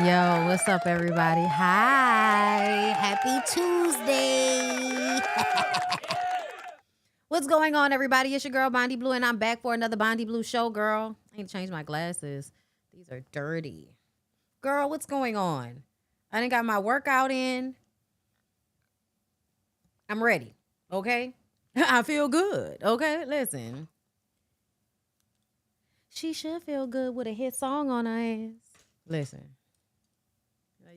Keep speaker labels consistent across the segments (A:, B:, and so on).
A: Yo, what's up, everybody? Hi. Happy Tuesday. What's going on, everybody? It's your girl, BondyBlue, and I'm back for another BondyBlue show, girl. I need to change my glasses. These are dirty. Girl, what's going on? I done got my workout in. I'm ready, okay? I feel good, okay? Listen. She should feel good with a hit song on her ass. Listen.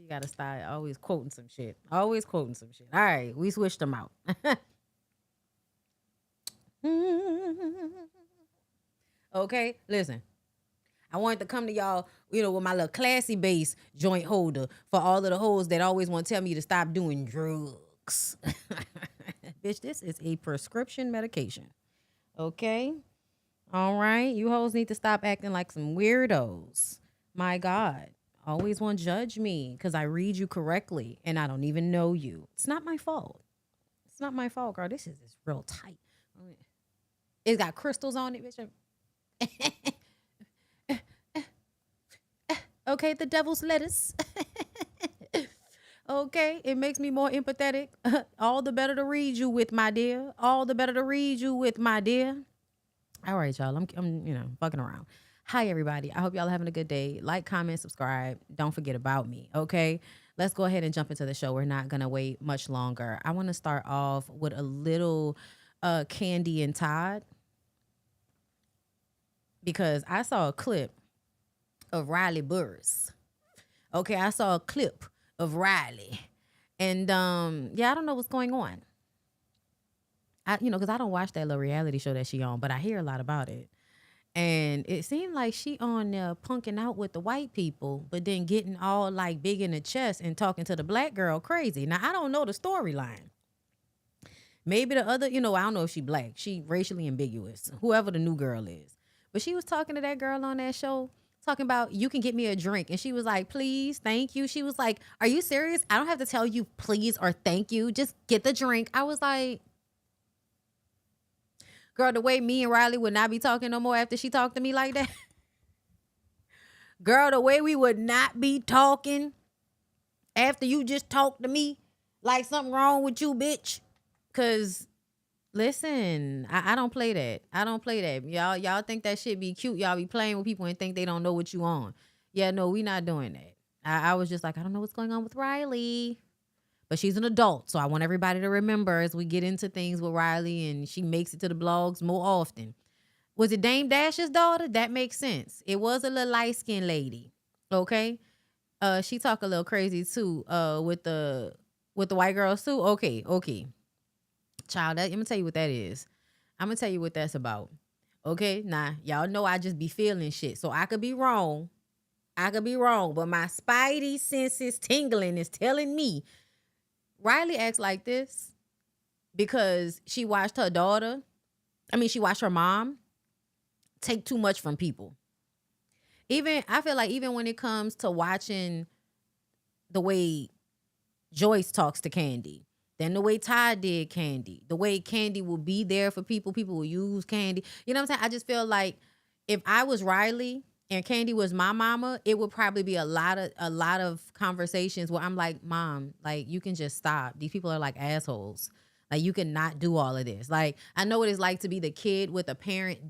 A: You gotta start always quoting some shit. Always quoting some shit. All right, we switched them out. Okay, listen. I wanted to come to y'all, with my little classy bass joint holder for all of the hoes that always want to tell me to stop doing drugs. Bitch, this is a prescription medication. Okay? All right? You hoes need to stop acting like some weirdos. My God. Always want to judge me because I read you correctly and I don't even know you. It's not my fault. It's not my fault, girl. This is real tight. It's got crystals on it, bitch. Okay, the devil's lettuce. Okay, it makes me more empathetic. All the better to read you with, my dear. All the better to read you with, my dear. All right, y'all. I'm fucking around. Hi, everybody. I hope y'all are having a good day. Like, comment, subscribe. Don't forget about me, okay? Let's go ahead and jump into the show. We're not going to wait much longer. I want to start off with a little Candy and Todd because I saw a clip of Riley Burris. Okay, I saw a clip of Riley. And, I don't know what's going on. Because I don't watch that little reality show that she on, but I hear a lot about it. And it seemed like she on there punking out with the white people, but then getting all like big in the chest and talking to the black girl crazy. Now, I don't know the storyline. Maybe the other, I don't know if she black. She racially ambiguous, whoever the new girl is. But she was talking to that girl on that show, talking about, you can get me a drink. And she was like, please, thank you. She was like, are you serious? I don't have to tell you please or thank you. Just get the drink. I was like, girl, the way me and Riley would not be talking no more after she talked to me like that. Girl, the way we would not be talking after you just talked to me like something wrong with you, bitch. Because, listen, I don't play that. I don't play that. Y'all think that shit be cute. Y'all be playing with people and think they don't know what you on. Yeah, no, we not doing that. I was just like, I don't know what's going on with Riley. But she's an adult, so I want everybody to remember as we get into things with Riley and she makes it to the blogs more often. Was it Dame Dash's daughter? That makes sense. It was a little light-skinned lady, okay? She talk a little crazy, too, with the white girls, too. Okay. Child, I'm going to tell you what that is. I'm going to tell you what that's about, okay? Now, y'all know I just be feeling shit, so I could be wrong. But my spidey senses tingling is telling me Riley acts like this because she watched her mom take too much from people. I feel like even when it comes to watching the way Juelz talks to Candy, then the way Todd did Candy, the way Candy will be there for people will use Candy. You know what I'm saying? I just feel like if I was Riley and Candy was my mama, it would probably be a lot of conversations where I'm like, Mom, like, you can just stop. These people are like assholes. Like, you cannot do all of this. Like, I know what it's like to be the kid with a parent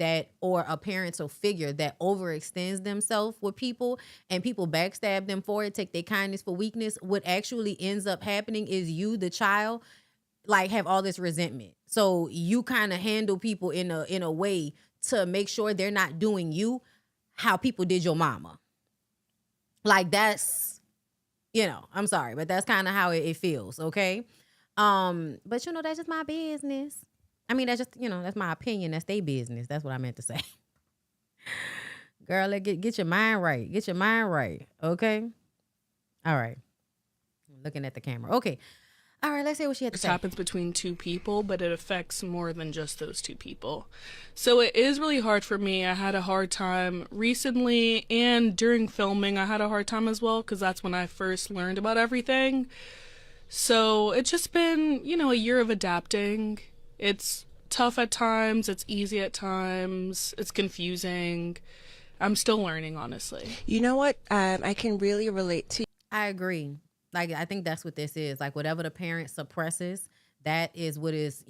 A: or a parental figure that overextends themselves with people and people backstab them for it, take their kindness for weakness. What actually ends up happening is you, the child, like, have all this resentment. So you kind of handle people in a way to make sure they're not doing you how people did your mama. Like, that's, I'm sorry, but that's kind of how it feels, okay? But that's just my business. I mean, that's just, that's my opinion. That's their business. That's what I meant to say. Girl, get your mind right. Get your mind right, okay? All right. I'm looking at the camera. Okay. All right, let's see what she had to say.
B: This happens between two people, but it affects more than just those two people. So it is really hard for me. I had a hard time recently, and during filming, I had a hard time as well, because that's when I first learned about everything. So it's just been, a year of adapting. It's tough at times, it's easy at times, it's confusing. I'm still learning, honestly.
C: You know what? I can really relate to
A: I agree. Like, I think that's what this is. Like, whatever the parent suppresses, that is what is,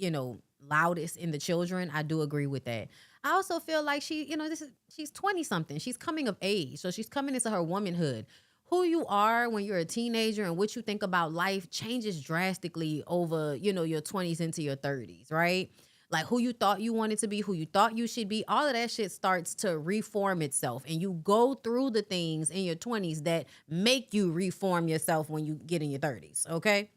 A: loudest in the children. I do agree with that. I also feel like she's 20 something. She's coming of age. So she's coming into her womanhood. Who you are when you're a teenager and what you think about life changes drastically over, your 20s into your 30s, right? Like who you thought you wanted to be, who you thought you should be, all of that shit starts to reform itself. And you go through the things in your 20s that make you reform yourself when you get in your 30s, okay?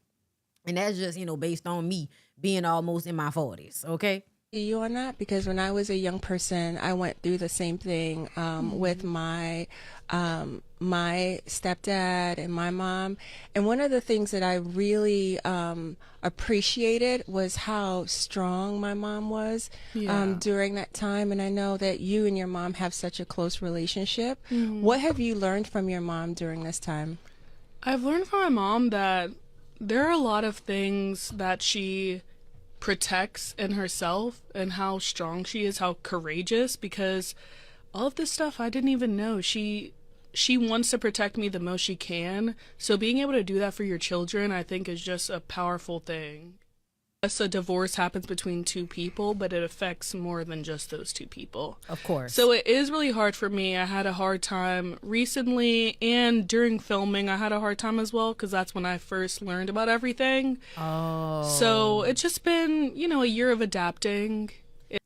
A: And that's just, based on me being almost in my 40s, okay?
C: You on that, because when I was a young person, I went through the same thing with my stepdad and my mom. And one of the things that I really appreciated was how strong my mom was during that time. And I know that you and your mom have such a close relationship. What have you learned from your mom during this time?
B: I've learned from my mom that there are a lot of things that she protects in herself and how strong she is, how courageous, because all of this stuff I didn't even know. She wants to protect me the most she can. So being able to do that for your children, I think, is just a powerful thing. Yes, a divorce happens between two people, but it affects more than just those two people.
A: Of course.
B: So it is really hard for me. I had a hard time recently, and during filming, I had a hard time as well, because that's when I first learned about everything.
A: Oh.
B: So it's just been, a year of adapting.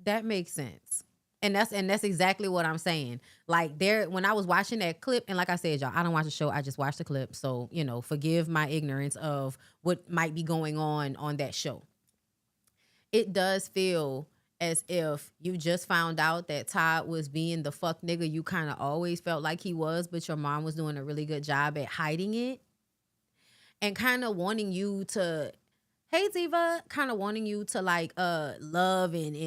A: That makes sense. And that's exactly what I'm saying. Like when I was watching that clip, and like I said, y'all, I don't watch the show. I just watched the clip. So, forgive my ignorance of what might be going on that show. It does feel as if you just found out that Todd was being the fuck nigga you kind of always felt like he was, but your mom was doing a really good job at hiding it and kind of wanting you to, hey Diva, kind of wanting you to like love and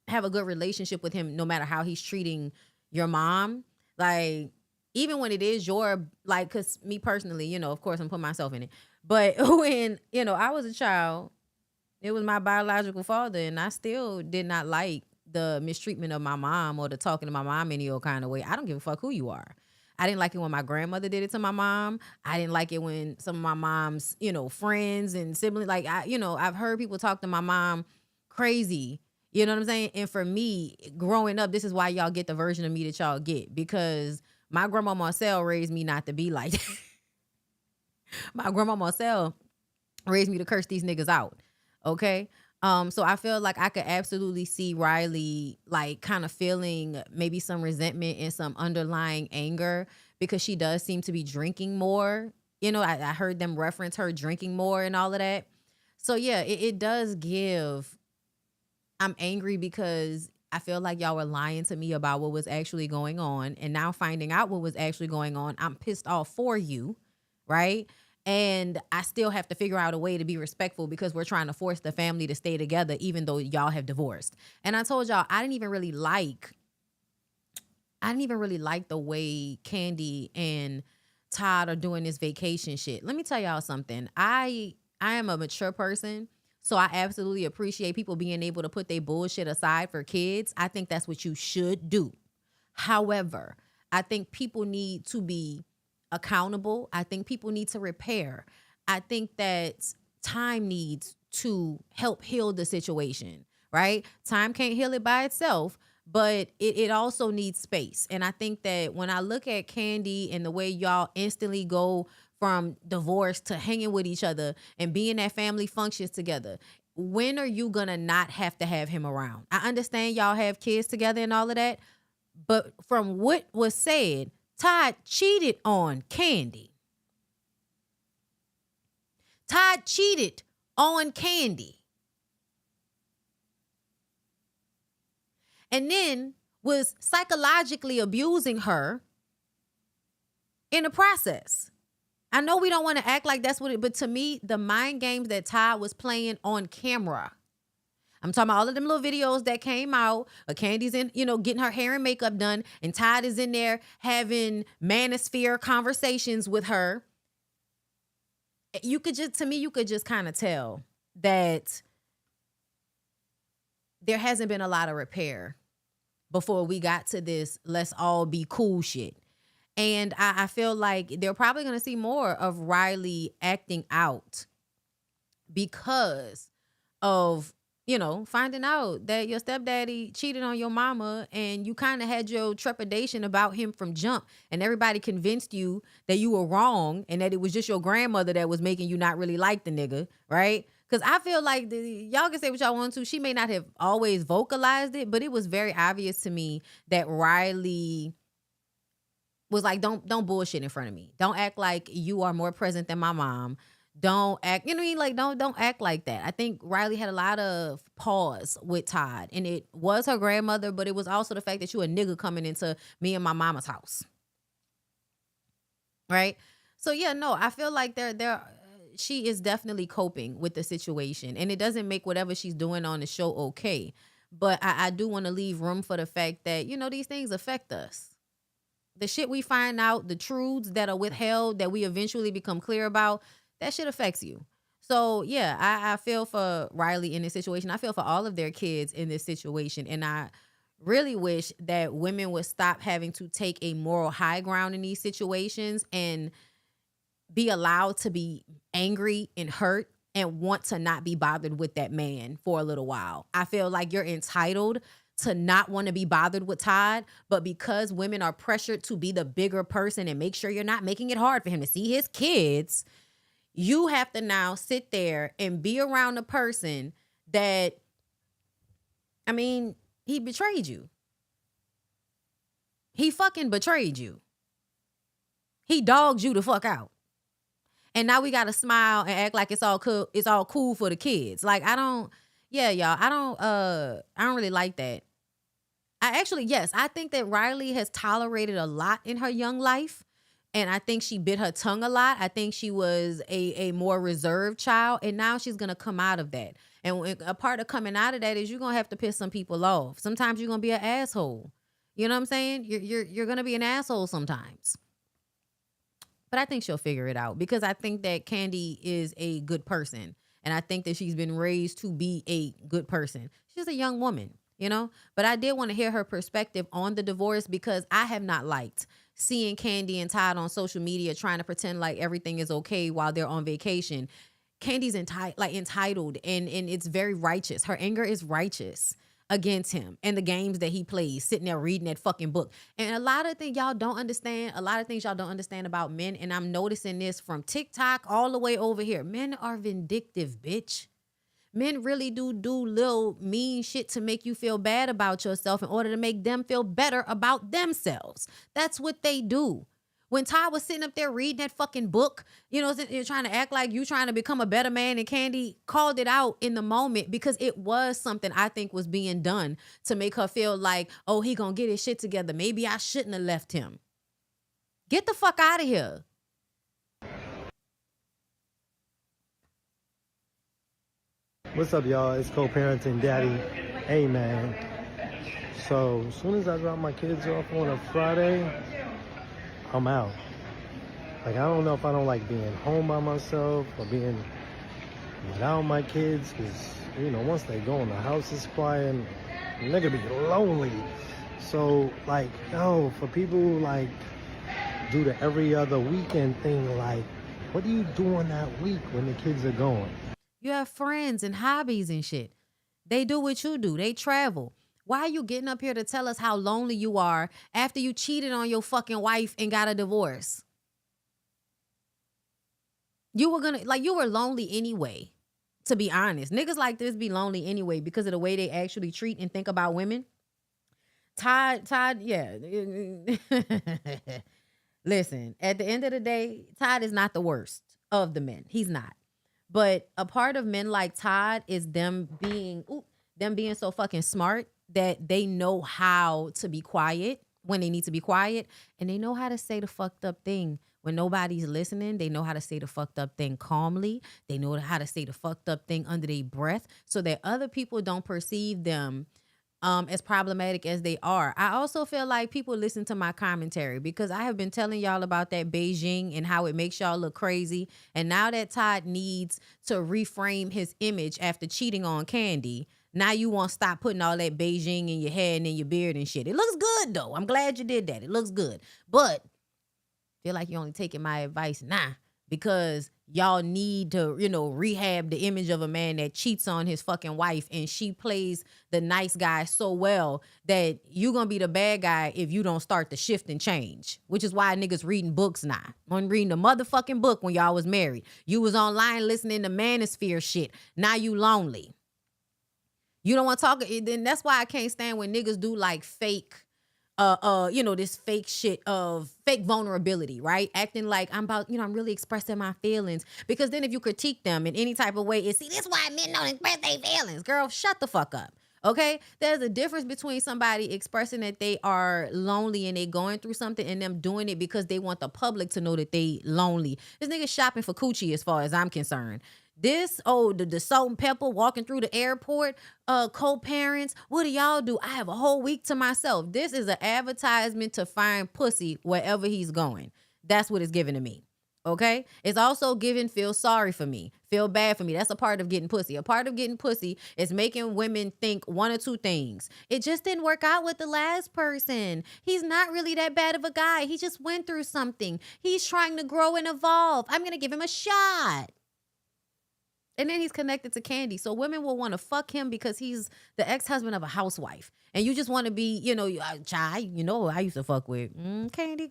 A: have a good relationship with him no matter how he's treating your mom. Like, even when it is your, like, because me personally, of course I'm putting myself in it. But when, I was a child, it was my biological father, and I still did not like the mistreatment of my mom or the talking to my mom any old kind of way. I don't give a fuck who you are. I didn't like it when my grandmother did it to my mom. I didn't like it when some of my mom's, friends and siblings, like, I've heard people talk to my mom crazy. You know what I'm saying? And for me, growing up, this is why y'all get the version of me that y'all get, because my grandma Marcel raised me not to be like that. My grandma Marcel raised me to curse these niggas out. Okay. So I feel like I could absolutely see Riley like kind of feeling maybe some resentment and some underlying anger because she does seem to be drinking more. I heard them reference her drinking more and all of that. So yeah, it does give. I'm angry because I feel like y'all were lying to me about what was actually going on. And now finding out what was actually going on, I'm pissed off for you. Right. And I still have to figure out a way to be respectful because we're trying to force the family to stay together even though y'all have divorced. And I told y'all I didn't even really like the way Candy and Todd are doing this vacation shit. Let me tell y'all something. I am a mature person, so I absolutely appreciate people being able to put their bullshit aside for kids. I think that's what you should do. However, I think people need to be accountable. I think people need to repair. I think that time needs to help heal the situation, right? Time can't heal it by itself, but it also needs space. And I think that when I look at Candy and the way y'all instantly go from divorce to hanging with each other and being at family functions together, when are you gonna not have to have him around? I understand y'all have kids together and all of that, but from what was said, Todd cheated on Candy. Todd cheated on Candy. And then was psychologically abusing her in the process. I know we don't want to act like that's what it, but to me, the mind games that Todd was playing on camera, I'm talking about all of them little videos that came out. Candy's in, getting her hair and makeup done. And Todd is in there having manosphere conversations with her. You could just kind of tell that there hasn't been a lot of repair before we got to this let's all be cool shit. And I feel like they're probably going to see more of Riley acting out because of, finding out that your stepdaddy cheated on your mama, and you kind of had your trepidation about him from jump, and everybody convinced you that you were wrong and that it was just your grandmother that was making you not really like the nigga, right? Because I feel like y'all can say what y'all want to. She may not have always vocalized it, but it was very obvious to me that Riley was like, don't bullshit in front of me. Don't act like you are more present than my mom. Don't act, you know what I mean? Like, don't act like that. I think Riley had a lot of pause with Todd, and it was her grandmother, but it was also the fact that you a nigga coming into me and my mama's house. Right? So yeah, no, I feel like she is definitely coping with the situation, and it doesn't make whatever she's doing on the show okay. But I do want to leave room for the fact that, these things affect us. The shit we find out, the truths that are withheld, that we eventually become clear about, that shit affects you. So yeah, I feel for Riley in this situation. I feel for all of their kids in this situation. And I really wish that women would stop having to take a moral high ground in these situations and be allowed to be angry and hurt and want to not be bothered with that man for a little while. I feel like you're entitled to not want to be bothered with Todd, but because women are pressured to be the bigger person and make sure you're not making it hard for him to see his kids, you have to now sit there and be around a person that, he betrayed you. He fucking betrayed you. He dogged you the fuck out. And now we got to smile and act like it's all cool for the kids. Like, I don't really like that. I think that Riley has tolerated a lot in her young life. And I think she bit her tongue a lot. I think she was a more reserved child. And now she's going to come out of that. And a part of coming out of that is you're going to have to piss some people off. Sometimes you're going to be an asshole. You know what I'm saying? You're going to be an asshole sometimes. But I think she'll figure it out, because I think that Kandi is a good person. And I think that she's been raised to be a good person. She's a young woman, But I did want to hear her perspective on the divorce, because I have not liked seeing Kandi and Todd on social media trying to pretend like everything is okay while they're on vacation. Kandi's entitled, and it's very righteous. Her anger is righteous against him and the games that he plays, sitting there reading that fucking book. And a lot of things y'all don't understand about men, and I'm noticing this from TikTok all the way over here. Men are vindictive, bitch. Men really do little mean shit to make you feel bad about yourself in order to make them feel better about themselves. That's what they do. When Todd was sitting up there reading that fucking book, you're trying to act like you trying to become a better man, and Kandi called it out in the moment, because it was something I think was being done to make her feel like, oh, he gonna get his shit together. Maybe I shouldn't have left him. Get the fuck out of here.
D: What's up, y'all? It's co-parenting daddy. Hey, man. So as soon as I drop my kids off on a Friday, I'm out. Like, I don't know if I don't like being home by myself or being without my kids, because, once they go in the house, it's quiet, and they're gonna be lonely. So, for people who, do the every other weekend thing, what are you doing that week when the kids are going?
A: You have friends and hobbies and shit. They do what you do. They travel. Why are you getting up here to tell us how lonely you are after you cheated on your fucking wife and got a divorce? You were lonely anyway, to be honest. Niggas like this be lonely anyway because of the way they actually treat and think about women. Todd, yeah. Listen, at the end of the day, Todd is not the worst of the men. He's not. But a part of men like Todd is them being so fucking smart that they know how to be quiet when they need to be quiet, and they know how to say the fucked up thing when nobody's listening. They know how to say the fucked up thing calmly. They know how to say the fucked up thing under their breath so that other people don't perceive them as problematic as they are. I also feel like people listen to my commentary because I have been telling y'all about that Beijing and how it makes y'all look crazy. And now that Todd needs to reframe his image after cheating on Kandi, now you want to stop putting all that Beijing in your hair and in your beard and shit. It looks good, though. I'm glad you did that. It looks good. But Feel like you're only taking my advice? Nah, because y'all need to, rehab the image of a man that cheats on his fucking wife and she plays the nice guy so well that you gonna be the bad guy if you don't start to shift and change, which is why niggas reading books now. When reading the motherfucking book when y'all was married. You was online listening to manosphere shit. Now you lonely. You don't want to talk. Then that's why I can't stand when niggas do like fake this fake shit of fake vulnerability, right? Acting like I'm really expressing my feelings. Because then if you critique them in any type of way, this is why men don't express their feelings. Girl, shut the fuck up. Okay? There's a difference between somebody expressing that they are lonely and they going through something and them doing it because they want the public to know that they lonely. This nigga shopping for coochie as far as I'm concerned. This, the salt and pepper walking through the airport, co-parents, what do y'all do? I have a whole week to myself. This is an advertisement to find pussy wherever he's going. That's what it's giving to me. Okay? It's also giving feel sorry for me, feel bad for me. That's a part of getting pussy. A part of getting pussy is making women think one or two things. It just didn't work out with the last person. He's not really that bad of a guy. He just went through something. He's trying to grow and evolve. I'm going to give him a shot. And then he's connected to Candy. So women will want to fuck him because he's the ex-husband of a housewife. And you just want to be, I used to fuck with Candy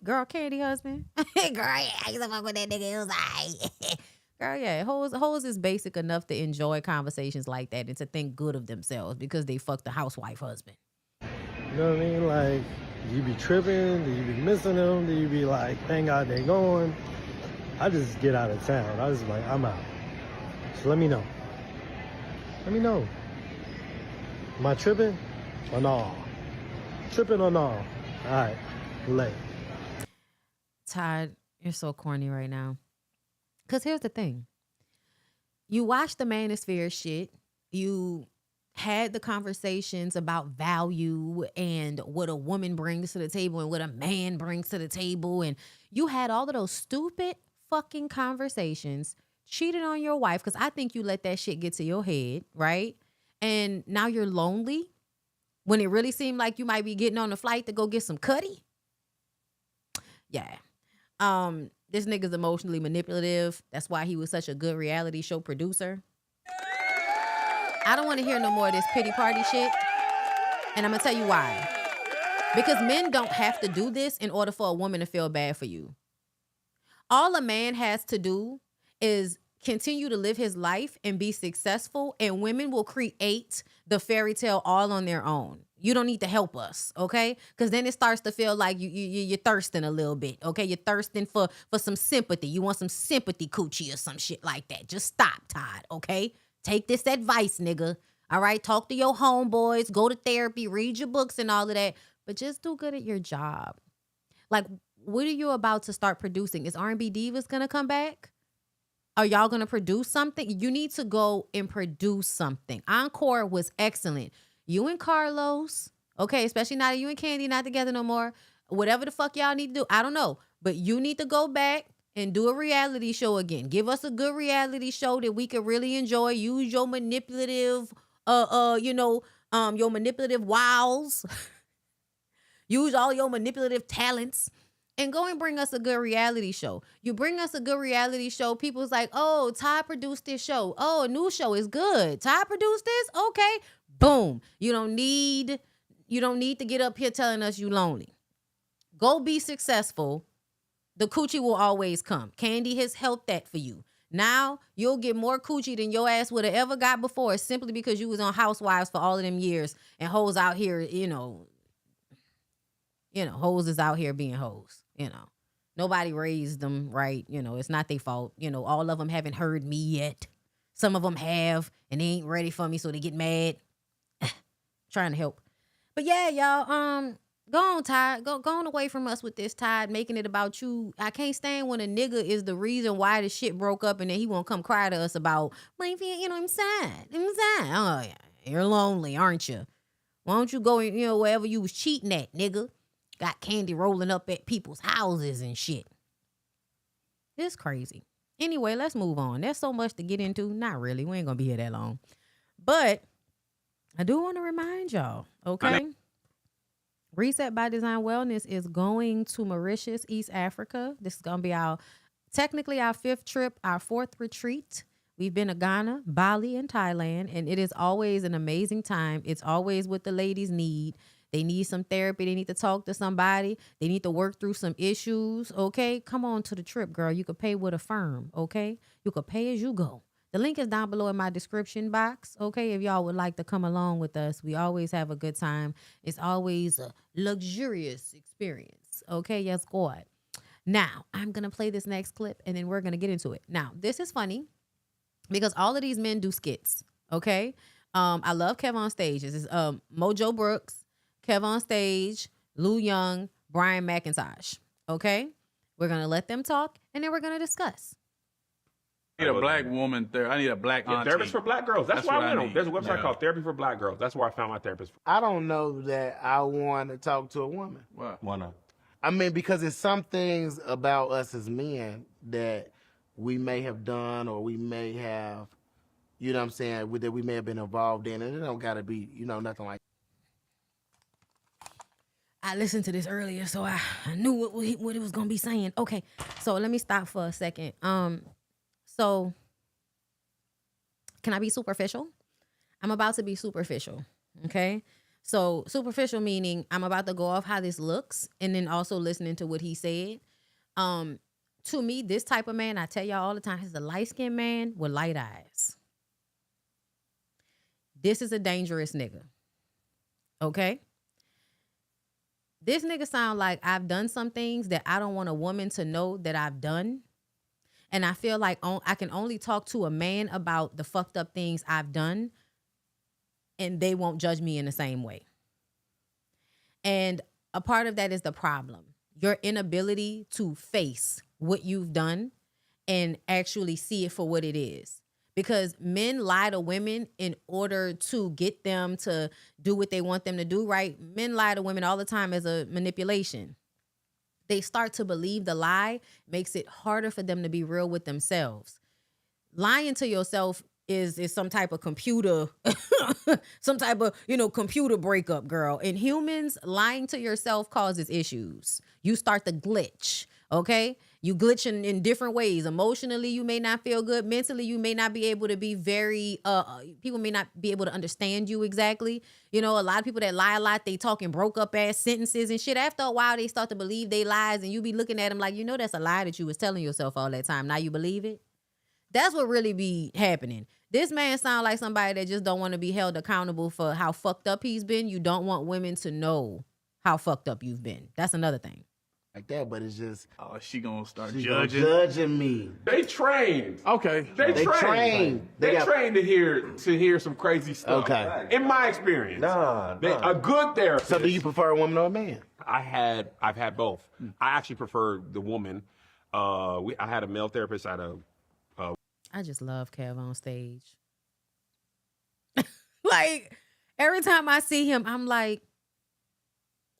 A: husband. Girl, yeah, I used to fuck with that nigga. It was like, girl, yeah, hoes is basic enough to enjoy conversations like that and to think good of themselves because they fucked the housewife husband.
D: You know what I mean? Like, do you be tripping? Do you be missing them? Do you be like, thank God they're going? I just get out of town. I just like, I'm out. So let me know. Let me know. Am I tripping or no? Tripping or no? All right, late.
A: Todd, you're so corny right now. Because here's the thing. You watch the manosphere shit. You had the conversations about value and what a woman brings to the table and what a man brings to the table. And you had all of those stupid fucking conversations, cheated on your wife, because I think you let that shit get to your head, right? And now you're lonely when it really seemed like you might be getting on a flight to go get some cutty. Yeah. This nigga's emotionally manipulative. That's why he was such a good reality show producer. I don't want to hear no more of this pity party shit. And I'm going to tell you why. Because men don't have to do this in order for a woman to feel bad for you. All a man has to do is continue to live his life and be successful, and women will create the fairy tale all on their own. You don't need to help us, okay? Because then it starts to feel like you're thirsting a little bit, okay? You're thirsting for some sympathy. You want some sympathy coochie or some shit like that. Just stop, Todd, okay? Take this advice, nigga. All right? Talk to your homeboys. Go to therapy. Read your books and all of that. But just do good at your job. Like, what are you about to start producing? Is R&B Divas going to come back? Are y'all going to produce something? You need to go and produce something. Encore was excellent. You and Carlos, okay, especially now that you and Candy not together no more. Whatever the fuck y'all need to do, I don't know. But you need to go back and do a reality show again. Give us a good reality show that we could really enjoy. Use your manipulative, your manipulative wiles. Use all your manipulative talents. And go and bring us a good reality show. You bring us a good reality show, people's like, oh, Todd produced this show. Oh, a new show is good. Todd produced this? Okay. Boom. You don't need to get up here telling us you lonely. Go be successful. The coochie will always come. Candy has helped that for you. Now you'll get more coochie than your ass would have ever got before, simply because you was on Housewives for all of them years and hoes out here, hoes is out here being hoes. Nobody raised them right. It's not their fault. All of them haven't heard me yet. Some of them have, and they ain't ready for me, so they get mad. Trying to help. But yeah, y'all, go on, Todd. Go on away from us with this, Todd, making it about you. I can't stand when a nigga is the reason why the shit broke up and then he won't come cry to us about, I'm sad. I'm sad. Oh, yeah, you're lonely, aren't you? Why don't you go, wherever you was cheating at, nigga? Got Candy rolling up at people's houses and shit. It's crazy. Anyway, let's move on. There's so much to get into. Not really. We ain't going to be here that long. But I do want to remind y'all, okay? Reset by Design Wellness is going to Mauritius, East Africa. This is going to be technically our 5th trip, our 4th retreat. We've been to Ghana, Bali, and Thailand, and it is always an amazing time. It's always what the ladies need. They need some therapy. They need to talk to somebody. They need to work through some issues, okay? Come on to the trip, girl. You could pay with a firm, okay? You could pay as you go. The link is down below in my description box, okay? If y'all would like to come along with us, we always have a good time. It's always a luxurious experience, okay? Yes, God. Now, I'm going to play this next clip, and then we're going to get into it. Now, this is funny because all of these men do skits, okay? I love Kev on Stage. This is Mojo Brooks, Kev on Stage, Lou Young, Brian McIntosh. Okay? We're going to let them talk, and then we're going to discuss.
E: I need a black woman I need a black auntie.
F: Therapist for black girls. That's why I went on. There's a website
E: Yeah.
F: called Therapy for Black Girls. That's where I found my therapist.
G: I don't know that I want to talk to a woman.
E: What?
H: Why not?
G: I mean, because there's some things about us as men that we may have done or we may have, you know what I'm saying, that we may have been involved in, and it don't got to be, nothing like
A: I listened to this earlier, so I knew what it was going to be saying. Okay, so let me stop for a second. So can I be superficial? I'm about to be superficial, okay? So superficial meaning I'm about to go off how this looks and then also listening to what he said. To me, this type of man, I tell y'all all the time, he's a light-skinned man with light eyes. This is a dangerous nigga, okay? This nigga sound like I've done some things that I don't want a woman to know that I've done. And I feel like I can only talk to a man about the fucked up things I've done, and they won't judge me in the same way. And a part of that is the problem. Your inability to face what you've done and actually see it for what it is. Because men lie to women in order to get them to do what they want them to do, right? Men lie to women all the time as a manipulation. They start to believe the lie, makes it harder for them to be real with themselves. Lying to yourself is some type of computer, some type of, computer breakup, girl. In humans, lying to yourself causes issues. You start to glitch, okay? You glitch in different ways. Emotionally, you may not feel good. Mentally, you may not be able to be very, people may not be able to understand you exactly. A lot of people that lie a lot, they talking broke up ass sentences and shit. After a while, they start to believe they lies and you be looking at them like, that's a lie that you was telling yourself all that time. Now you believe it? That's what really be happening. This man sound like somebody that just don't want to be held accountable for how fucked up he's been. You don't want women to know how fucked up you've been. That's another thing.
G: that, but it's just
E: Oh, she gonna start
G: she
E: judging.
G: judging me.
F: They trained.
E: Okay.
F: They
G: trained.
F: trained. They
G: got-
F: trained to hear some crazy stuff.
G: Okay.
F: In my experience.
H: Nah.
F: A good therapist.
G: So do you prefer a woman or a man?
F: I've had both. I actually prefer the woman. I had a male therapist.
A: I just love Kev on Stage. Like, every time I see him, I'm like,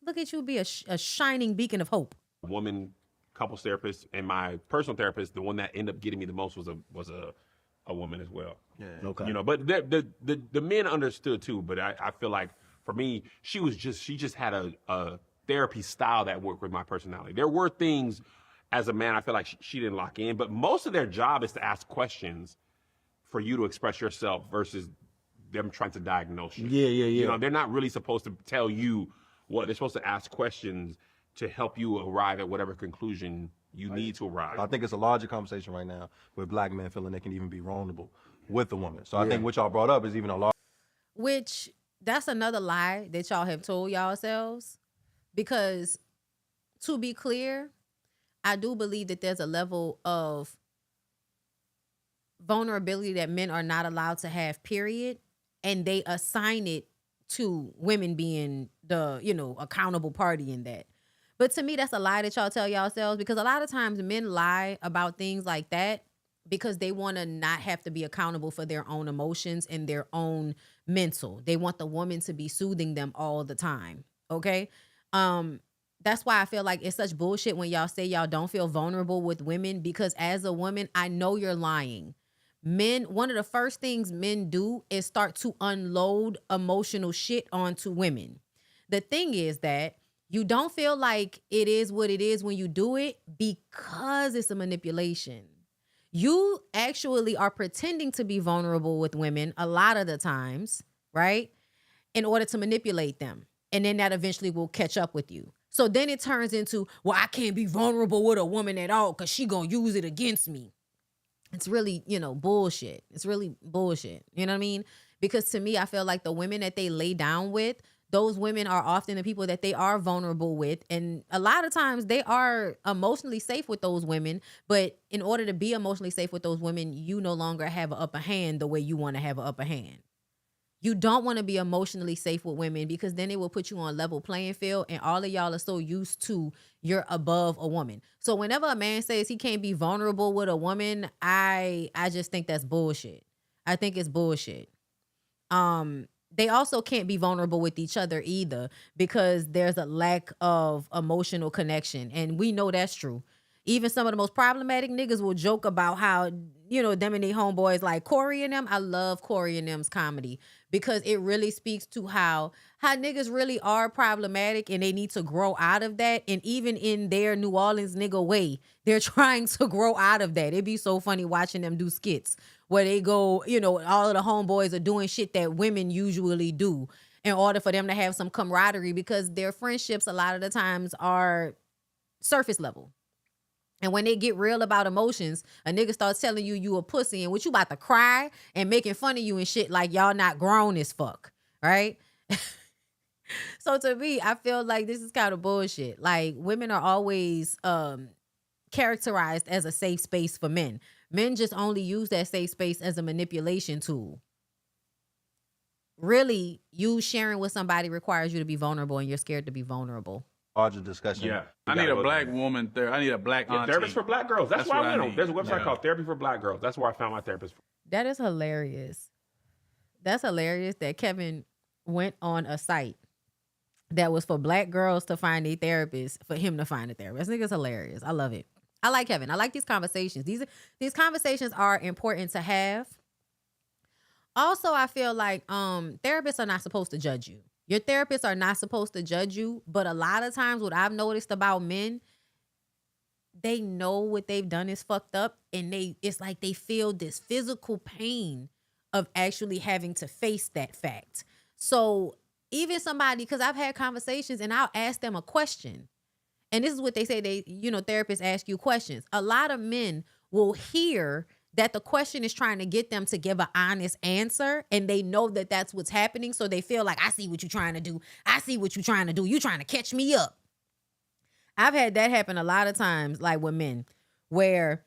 A: look at you be a shining beacon of hope.
F: Woman couples therapist, and my personal therapist, the one that ended up getting me the most was a woman as well.
H: Yeah.
G: Okay.
F: But the men understood too. But I feel like for me, she just had a therapy style that worked with my personality. There were things as a man I feel like she didn't lock in, but most of their job is to ask questions for you to express yourself versus them trying to diagnose you.
G: Yeah.
F: They're not really supposed to tell you what they're supposed to ask questions to help you arrive at whatever conclusion you need to arrive.
H: I think it's a larger conversation right now with black men feeling they can even be vulnerable with a woman. So I think what y'all brought up is even a larger.
A: Which, that's another lie that y'all have told yourselves. Because, to be clear, I do believe that there's a level of vulnerability that men are not allowed to have, period. And they assign it to women being the, accountable party in that. But to me, that's a lie that y'all tell yourselves, because a lot of times men lie about things like that because they want to not have to be accountable for their own emotions and their own mental. They want the woman to be soothing them all the time. Okay? That's why I feel like it's such bullshit when y'all say y'all don't feel vulnerable with women, because as a woman, I know you're lying. Men, one of the first things men do is start to unload emotional shit onto women. The thing is that You don't feel like it is what it is when you do it because it's a manipulation. You actually are pretending to be vulnerable with women a lot of the times, right? In order to manipulate them. And then that eventually will catch up with you. So then it turns into, well, I can't be vulnerable with a woman at all because she gonna use it against me. It's really, bullshit. It's really bullshit. You know what I mean? Because to me, I feel like the women that they lay down with, those women are often the people that they are vulnerable with. And a lot of times they are emotionally safe with those women. But in order to be emotionally safe with those women, you no longer have an upper hand the way you want to have an upper hand. You don't want to be emotionally safe with women because then it will put you on a level playing field and all of y'all are so used to you're above a woman. So whenever a man says he can't be vulnerable with a woman, I just think that's bullshit. I think it's bullshit. They also can't be vulnerable with each other either because there's a lack of emotional connection. And we know that's true. Even some of the most problematic niggas will joke about how, them and their homeboys like Corey and them. I love Corey and them's comedy because it really speaks to how niggas really are problematic and they need to grow out of that. And even in their New Orleans nigga way, they're trying to grow out of that. It'd be so funny watching them do skits where they go, all of the homeboys are doing shit that women usually do in order for them to have some camaraderie because their friendships a lot of the times are surface level. And when they get real about emotions, a nigga starts telling you a pussy and what you about to cry and making fun of you and shit like y'all not grown as fuck, right? So to me, I feel like this is kind of bullshit. Like women are always characterized as a safe space for men. Men just only use that safe space as a manipulation tool. Really, you sharing with somebody requires you to be vulnerable and you're scared to be vulnerable.
H: Larger discussion.
E: Yeah. I need a black woman there. I need a black auntie.
F: Therapist for black girls. That's why I went on.
E: need.
F: There's a website called Therapy for Black Girls. That's where I found my therapist.
A: That is hilarious. That's hilarious that Kevin went on a site that was for black girls to find a therapist, for him to find a therapist. This nigga's hilarious. I love it. I like Kevin. I like these conversations. These conversations are important to have. Also, I feel like therapists are not supposed to judge you. Your therapists are not supposed to judge you, but a lot of times what I've noticed about men, they know what they've done is fucked up, and it's like they feel this physical pain of actually having to face that fact. So even somebody, because I've had conversations and I'll ask them a question, and this is what they say, therapists ask you questions. A lot of men will hear that the question is trying to get them to give an honest answer, and they know that that's what's happening. So they feel like, I see what you're trying to do. I see what you're trying to do. You're trying to catch me up. I've had that happen a lot of times, like with men, where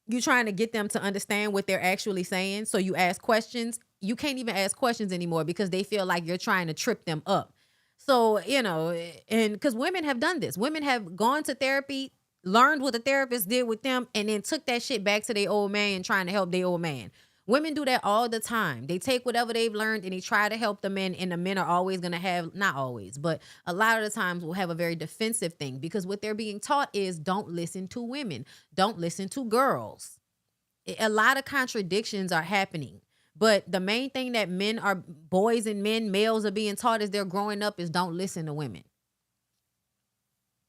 A: you're trying to get them to understand what they're actually saying. So you ask questions. You can't even ask questions anymore because they feel like you're trying to trip them up. So, and because women have done this. Women have gone to therapy, learned what the therapist did with them, and then took that shit back to their old man trying to help their old man. Women do that all the time. They take whatever they've learned and they try to help the men, and the men are always going to have, not always, but a lot of the times will have a very defensive thing because what they're being taught is don't listen to women. Don't listen to girls. A lot of contradictions are happening. But the main thing that boys and men, males are being taught as they're growing up is don't listen to women.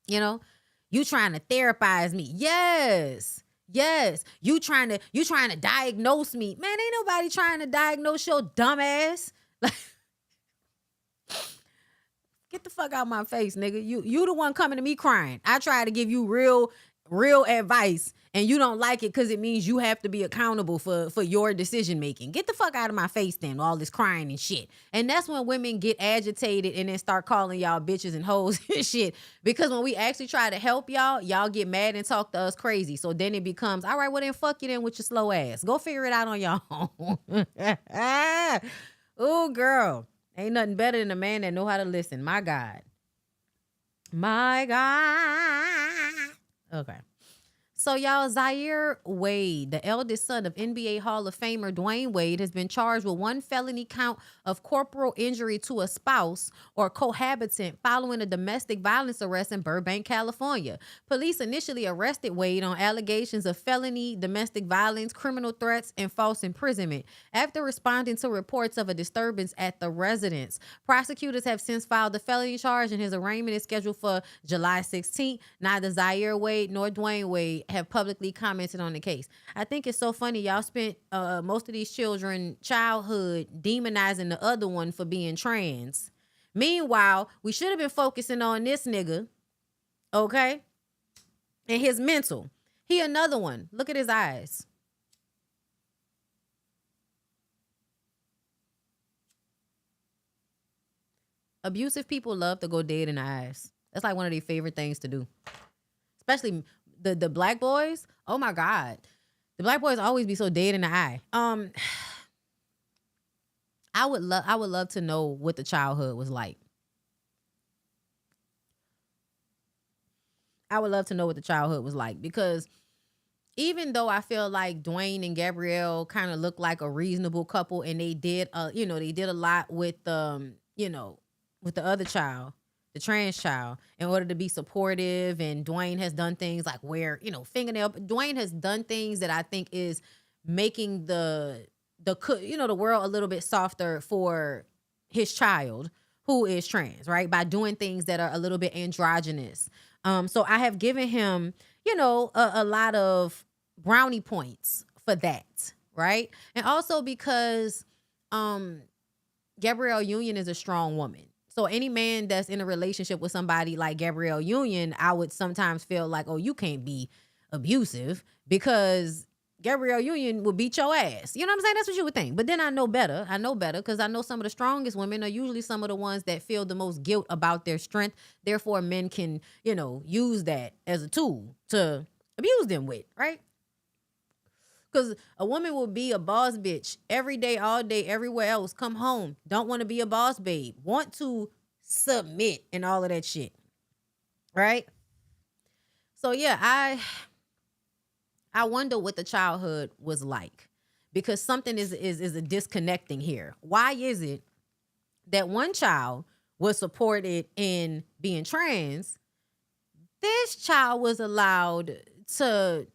A: You trying to therapize me. Yes. You trying to diagnose me. Man, ain't nobody trying to diagnose your dumb ass. Like, get the fuck out of my face, nigga. You the one coming to me crying. I try to give you real advice and you don't like it because it means you have to be accountable for your decision making. Get the fuck out of my face then, all this crying and shit. And that's when women get agitated and then start calling y'all bitches and hoes and shit. Because when we actually try to help y'all get mad and talk to us crazy. So then it becomes, all right, well then fuck you then with your slow ass. Go figure it out on your own. Ooh, girl. Ain't nothing better than a man that know how to listen. My God. Okay. So y'all, Zaire Wade, the eldest son of NBA Hall of Famer Dwayne Wade, has been charged with 1 felony count of corporal injury to a spouse or cohabitant following a domestic violence arrest in Burbank, California. Police initially arrested Wade on allegations of felony domestic violence, criminal threats, and false imprisonment after responding to reports of a disturbance at the residence. Prosecutors have since filed a felony charge, and his arraignment is scheduled for July 16th. Neither Zaire Wade nor Dwayne Wade have publicly commented on the case. I think it's so funny. Y'all spent most of these children childhood demonizing the other one for being trans. Meanwhile, we should have been focusing on this nigga, okay? And his mental. He another one. Look at his eyes. Abusive people love to go dead in the eyes. That's like one of their favorite things to do. Especially the black boys. Oh my God. The black boys always be so dead in the eye. I would love to know what the childhood was like. I would love to know what the childhood was like, because even though I feel like Dwayne and Gabrielle kind of look like a reasonable couple, and they did they did a lot with with the other child, the trans child, in order to be supportive. And Dwayne has done things like wear, fingernail. Dwayne has done things that I think is making the world a little bit softer for his child who is trans, right? By doing things that are a little bit androgynous. So I have given him, a lot of brownie points for that, right? And also because Gabrielle Union is a strong woman. So any man that's in a relationship with somebody like Gabrielle Union, I would sometimes feel like, oh, you can't be abusive because Gabrielle Union will beat your ass. You know what I'm saying? That's what you would think. But then I know better. Because I know some of the strongest women are usually some of the ones that feel the most guilt about their strength. Therefore, men can, use that as a tool to abuse them with, right? Because a woman will be a boss bitch every day, all day, everywhere else. Come home. Don't want to be a boss babe. Want to submit and all of that shit. Right? So, yeah, I wonder what the childhood was like. Because something is a disconnecting here. Why is it that one child was supported in being trans? This child was allowed to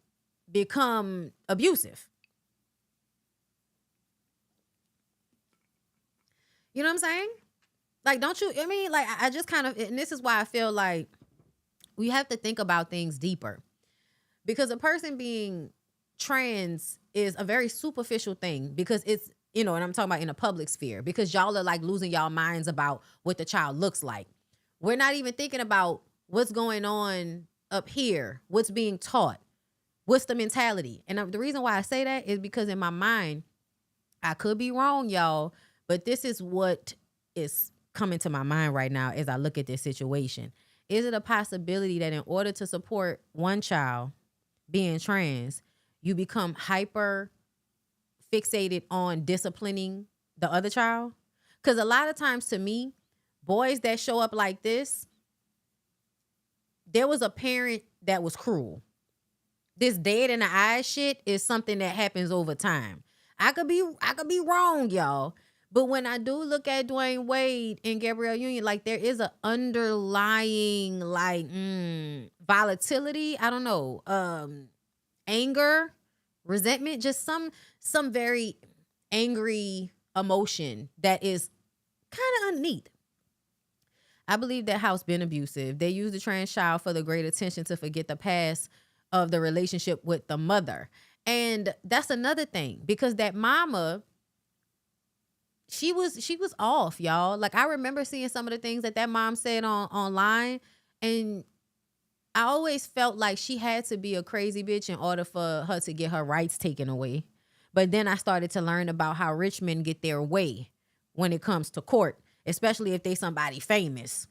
A: become abusive. You know what I'm saying? Like, don't you, I just kind of, and this is why I feel like we have to think about things deeper. Because a person being trans is a very superficial thing, because it's, and I'm talking about in a public sphere, because y'all are like losing y'all minds about what the child looks like. We're not even thinking about what's going on up here, what's being taught. What's the mentality? And the reason why I say that is because in my mind, I could be wrong, y'all, but this is what is coming to my mind right now as I look at this situation. Is it a possibility that in order to support one child being trans, you become hyper fixated on disciplining the other child? Because a lot of times, to me, boys that show up like this, there was a parent that was cruel. This dead in the eyes shit is something that happens over time. I could be wrong, y'all. But when I do look at Dwayne Wade and Gabrielle Union, like, there is an underlying volatility. I don't know, anger, resentment, just some very angry emotion that is kind of underneath. I believe that house been abusive. They use the trans child for the great attention to forget the past of the relationship with the mother. And that's another thing, because that mama, she was off, y'all. Like, I remember seeing some of the things that mom said online, and I always felt like she had to be a crazy bitch in order for her to get her rights taken away. But then I started to learn about how rich men get their way when it comes to court, especially if they somebody famous.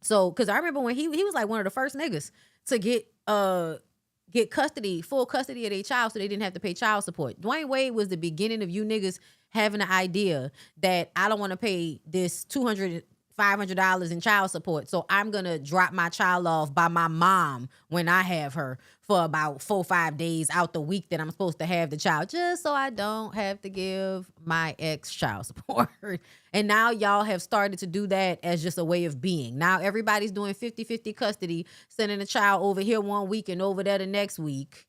A: So, because I remember when he was like one of the first niggas to get full custody of their child, so they didn't have to pay child support. Dwayne Wade was the beginning of you niggas having an idea that I don't want to pay this $250 $500 in child support. So I'm going to drop my child off by my mom when I have her for about 4 or 5 days out the week that I'm supposed to have the child, just so I don't have to give my ex child support. And now y'all have started to do that as just a way of being. Now everybody's doing 50-50 custody, sending a child over here one week and over there the next week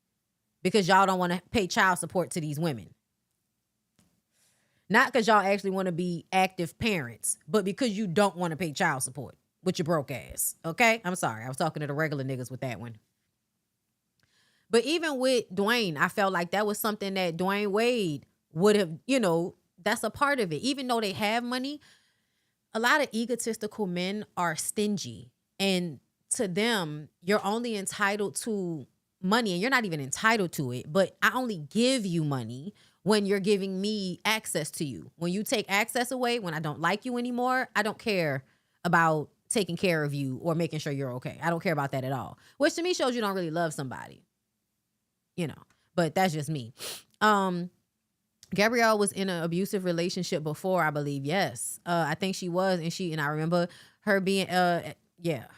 A: because y'all don't want to pay child support to these women. Not because y'all actually want to be active parents, but because you don't want to pay child support with your broke ass. Okay? I'm sorry. I was talking to the regular niggas with that one. But even with Dwayne, I felt like that was something that Dwayne Wade would have, that's a part of it. Even though they have money, a lot of egotistical men are stingy. And to them, you're only entitled to money, and you're not even entitled to it, but I only give you money when you're giving me access to you. When you take access away, when I don't like you anymore, I don't care about taking care of you or making sure you're okay. I don't care about that at all. Which to me shows you don't really love somebody. But that's just me. Gabrielle was in an abusive relationship before, I believe. Yes. I think she was. And I remember her being, her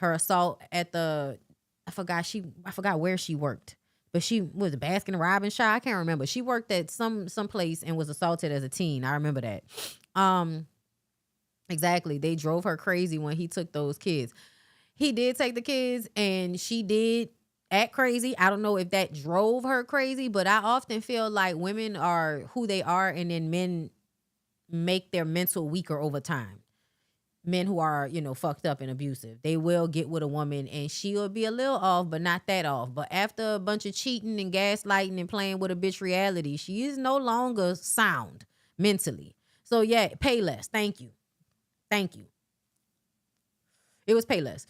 A: assault at I forgot where she worked. But she was a Baskin Robbins shop. I can't remember. She worked at some place and was assaulted as a teen. I remember that. Exactly. They drove her crazy when he took those kids. He did take the kids and she did act crazy. I don't know if that drove her crazy, but I often feel like women are who they are and then men make their mental weaker over time. Men who are, fucked up and abusive. They will get with a woman and she'll be a little off, but not that off. But after a bunch of cheating and gaslighting and playing with a bitch reality, she is no longer sound mentally. So yeah, pay less. Thank you. It was pay less.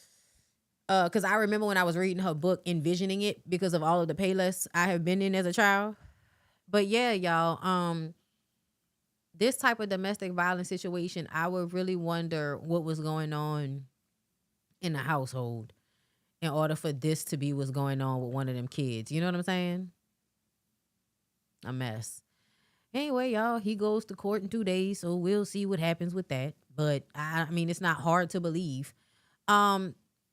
A: Because I remember when I was reading her book, envisioning it because of all of the pay less I have been in as a child. But yeah, y'all, this type of domestic violence situation, I would really wonder what was going on in the household in order for this to be what's going on with one of them kids. You know what I'm saying? A mess. Anyway, y'all, he goes to court in 2 days, so we'll see what happens with that. But I mean, it's not hard to believe.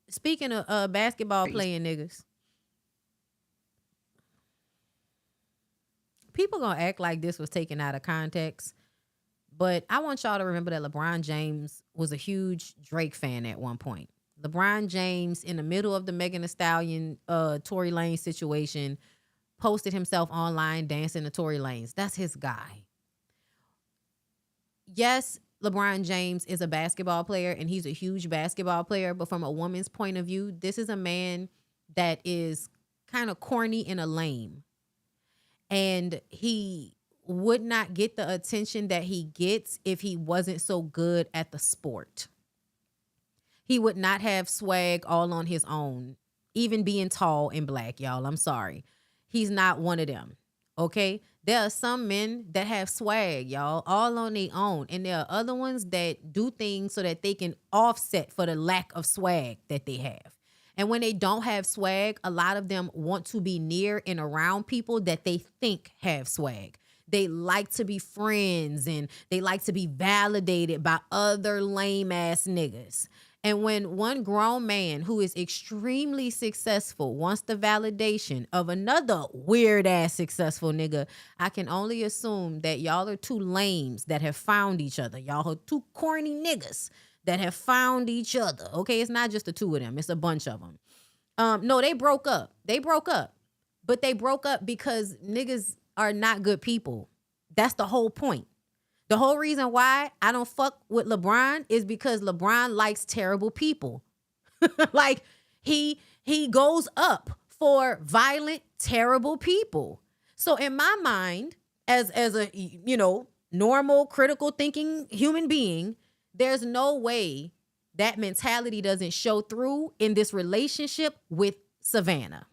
A: Speaking of basketball playing niggas, people gonna act like this was taken out of context. But I want y'all to remember that LeBron James was a huge Drake fan at one point. LeBron James, in the middle of the Megan Thee Stallion, Tory Lanez situation, posted himself online dancing to Tory Lanez. That's his guy. Yes, LeBron James is a basketball player, and he's a huge basketball player. But from a woman's point of view, this is a man that is kind of corny and a lame. And he would not get the attention that he gets if he wasn't so good at the sport. He would not have swag all on his own, even being tall and black, y'all. I'm sorry. He's not one of them, okay? There are some men that have swag, y'all, all on their own. And there are other ones that do things so that they can offset for the lack of swag that they have. And when they don't have swag, a lot of them want to be near and around people that they think have swag. They like to be friends and they like to be validated by other lame ass niggas. And when one grown man who is extremely successful wants the validation of another weird ass successful nigga, I can only assume that y'all are two lames that have found each other. Y'all are two corny niggas that have found each other. Okay, it's not just the two of them. It's a bunch of them. No, they broke up. But they broke up because niggas are not good people. That's the whole point. The whole reason why I don't fuck with LeBron is because LeBron likes terrible people. Like he goes up for violent, terrible people. So in my mind, as a normal, critical thinking human being, there's no way that mentality doesn't show through in this relationship with Savannah.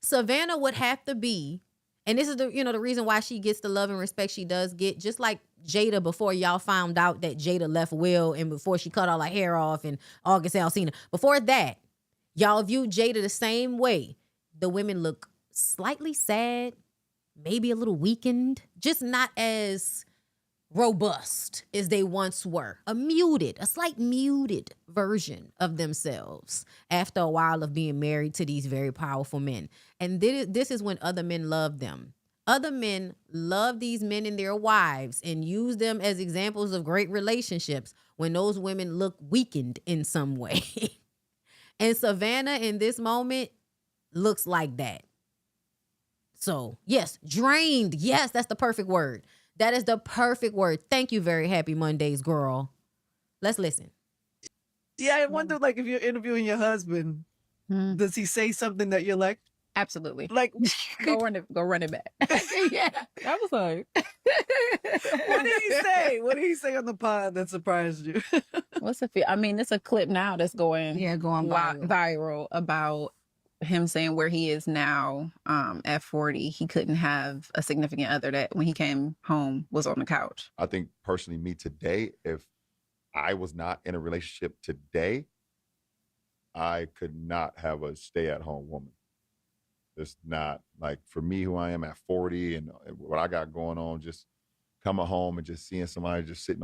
A: Savannah would have to be, and this is the reason why she gets the love and respect she does get, just like Jada before y'all found out that Jada left Will and before she cut all her hair off and August Alsina. Before that, y'all viewed Jada the same way. The women look slightly sad, maybe a little weakened, just not as robust as they once were. A slight muted version of themselves after a while of being married to these very powerful men. And this is when other men love them. Other men love these men and their wives and use them as examples of great relationships when those women look weakened in some way. And Savannah in this moment looks like that. So, yes, drained. Yes, that's the perfect word. That is the perfect word. Thank you, very happy Mondays, girl. Let's listen.
I: Yeah, I wonder, like, if you're interviewing your husband, does he say something that you're like,
J: absolutely,
I: like,
J: go run it back? Yeah, I was like,
I: what did he say? What did he say on the pod that surprised you?
J: I mean, it's a clip now that's going viral about him saying where he is now at 40, he couldn't have a significant other that when he came home was on the couch.
K: I think personally, me today, if I was not in a relationship today, I could not have a stay-at-home woman. It's not like for me, who I am at 40 and what I got going on, just coming home and just seeing somebody just sitting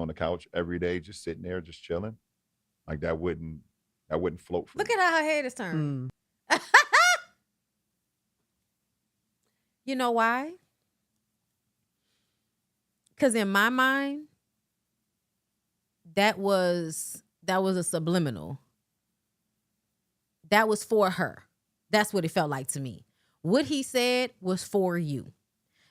K: on the couch every day, just sitting there, just chilling. Like that wouldn't float for me.
A: Look at how her head is turned. You know why? Because in my mind, that was a subliminal. That was for her. That's what it felt like to me. What he said was for you.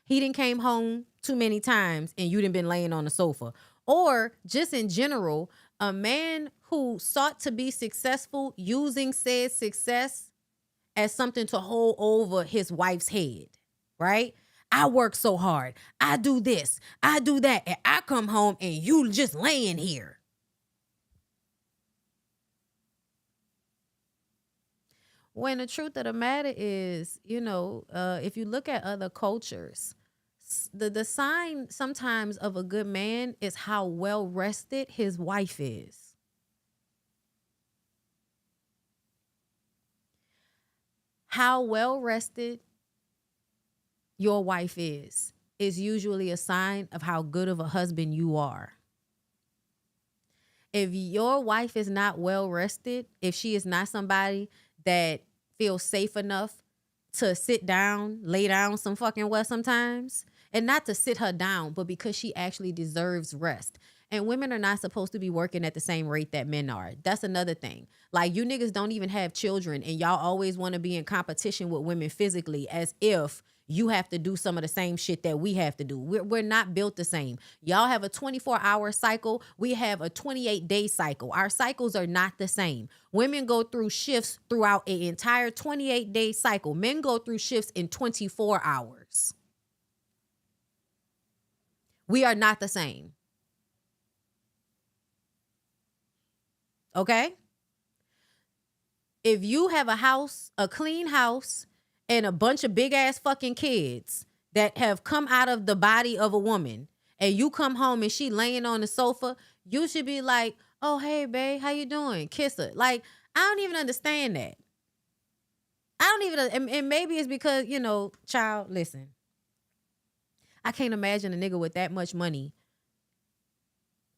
A: He didn't came home too many times and you didn't been laying on the sofa. Or just in general, a man who sought to be successful using said success as something to hold over his wife's head, right? I work so hard. I do this. I do that. And I come home and you just laying here. When the truth of the matter is, if you look at other cultures, the sign sometimes of a good man is how well rested his wife is. How well rested your wife is usually a sign of how good of a husband you are. If your wife is not well rested, if she is not somebody that feels safe enough to sit down, lay down some fucking well sometimes, and not to sit her down, but because she actually deserves rest. And women are not supposed to be working at the same rate that men are. That's another thing. Like, you niggas don't even have children, and y'all always want to be in competition with women physically as if you have to do some of the same shit that we have to do. We're not built the same. Y'all have a 24-hour cycle. We have a 28-day cycle. Our cycles are not the same. Women go through shifts throughout an entire 28-day cycle. Men go through shifts in 24 hours. We are not the same. Okay? If you have a house, a clean house, and a bunch of big ass fucking kids that have come out of the body of a woman, and you come home and she laying on the sofa, you should be like, oh, hey, babe, how you doing? Kiss her. Like, I don't even understand that. And maybe it's because, child, listen. I can't imagine a nigga with that much money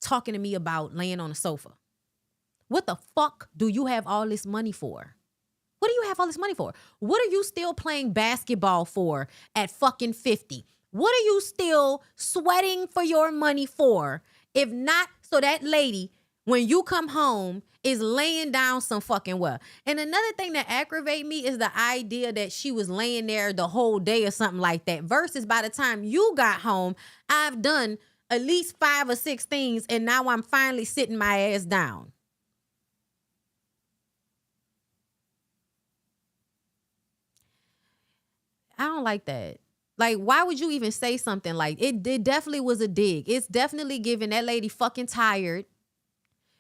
A: talking to me about laying on a sofa. What the fuck do you have all this money for? What do you have all this money for? What are you still playing basketball for at fucking 50? What are you still sweating for your money for? If not so that lady, when you come home, is laying down some fucking well. And another thing that aggravates me is the idea that she was laying there the whole day or something like that, versus by the time you got home, I've done at least 5 or 6 things, and now I'm finally sitting my ass down. I don't like that. Like, why would you even say something like it? It definitely was a dig. It's definitely giving that lady fucking tired.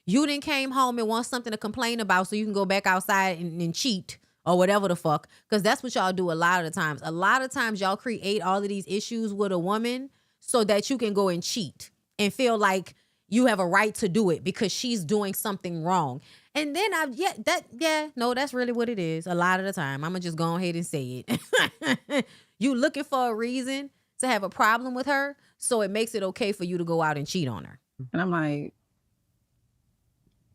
A: You done came home and want something to complain about so you can go back outside and cheat or whatever the fuck. Because that's what y'all do a lot of the times. A lot of times y'all create all of these issues with a woman so that you can go and cheat and feel like you have a right to do it because she's doing something wrong. And then that's really what it is a lot of the time. I'm going to just go ahead and say it. You looking for a reason to have a problem with her so it makes it okay for you to go out and cheat on her.
J: And I'm like,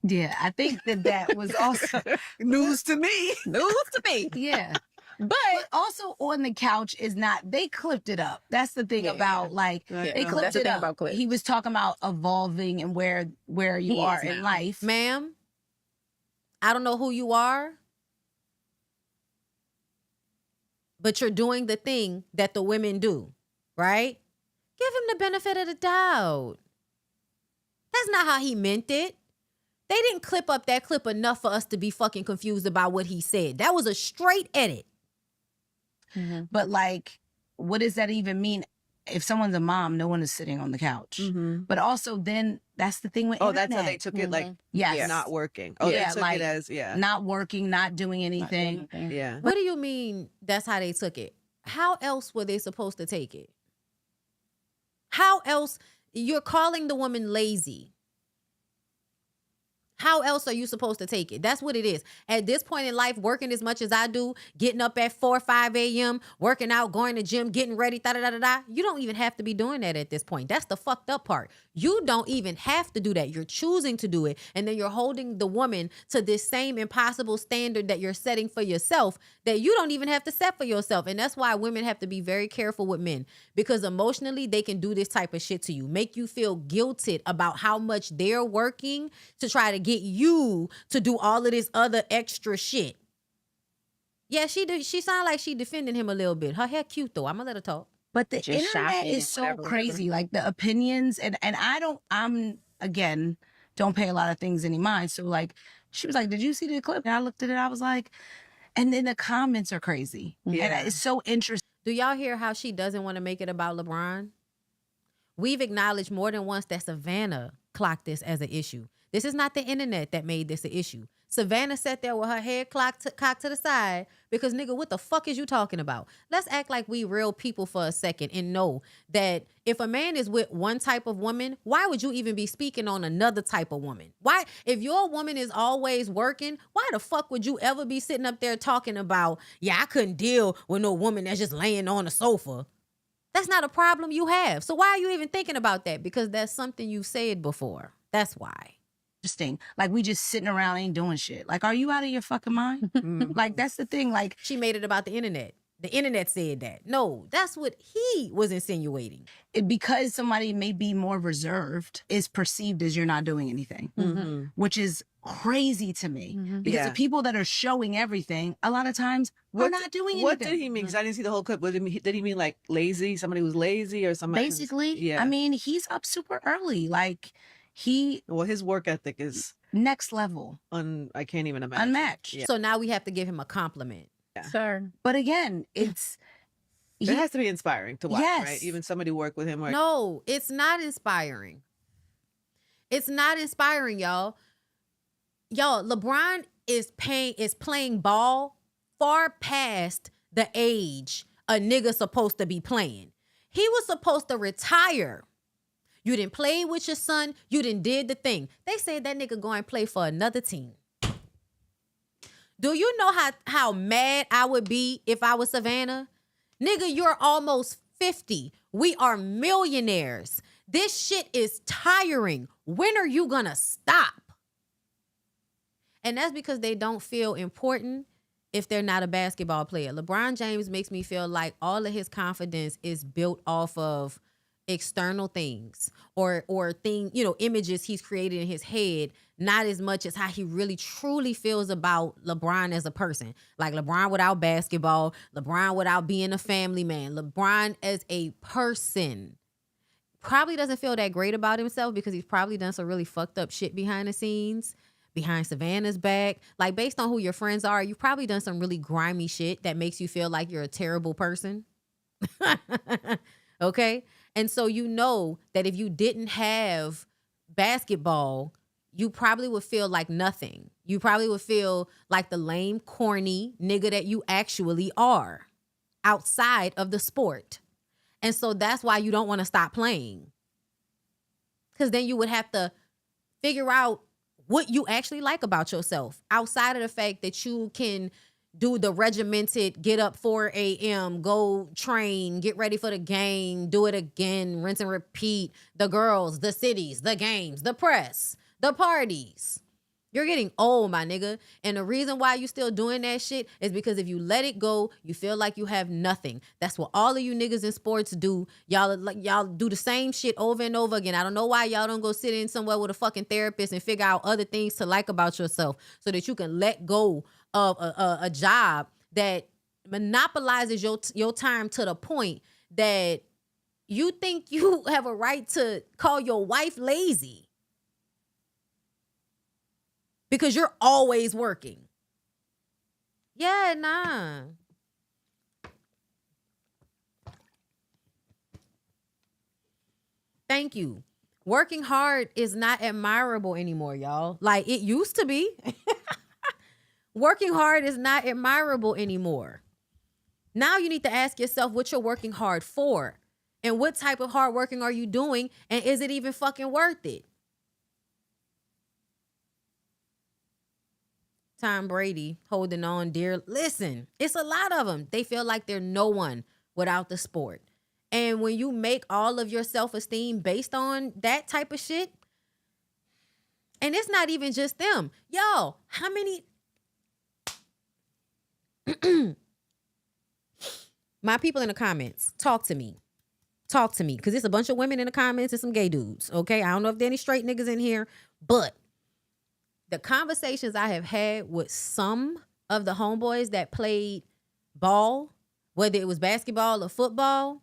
L: yeah, I think that was also
I: news to me.
J: News to me.
L: Yeah. But also on the couch is not, they clipped it up. That's the thing about like, they clipped it up. He was talking about evolving and where you are in life.
A: Ma'am, I don't know who you are, but you're doing the thing that the women do, right? Give him the benefit of the doubt. That's not how he meant it. They didn't clip up that clip enough for us to be fucking confused about what he said. That was a straight edit.
L: Mm-hmm. But like, what does that even mean? If someone's a mom, no one is sitting on the couch. Mm-hmm. But also then that's the thing with internet.
I: That's how they took it, like, not working.
L: Oh,
I: they took
L: like,
I: it as,
L: not working, not doing anything.
I: Yeah.
A: What do you mean that's how they took it? How else were they supposed to take it? How else? You're calling the woman lazy. How else are you supposed to take it? That's what it is. At this point in life, working as much as I do, getting up at 4 or 5 a.m., working out, going to gym, getting ready, da-da-da-da-da, you don't even have to be doing that at this point. That's the fucked up part. You don't even have to do that. You're choosing to do it. And then you're holding the woman to this same impossible standard that you're setting for yourself that you don't even have to set for yourself. And that's why women have to be very careful with men, because emotionally they can do this type of shit to you, make you feel guilted about how much they're working to try to get you to do all of this other extra shit. Yeah, she sounded like she defending him a little bit. Her hair cute though. I'm gonna let her talk.
L: But the internet is so crazy. Like the opinions, and I'm again, don't pay a lot of things any mind. So like, she was like, did you see the clip? And I looked at it, I was like, and then the comments are crazy. Yeah. And it's so interesting.
A: Do y'all hear how she doesn't want to make it about LeBron? We've acknowledged more than once that Savannah clocked this as an issue. This is not the internet that made this an issue. Savannah sat there with her head cocked to the side because, nigga, what the fuck is you talking about? Let's act like we real people for a second and know that if a man is with one type of woman, why would you even be speaking on another type of woman? Why, if your woman is always working, why the fuck would you ever be sitting up there talking about, yeah, I couldn't deal with no woman that's just laying on the sofa? That's not a problem you have. So why are you even thinking about that? Because that's something you've said before. That's why.
L: Interesting. Like, we just sitting around ain't doing shit. Like, are you out of your fucking mind? Like, that's the thing. Like,
A: she made it about the internet. The internet said that. No, that's what he was insinuating.
L: Because somebody may be more reserved is perceived as you're not doing anything, which is crazy to me. Because the people that are showing everything, a lot of times, are not doing anything.
I: What did he mean? Because I didn't see the whole clip. Did he mean like lazy? Somebody was lazy or somebody?
L: Basically, I mean, he's up super early. Like,
I: his work ethic is
L: next level.
I: I can't even imagine.
L: Unmatched.
A: Yeah. So now we have to give him a compliment.
L: Yeah. Sir. But again, it
I: has to be inspiring to watch, right? Even somebody work with him.
A: No, it's not inspiring. It's not inspiring, y'all. Y'all, LeBron is playing ball far past the age a nigga supposed to be playing. He was supposed to retire. You didn't play with your son. You didn't did the thing. They said that nigga go and play for another team. Do you know how mad I would be if I was Savannah? Nigga, you're almost 50. We are millionaires. This shit is tiring. When are you gonna stop? And that's because they don't feel important if they're not a basketball player. LeBron James makes me feel like all of his confidence is built off of external things or images he's created in his head, not as much as how he really truly feels about LeBron as a person. Like LeBron without basketball, LeBron without being a family man, LeBron as a person probably doesn't feel that great about himself because he's probably done some really fucked up shit behind the scenes, behind Savannah's back. Like, based on who your friends are, you've probably done some really grimy shit that makes you feel like you're a terrible person. Okay? And so you know that if you didn't have basketball, you probably would feel like nothing. You probably would feel like the lame, corny nigga that you actually are outside of the sport. And so that's why you don't want to stop playing. Because then you would have to figure out what you actually like about yourself outside of the fact that you can do the regimented, get up 4 a.m., go train, get ready for the game, do it again, rinse and repeat. The girls, the cities, the games, the press, the parties. You're getting old, my nigga. And the reason why you still doing that shit is because if you let it go, you feel like you have nothing. That's what all of you niggas in sports do. Y'all do the same shit over and over again. I don't know why y'all don't go sit in somewhere with a fucking therapist and figure out other things to like about yourself so that you can let go of a job that monopolizes your time to the point that you think you have a right to call your wife lazy. Because you're always working. Yeah, nah. Thank you. Working hard is not admirable anymore, y'all. Like it used to be. Working hard is not admirable anymore. Now you need to ask yourself what you're working hard for. And what type of hard working are you doing? And is it even fucking worth it? Tom Brady holding on dear. Listen, it's a lot of them. They feel like they're no one without the sport. And when you make all of your self-esteem based on that type of shit, and it's not even just them. Yo, how many... My people in the comments, talk to me. Talk to me. Because it's a bunch of women in the comments and some gay dudes, okay? I don't know if there any straight niggas in here, but the conversations I have had with some of the homeboys that played ball, whether it was basketball or football,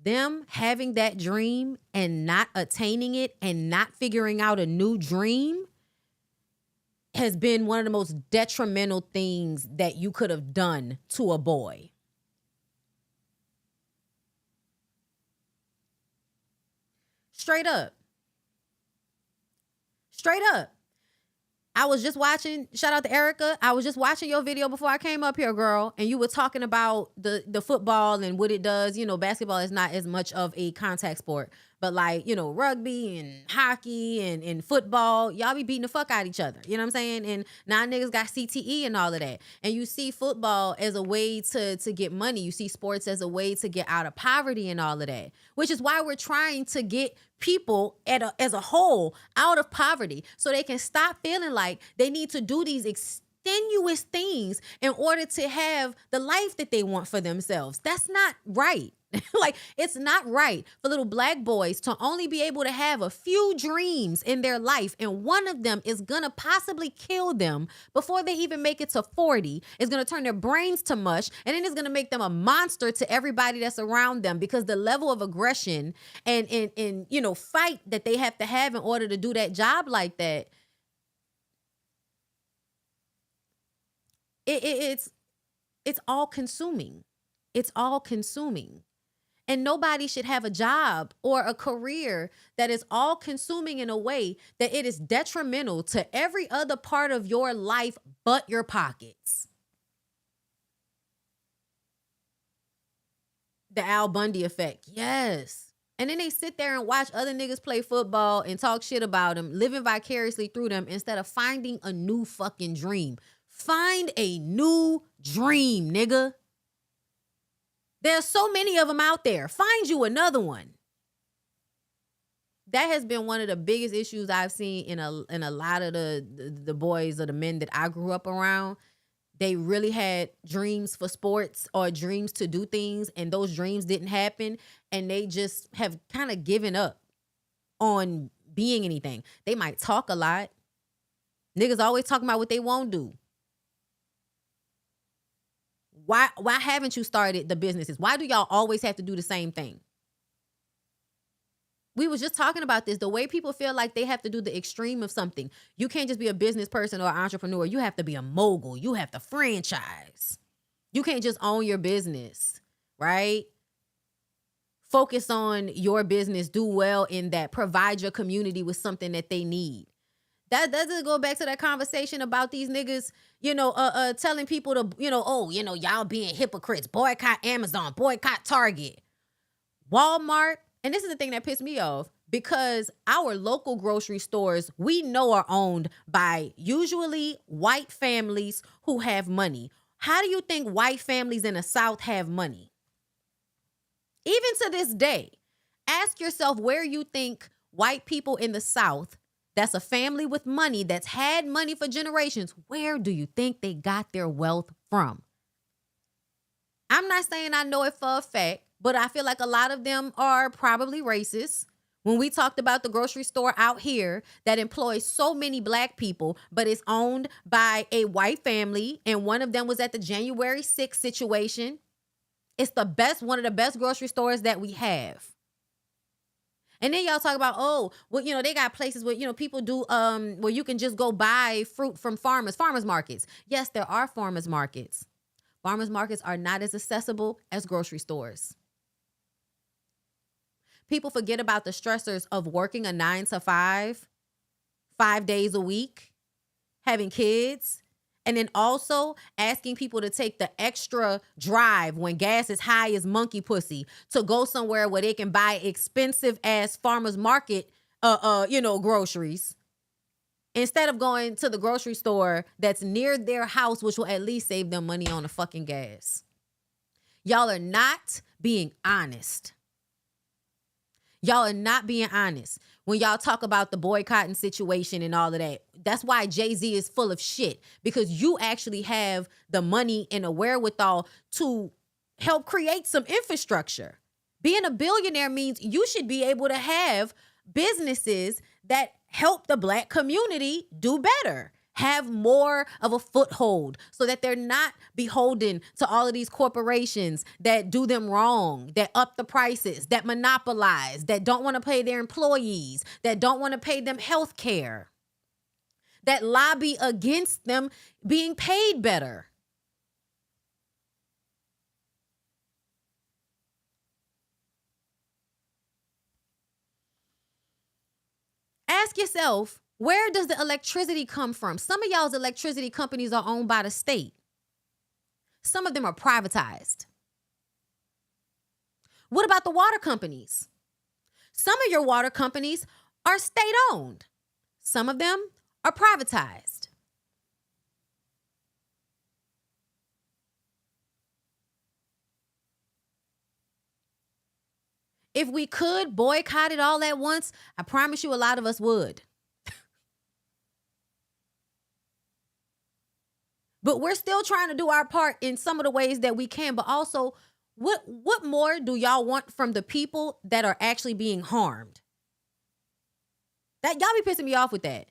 A: them having that dream and not attaining it and not figuring out a new dream has been one of the most detrimental things that you could have done to a boy. Straight up. Straight up. I was just watching, shout out to Erica. I was just watching your video before I came up here, girl. And you were talking about the football and what it does. You know, basketball is not as much of a contact sport. But like, you know, rugby and hockey and football, y'all be beating the fuck out of each other. You know what I'm saying? And now niggas got CTE and all of that. And you see football as a way to get money. You see sports as a way to get out of poverty and all of that. Which is why we're trying to get people as a whole out of poverty so they can stop feeling like they need to do these extenuous things in order to have the life that they want for themselves. That's not right. Like, it's not right for little black boys to only be able to have a few dreams in their life, and one of them is gonna possibly kill them before they even make it to 40. It's gonna turn their brains to mush, and then it's gonna make them a monster to everybody that's around them, because the level of aggression and you know, fight that they have to have in order to do that job like that, it's all consuming. It's all consuming. And nobody should have a job or a career that is all consuming in a way that it is detrimental to every other part of your life but your pockets. The Al Bundy effect. Yes. And then they sit there and watch other niggas play football and talk shit about them, living vicariously through them instead of finding a new fucking dream. Find a new dream, nigga. There's so many of them out there. Find you another one. That has been one of the biggest issues I've seen in a lot of the boys or the men that I grew up around. They really had dreams for sports or dreams to do things, and those dreams didn't happen, and they just have kind of given up on being anything. They might talk a lot. Niggas always talking about what they won't do. Why haven't you started the businesses? Why do y'all always have to do the same thing? We was just talking about this. The way people feel like they have to do the extreme of something. You can't just be a business person or an entrepreneur. You have to be a mogul. You have to franchise. You can't just own your business, right? Focus on your business. Do well in that. Provide your community with something that they need. That doesn't go back to that conversation about these niggas, you know, telling people to, you know, oh, you know, y'all being hypocrites. Boycott Amazon, boycott Target, Walmart. And this is the thing that pissed me off, because our local grocery stores, we know, are owned by usually white families who have money. How do you think white families in the South have money? Even to this day, ask yourself where you think white people in the South, that's a family with money, that's had money for generations, where do you think they got their wealth from? I'm not saying I know it for a fact, but I feel like a lot of them are probably racist. When we talked about the grocery store out here that employs so many black people, but it's owned by a white family, and one of them was at the January 6th situation. It's the best, one of the best grocery stores that we have. And then y'all talk about, oh, well, you know, they got places where, you know, people do, where you can just go buy fruit from farmers markets. Yes, there are farmers markets. Farmers markets are not as accessible as grocery stores. People forget about the stressors of working a 9-to-5, 5 days a week, having kids, and then also asking people to take the extra drive when gas is high as monkey pussy to go somewhere where they can buy expensive ass farmers market, groceries, instead of going to the grocery store that's near their house, which will at least save them money on the fucking gas. Y'all are not being honest. Y'all are not being honest when y'all talk about the boycotting situation and all of that. That's why Jay-Z is full of shit, because you actually have the money and the wherewithal to help create some infrastructure. Being a billionaire means you should be able to have businesses that help the black community do better, have more of a foothold, so that they're not beholden to all of these corporations that do them wrong, that up the prices, that monopolize, that don't want to pay their employees, that don't want to pay them health care, that lobby against them being paid better. Ask yourself, where does the electricity come from? Some of y'all's electricity companies are owned by the state. Some of them are privatized. What about the water companies? Some of your water companies are state-owned. Some of them are privatized. If we could boycott it all at once, I promise you a lot of us would. But we're still trying to do our part in some of the ways that we can. But also, what more do y'all want from the people that are actually being harmed? That y'all be pissing me off with that.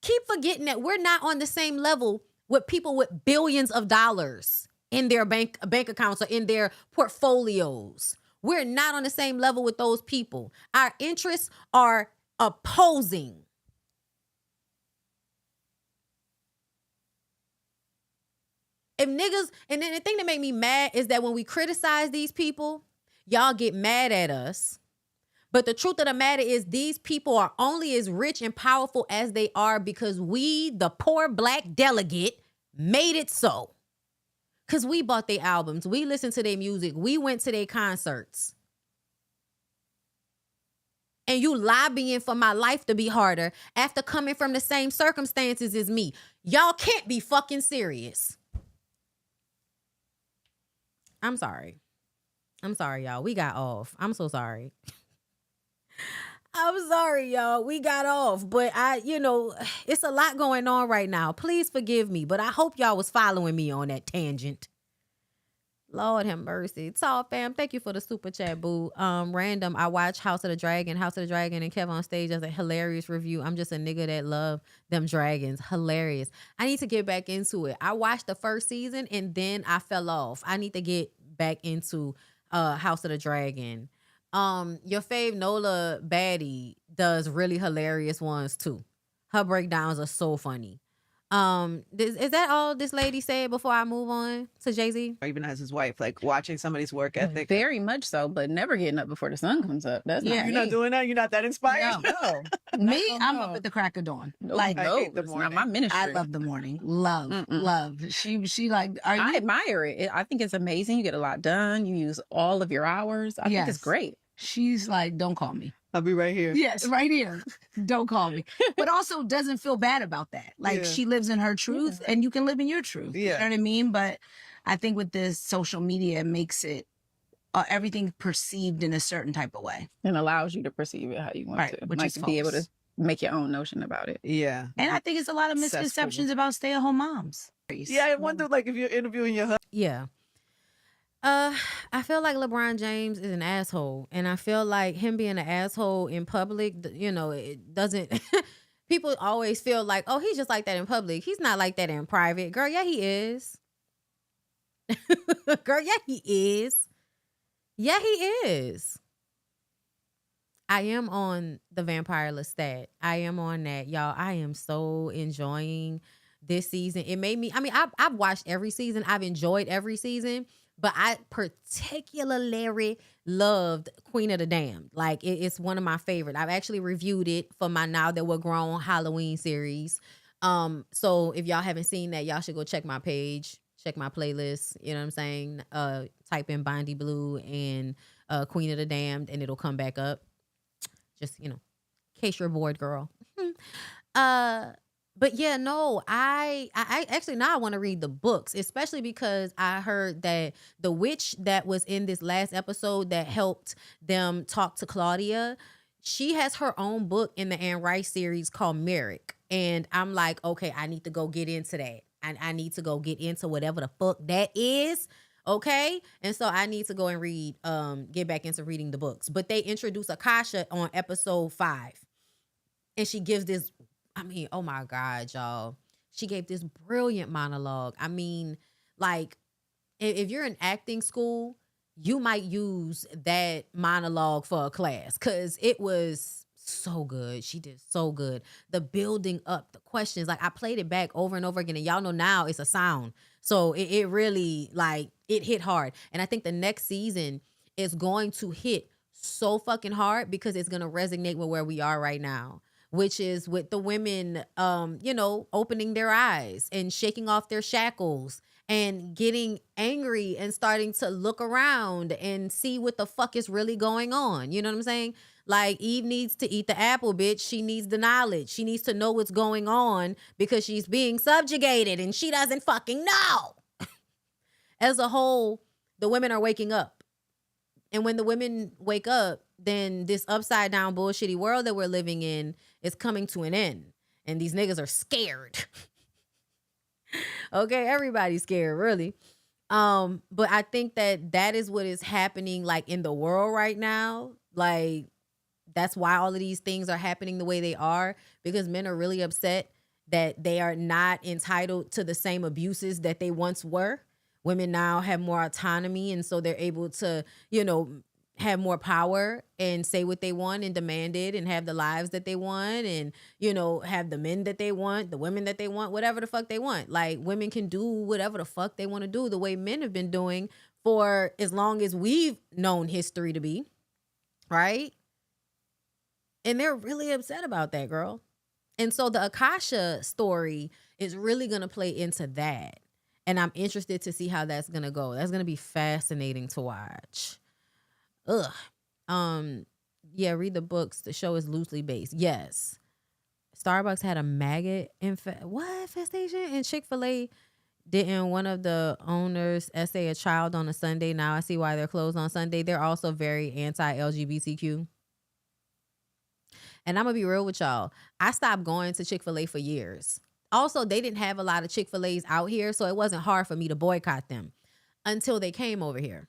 A: Keep forgetting that we're not on the same level with people with billions of dollars in their bank accounts or in their portfolios. We're not on the same level with those people. Our interests are opposing. If niggas, and then the thing that make me mad is that when we criticize these people, y'all get mad at us. But the truth of the matter is these people are only as rich and powerful as they are because we, the poor black delegate, made it so. Because we bought their albums. We listened to their music. We went to their concerts. And you lobbying for my life to be harder after coming from the same circumstances as me. Y'all can't be fucking serious. I'm sorry. I'm sorry, y'all. We got off. I'm so sorry. I'm sorry, y'all. We got off. But it's a lot going on right now. Please forgive me. But I hope y'all was following me on that tangent. Lord have mercy. Tall fam, thank you for the super chat, boo. Random, I watched House of the Dragon, and Kev on Stage as a hilarious review. I'm just a nigga that love them dragons. Hilarious. I need to get back into it. I watched the first season and then I fell off. I need to get back into House of the Dragon. Your fave Nola baddie does really hilarious ones too. Her breakdowns are so funny. Is that all this lady said before I move on to Jay-Z?
I: Or even as his wife, like watching somebody's work ethic.
J: Very much so, but never getting up before the sun comes up. That's not
I: You're not doing that? You're not that inspired?
L: No. Me, I'm up at the crack of dawn.
J: I hate the morning. Not my ministry.
L: I love the morning. Love. She like,
J: I admire it. I think it's amazing. You get a lot done. You use all of your hours. I think it's great.
L: She's like, don't call me.
I: I'll be right here.
L: Yes, right here. Don't call me. But also doesn't feel bad about that. Like she lives in her truth and you can live in your truth. You know what I mean? But I think with this social media, it makes it everything perceived in a certain type of way.
J: And allows you to perceive it how you want to.
L: Which
J: like
L: is
J: to be able to
L: false.
J: make your own notion about it.
I: Yeah.
L: And I think it's a lot of misconceptions about stay-at-home moms.
I: Yeah, I wonder like if you're interviewing your husband.
A: Yeah. I feel like LeBron James is an asshole, and I feel like him being an asshole in public, you know, it doesn't. People always feel like, oh, he's just like that in public. He's not like that in private. Girl, yeah, he is. Girl, yeah, he is. Yeah, he is. I am on the Vampire Lestat. I am on that, y'all. I am so enjoying this season. It made me. I mean, I've watched every season. I've enjoyed every season. But I particularly loved Queen of the Damned. Like, it's one of my favorite. I've actually reviewed it for my Now That We're Grown Halloween series. So if y'all haven't seen that, y'all should go check my page, check my playlist. You know what I'm saying? Type in BondyBlue and Queen of the Damned, and it'll come back up. Just, you know, in case you're bored, girl. But yeah, no, I actually now I want to read the books, especially because I heard that the witch that was in this last episode that helped them talk to Claudia, she has her own book in the Anne Rice series called Merrick. And I'm like, okay, I need to go get into that. I need to go get into whatever the fuck that is. Okay. And so I need to go and read, get back into reading the books. But they introduce Akasha on episode 5. And she gives this, I mean, oh my God, y'all. She gave this brilliant monologue. I mean, like, if you're in acting school, you might use that monologue for a class because it was so good. She did so good. The building up, the questions, like I played it back over and over again. And y'all know now it's a sound. So it really, like, it hit hard. And I think the next season is going to hit so fucking hard because it's going to resonate with where we are right now, which is with the women, you know, opening their eyes and shaking off their shackles and getting angry and starting to look around and see what the fuck is really going on. You know what I'm saying? Like, Eve needs to eat the apple, bitch. She needs the knowledge. She needs to know what's going on because she's being subjugated and she doesn't fucking know. As a whole, the women are waking up. And when the women wake up, then this upside down bullshitty world that we're living in is coming to an end. And these niggas are scared. Okay, everybody's scared, really. But I think that is what is happening, like, in the world right now. Like, that's why all of these things are happening the way they are, because men are really upset that they are not entitled to the same abuses that they once were. Women now have more autonomy, and so they're able to, you know, have more power and say what they want and demand it and have the lives that they want and, you know, have the men that they want, the women that they want, whatever the fuck they want. Like, women can do whatever the fuck they want to do the way men have been doing for as long as we've known history to be, right? And they're really upset about that, girl. And so the Akasha story is really going to play into that. And I'm interested to see how that's going to go. That's going to be fascinating to watch. Yeah, read the books. The show is loosely based. Yes. Starbucks had a maggot infestation? And Chick-fil-A didn't one of the owners essay a child on a Sunday? Now I see why they're closed on Sunday. They're also very anti-LGBTQ. And I'm going to be real with y'all. I stopped going to Chick-fil-A for years. Also, they didn't have a lot of Chick-fil-A's out here, so it wasn't hard for me to boycott them until they came over here.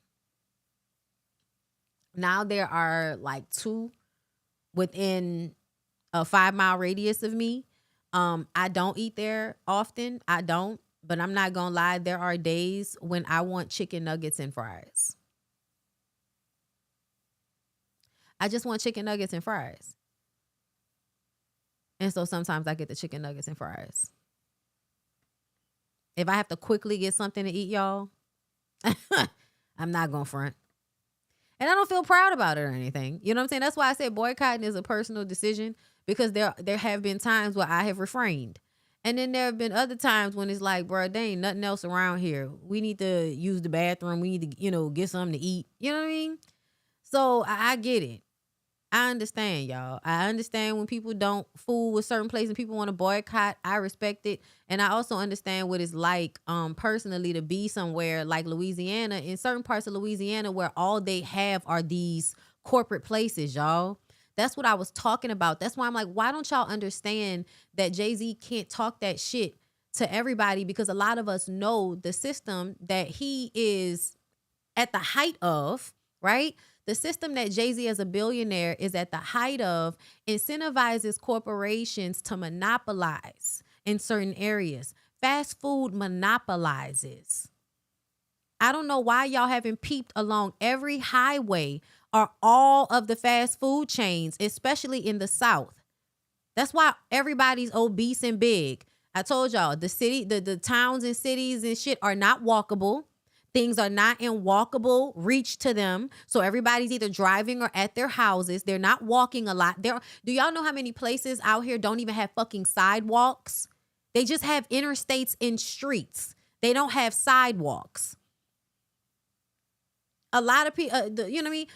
A: Now there are like 2 within a 5-mile radius of me. I don't eat there often. I don't, but I'm not going to lie. There are days when I want chicken nuggets and fries. I just want chicken nuggets and fries. And so sometimes I get the chicken nuggets and fries. If I have to quickly get something to eat, y'all, I'm not going to front. And I don't feel proud about it or anything. You know what I'm saying? That's why I said boycotting is a personal decision, because there have been times where I have refrained. And then there have been other times when it's like, bro, there ain't nothing else around here. We need to use the bathroom. We need to, you know, get something to eat. You know what I mean? So I get it. I understand, y'all. I understand when people don't fool with certain places and people want to boycott. I respect it. And I also understand what it's like personally to be somewhere like Louisiana, in certain parts of Louisiana where all they have are these corporate places, y'all. That's what I was talking about. That's why I'm like, why don't y'all understand that Jay-Z can't talk that shit to everybody? Because a lot of us know the system that he is at the height of, right? The system that Jay-Z as a billionaire is at the height of incentivizes corporations to monopolize in certain areas. Fast food monopolizes. I don't know why y'all haven't peeped along every highway are all of the fast food chains, especially in the South. That's why everybody's obese and big. I told y'all, the towns and cities and shit are not walkable. Things are not in walkable reach to them. So everybody's either driving or at their houses. They're not walking a lot. Do y'all know how many places out here don't even have fucking sidewalks? They just have interstates and streets. They don't have sidewalks. A lot of people, you know what I mean?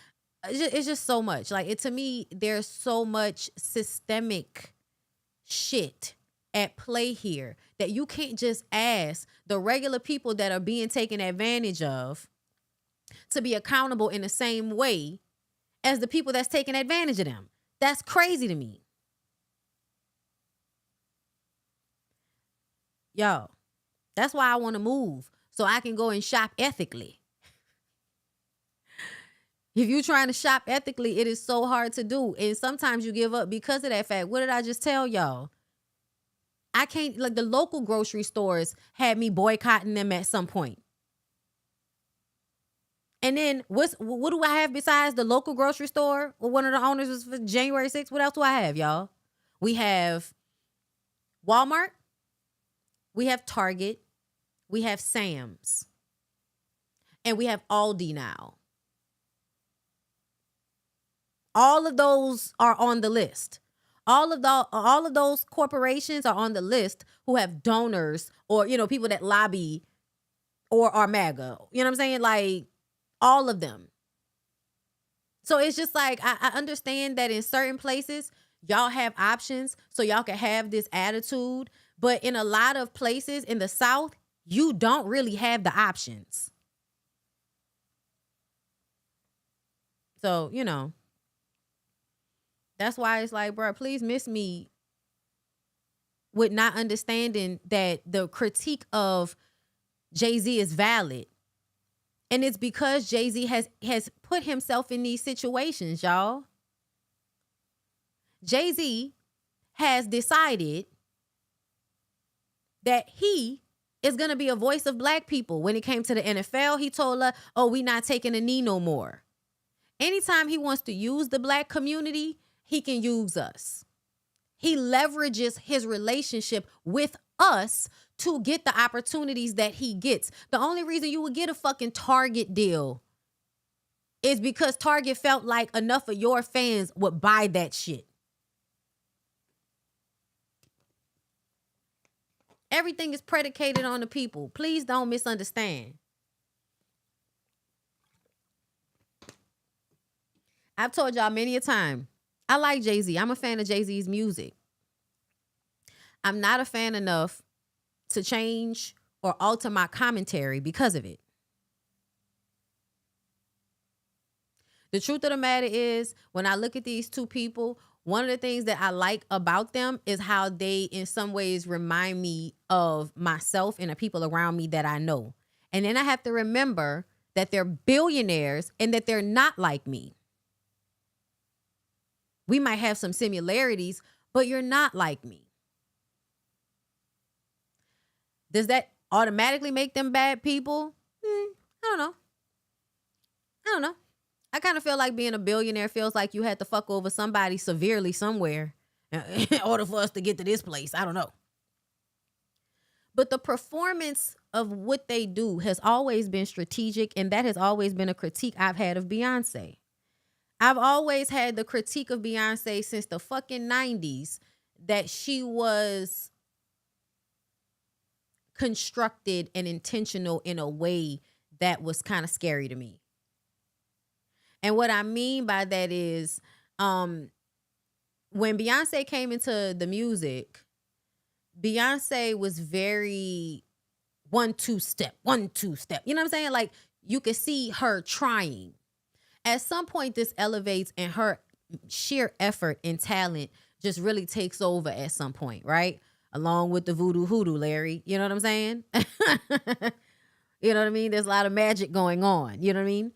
A: It's just so much. Like, to me, there's so much systemic shit at play here that you can't just ask the regular people that are being taken advantage of to be accountable in the same way as the people that's taking advantage of them. That's crazy to me. Yo, that's why I want to move, so I can go and shop ethically. If you're trying to shop ethically, it is so hard to do. And sometimes you give up because of that fact. What did I just tell y'all? I can't, like, the local grocery stores had me boycotting them at some point. And then what do I have besides the local grocery store? Well, one of the owners was for January 6th. What else do I have, y'all? We have Walmart. We have Target. We have Sam's. And we have Aldi now. All of those are on the list. All of those corporations are on the list who have donors or, you know, people that lobby or are MAGA. You know what I'm saying? Like, all of them. So it's just like, I understand that in certain places, y'all have options, so y'all can have this attitude. But in a lot of places in the South, you don't really have the options. So, you know. That's why it's like, bro, please miss me with not understanding that the critique of Jay-Z is valid. And it's because Jay-Z has put himself in these situations, y'all. Jay-Z has decided that he is going to be a voice of black people. When it came to the NFL, he told us, oh, we not taking a knee no more. Anytime he wants to use the black community, he can use us. He leverages his relationship with us to get the opportunities that he gets. The only reason you would get a fucking Target deal is because Target felt like enough of your fans would buy that shit. Everything is predicated on the people. Please don't misunderstand. I've told y'all many a time, I like Jay-Z. I'm a fan of Jay-Z's music. I'm not a fan enough to change or alter my commentary because of it. The truth of the matter is, when I look at these two people, one of the things that I like about them is how they, in some ways, remind me of myself and the people around me that I know. And then I have to remember that they're billionaires and that they're not like me. We might have some similarities, but you're not like me. Does that automatically make them bad people? I don't know. I kind of feel like being a billionaire feels like you had to fuck over somebody severely somewhere in order for us to get to this place. I don't know. But the performance of what they do has always been strategic, and that has always been a critique I've had of Beyonce. I've always had the critique of Beyonce since the fucking 90s that she was constructed and intentional in a way that was kind of scary to me. And what I mean by that is when Beyonce came into the music, Beyonce was very 1-2 step, 1-2 step. You know what I'm saying? Like you could see her trying. At some point, this elevates and her sheer effort and talent just really takes over at some point, right? Along with the voodoo hoodoo, Larry. You know what I'm saying? You know what I mean? There's a lot of magic going on. You know what I mean?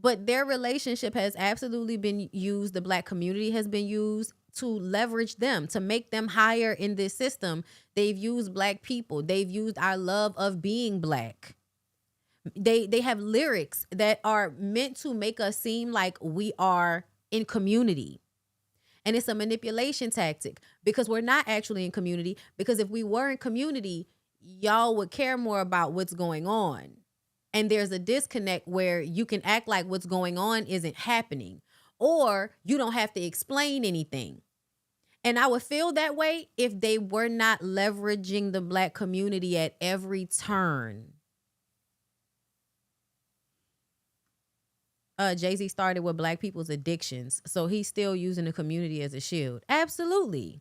A: But their relationship has absolutely been used. The Black community has been used to leverage them, to make them higher in this system. They've used Black people. They've used our love of being Black. They have lyrics that are meant to make us seem like we are in community. And it's a manipulation tactic because we're not actually in community. Because if we were in community, y'all would care more about what's going on. And there's a disconnect where you can act like what's going on isn't happening, or you don't have to explain anything. And I would feel that way if they were not leveraging the Black community at every turn. Jay-Z started with Black people's addictions, so he's still using the community as a shield. Absolutely.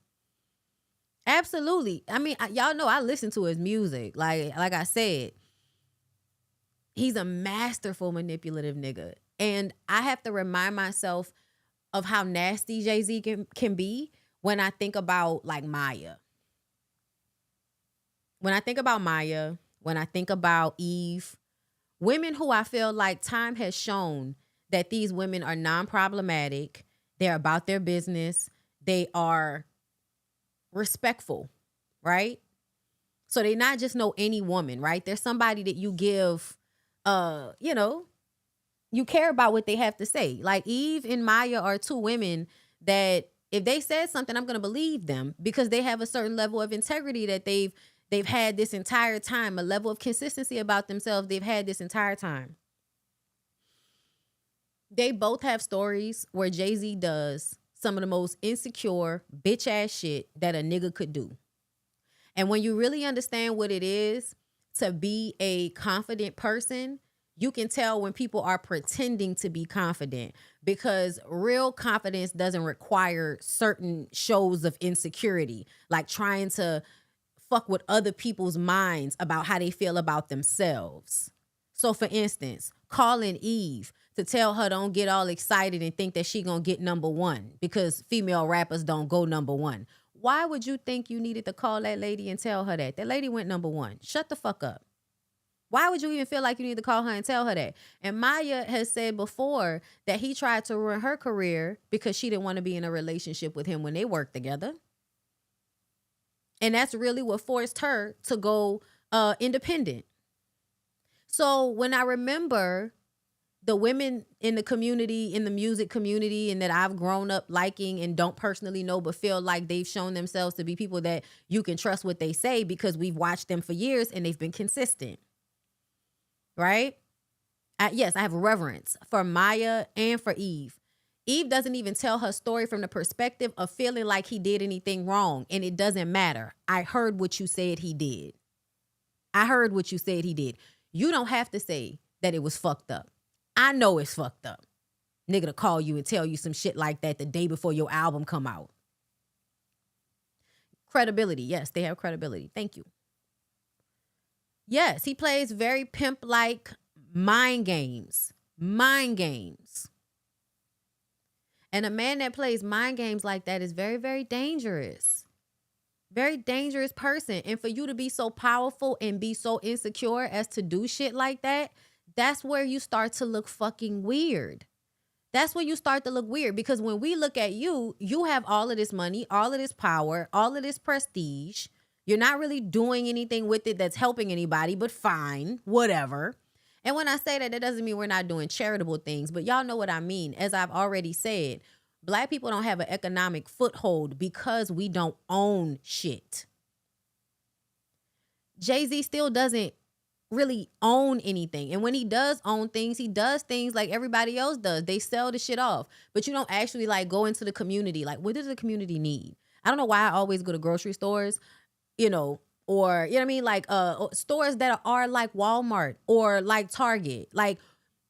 A: Absolutely. I mean, y'all know I listen to his music. Like I said, he's a masterful manipulative nigga. And I have to remind myself of how nasty Jay-Z can be when I think about like Maya. When I think about Maya, when I think about Eve, women who I feel like time has shown that these women are non-problematic. They're about their business. They are respectful, right? So they not just know any woman, right? They're somebody that you give, you care about what they have to say. Like Eve and Maya are two women that if they said something, I'm going to believe them because they have a certain level of integrity that they've had this entire time, a level of consistency about themselves they've had this entire time. They both have stories where Jay-Z does some of the most insecure, bitch-ass shit that a nigga could do. And when you really understand what it is to be a confident person, you can tell when people are pretending to be confident because real confidence doesn't require certain shows of insecurity, like trying to fuck with other people's minds about how they feel about themselves. So for instance, calling Eve to tell her don't get all excited and think that she gonna get number one because female rappers don't go number one. Why would you think you needed to call that lady and tell her that? That lady went number one. Shut the fuck up. Why would you even feel like you need to call her and tell her that? And Maya has said before that he tried to ruin her career because she didn't want to be in a relationship with him when they worked together. And that's really what forced her to go independent. So when I remember the women in the community, in the music community, and that I've grown up liking and don't personally know, but feel like they've shown themselves to be people that you can trust what they say because we've watched them for years and they've been consistent. Right? Yes, I have reverence for Maya and for Eve. Eve doesn't even tell her story from the perspective of feeling like he did anything wrong, and it doesn't matter. I heard what you said he did. I heard what you said he did. You don't have to say that it was fucked up. I know it's fucked up. Nigga to call you and tell you some shit like that the day before your album come out. Credibility. Yes, they have credibility. Thank you. Yes, he plays very pimp-like mind games. Mind games. And a man that plays mind games like that is very, very dangerous. Very dangerous person. And for you to be so powerful and be so insecure as to do shit like that, that's where you start to look fucking weird. That's where you start to look weird. Because when we look at you, you have all of this money, all of this power, all of this prestige. You're not really doing anything with it that's helping anybody, but fine, whatever. And when I say that, that doesn't mean we're not doing charitable things, but y'all know what I mean. As I've already said, Black people don't have an economic foothold because we don't own shit. Jay-Z still doesn't really own anything. And when he does own things, he does things like everybody else does. They sell the shit off. But you don't actually like go into the community. Like, what does the community need? I don't know why I always go to grocery stores, or, you know what I mean? Like stores that are like Walmart or like Target. Like,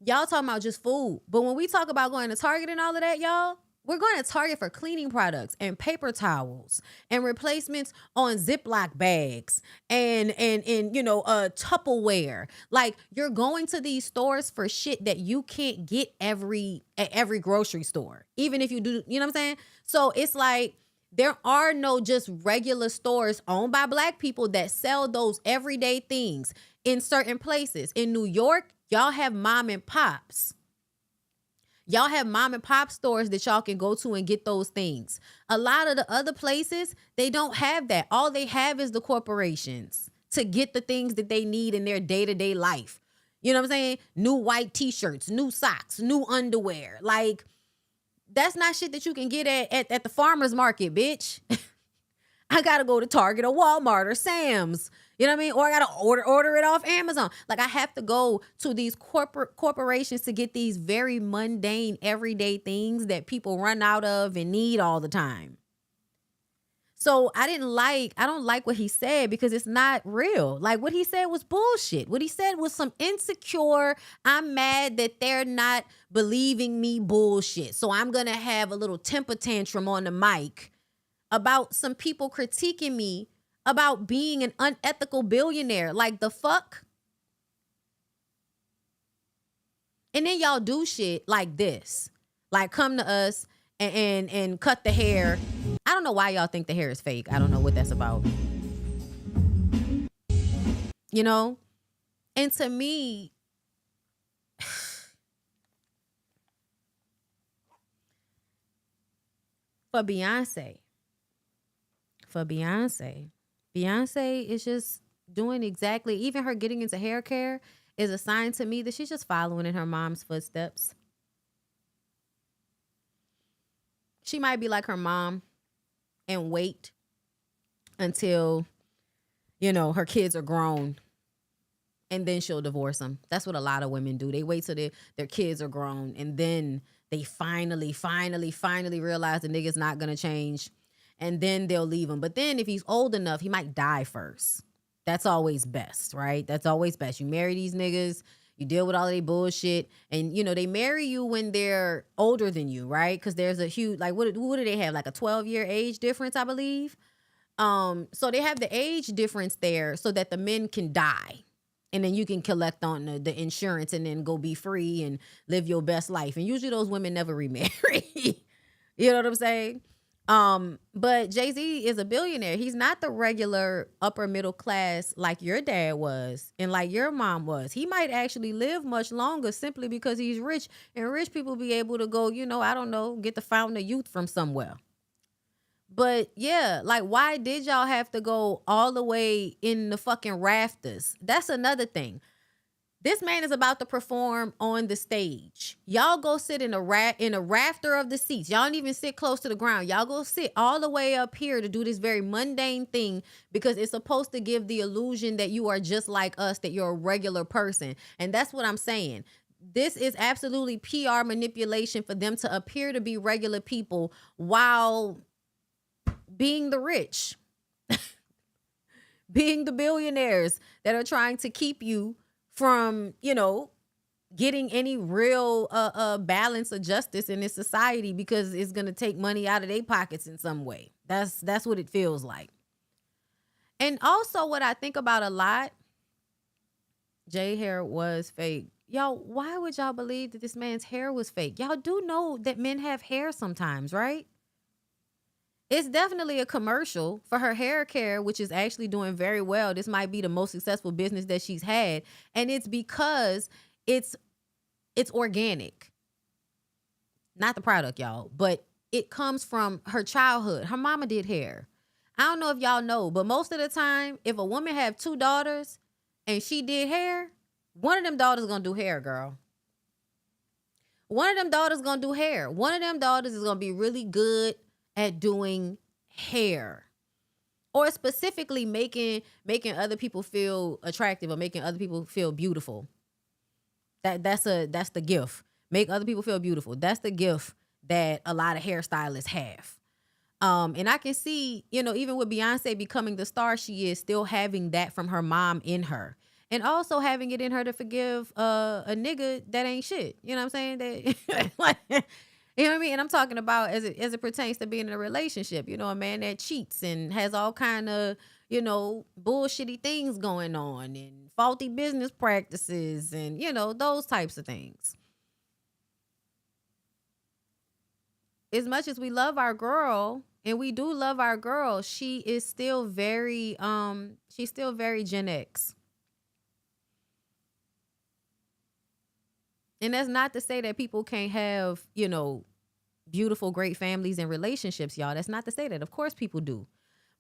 A: Y'all talking about just food. But when we talk about going to Target and all of that, y'all, we're going to Target for cleaning products and paper towels and replacements on Ziploc bags and Tupperware. Like, you're going to these stores for shit that you can't get at every grocery store. Even if you do, you know what I'm saying? So it's like, there are no just regular stores owned by Black people that sell those everyday things in certain places. In New York, y'all have mom and pops. Y'all have mom and pop stores that y'all can go to and get those things. A lot of the other places, they don't have that. All they have is the corporations to get the things that they need in their day-to-day life. You know what I'm saying? New white t-shirts, new socks, new underwear. Like, that's not shit that you can get at the farmer's market, bitch. I gotta go to Target or Walmart or Sam's. You know what I mean? Or I gotta order it off Amazon. Like, I have to go to these corporations to get these very mundane, everyday things that people run out of and need all the time. So I don't like what he said because it's not real. Like, what he said was bullshit. What he said was some insecure, I'm mad that they're not believing me bullshit. So I'm gonna have a little temper tantrum on the mic about some people critiquing me about being an unethical billionaire. Like, the fuck? And then y'all do shit like this. Like, come to us and cut the hair. I don't know why y'all think the hair is fake. I don't know what that's about. You know? And to me, for Beyonce is just doing exactly, even her getting into hair care is a sign to me that she's just following in her mom's footsteps. She might be like her mom and wait until, her kids are grown and then she'll divorce them. That's what a lot of women do. They wait till their kids are grown and then they finally realize the nigga's not going to change. And then they'll leave him. But then if he's old enough, he might die first. That's always best, right? That's always best. You marry these niggas, you deal with all of their bullshit, and they marry you when they're older than you, right? Because there's a huge, like, what do they have? Like a 12-year age difference, I believe. So they have the age difference there so that the men can die. And then you can collect on the insurance and then go be free and live your best life. And usually those women never remarry. You know what I'm saying? But Jay-Z is a billionaire. He's not the regular upper middle class like your dad was and like your mom was. He might actually live much longer simply because he's rich, and rich people be able to go, I don't know, get the fountain of youth from somewhere. But yeah, like, why did y'all have to go all the way in the fucking rafters? That's another thing. This man is about to perform on the stage. Y'all go sit in a rafter of the seats. Y'all don't even sit close to the ground. Y'all go sit all the way up here to do this very mundane thing because it's supposed to give the illusion that you are just like us, that you're a regular person. And that's what I'm saying. This is absolutely PR manipulation for them to appear to be regular people while being the rich, being the billionaires that are trying to keep you from, getting any real balance of justice in this society because it's going to take money out of their pockets in some way. That's what it feels like. And also what I think about a lot, Jay hair was fake. Y'all, why would y'all believe that this man's hair was fake? Y'all do know that men have hair sometimes, right? It's definitely a commercial for her hair care, which is actually doing very well. This might be the most successful business that she's had. And it's because it's organic. Not the product, y'all, but it comes from her childhood. Her mama did hair. I don't know if y'all know, but most of the time, if a woman have 2 daughters and she did hair, one of them daughters gonna do hair, girl. One of them daughters gonna do hair. One of them daughters is gonna be really good at doing hair, or specifically making other people feel attractive or making other people feel beautiful. That's the gift. Make other people feel beautiful. That's the gift that a lot of hairstylists have. And I can see, even with Beyonce becoming the star she is, still having that from her mom in her. And also having it in her to forgive a nigga that ain't shit. You know what I'm saying? That, like, you know what I mean? And I'm talking about as it pertains to being in a relationship. You know, a man that cheats and has all kind of, you know, bullshitty things going on and faulty business practices and, you know, those types of things. As much as we love our girl, and we do love our girl, she is still very she's still very Gen X. And that's not to say that people can't have, you know, beautiful, great families and relationships, y'all. That's not to say that. Of course people do.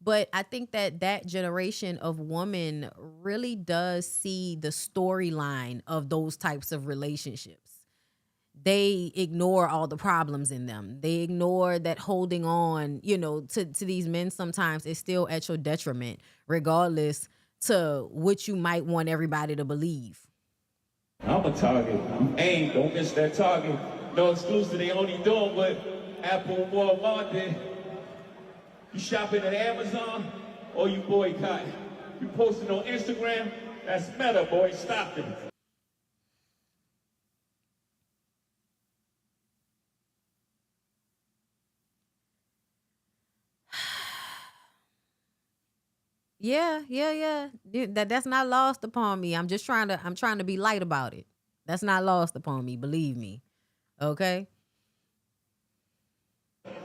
A: But I think that that generation of woman really does see the storyline of those types of relationships. They ignore all the problems in them. They ignore that holding on, you know, to these men sometimes is still at your detriment, regardless to what you might want everybody to believe.
M: I'm a target. You aim, don't miss that target. No exclusive, they only doing what Apple and Walmart did. You shopping at Amazon or you boycott? You posting on Instagram? That's meta, boy. Stop it.
A: Yeah. That's not lost upon me. I'm trying to be light about it. That's not lost upon me, believe me. Okay?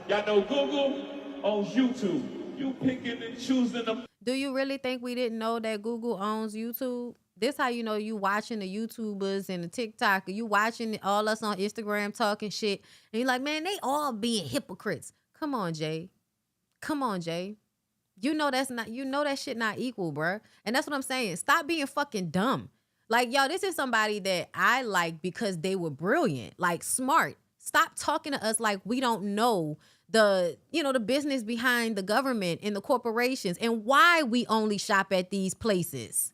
M: Y'all know Google owns YouTube. You picking and choosing them.
A: Do you really think we didn't know that Google owns YouTube? This how you know you watching the YouTubers and the TikTok. You watching all us on Instagram talking shit. And you're like, man, they all being hypocrites. Come on, Jay. You know that shit not equal, bruh. And that's what I'm saying. Stop being fucking dumb. Like, yo, this is somebody that I like because they were brilliant, like smart. Stop talking to us like we don't know the business behind the government and the corporations and why we only shop at these places.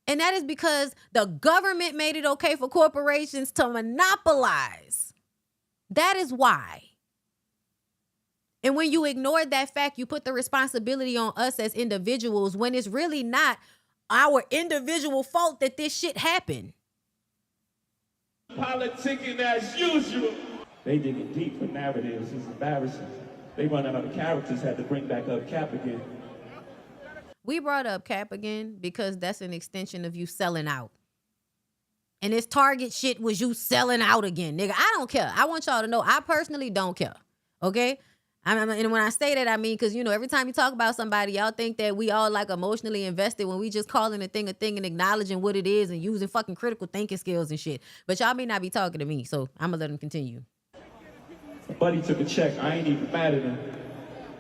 A: And that is because the government made it okay for corporations to monopolize. That is why. And when you ignore that fact, you put the responsibility on us as individuals when it's really not our individual fault that this shit happened.
M: Politicking as usual. They digging deep for narratives. It's embarrassing. They run out of characters, had to bring back up Cap again.
A: We brought up Cap again because that's an extension of you selling out. And this Target shit was you selling out again, nigga. I don't care. I want y'all to know I personally don't care. Okay? And when I say that, I mean, because, you know, every time you talk about somebody, y'all think that we all like emotionally invested when we just calling a thing and acknowledging what it is and using fucking critical thinking skills and shit. But y'all may not be talking to me, so I'm going to let them continue.
M: My buddy took a check. I ain't even mad at him.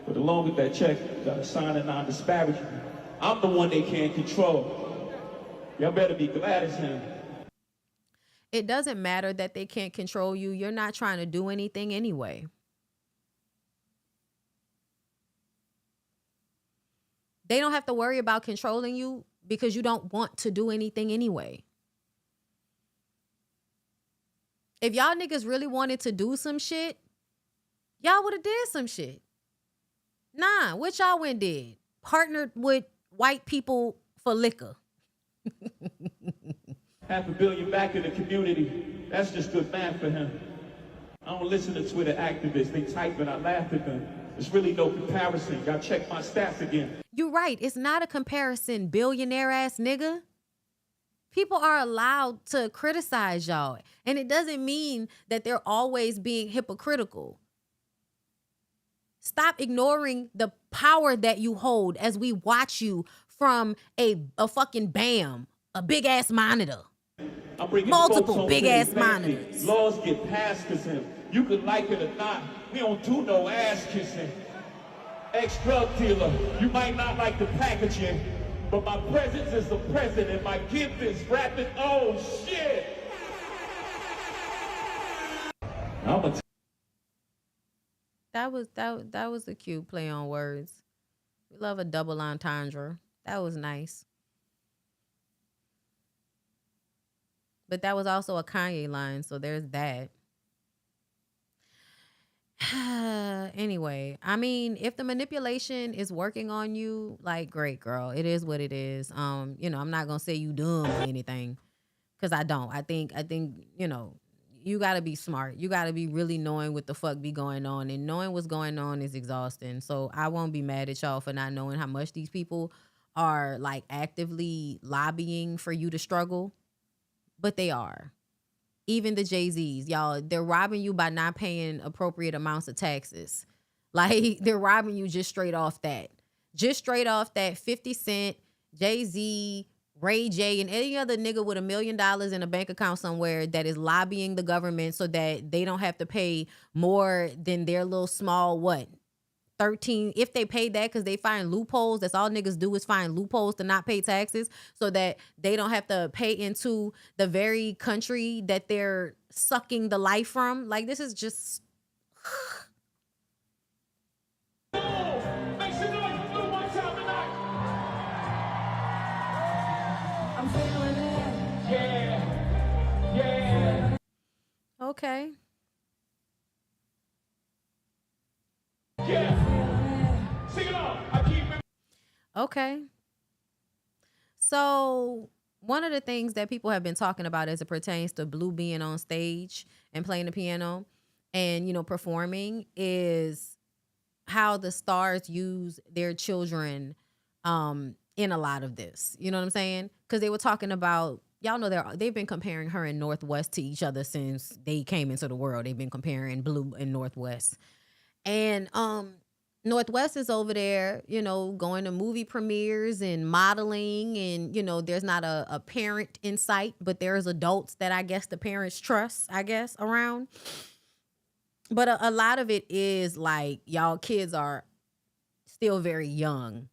M: But along with that check, you got to sign a non-disparagement. I'm the one they can't control. Y'all better be glad it's him.
A: It doesn't matter that they can't control you. You're not trying to do anything anyway. They don't have to worry about controlling you because you don't want to do anything anyway. If y'all niggas really wanted to do some shit, y'all would have did some shit. Nah, what y'all went did? Partnered with white people for liquor.
M: $500 million back in the community. That's just good math for him. I don't listen to Twitter activists. They type and I laugh at them. There's really no comparison. Y'all check my stats again.
A: You're right. It's not a comparison, billionaire ass nigga. People are allowed to criticize y'all. And it doesn't mean that they're always being hypocritical. Stop ignoring the power that you hold as we watch you from a fucking BAM, a big ass monitor. Multiple big ass monitors.
M: Laws get passed because you could like it or not. We don't do no ass kissing. Ex-drug dealer, you might not like the packaging, but my presence is the president. My gift is rapid. Oh shit!
A: That was a cute play on words. We love a double entendre. That was nice. But that was also a Kanye line, so there's that. Anyway, I mean, if the manipulation is working on you, like, great, girl. It is what it is. You know, I'm not gonna say you dumb or anything, because I don't. I think, you know, you gotta be smart. You gotta be really knowing what the fuck be going on, and knowing what's going on is exhausting. So I won't be mad at y'all for not knowing how much these people are like actively lobbying for you to struggle, but they are. Even the Jay-Z's, y'all, they're robbing you by not paying appropriate amounts of taxes. Like, they're robbing you just straight off that. Just straight off that 50 Cent, Jay-Z, Ray J, and any other nigga with $1 million in a bank account somewhere that is lobbying the government so that they don't have to pay more than their little small, 13, if they pay that, because they find loopholes. That's all niggas do, is find loopholes to not pay taxes so that they don't have to pay into the very country that they're sucking the life from. Like, this is just
M: I'm feeling it. Yeah.
A: okay.
M: Yeah. Sing it on. I keep it.
A: Okay. So one of the things that people have been talking about as it pertains to Blue being on stage and playing the piano and, you know, performing is how the stars use their children in a lot of this. You know what I'm saying? Because they were talking about, y'all know they've been comparing her and Northwest to each other since they came into the world. They've been comparing Blue and Northwest. And Northwest is over there, you know, going to movie premieres and modeling, and, you know, there's not a parent in sight, but there's adults that I guess the parents trust, I guess, around. But a lot of it is like, y'all kids are still very young.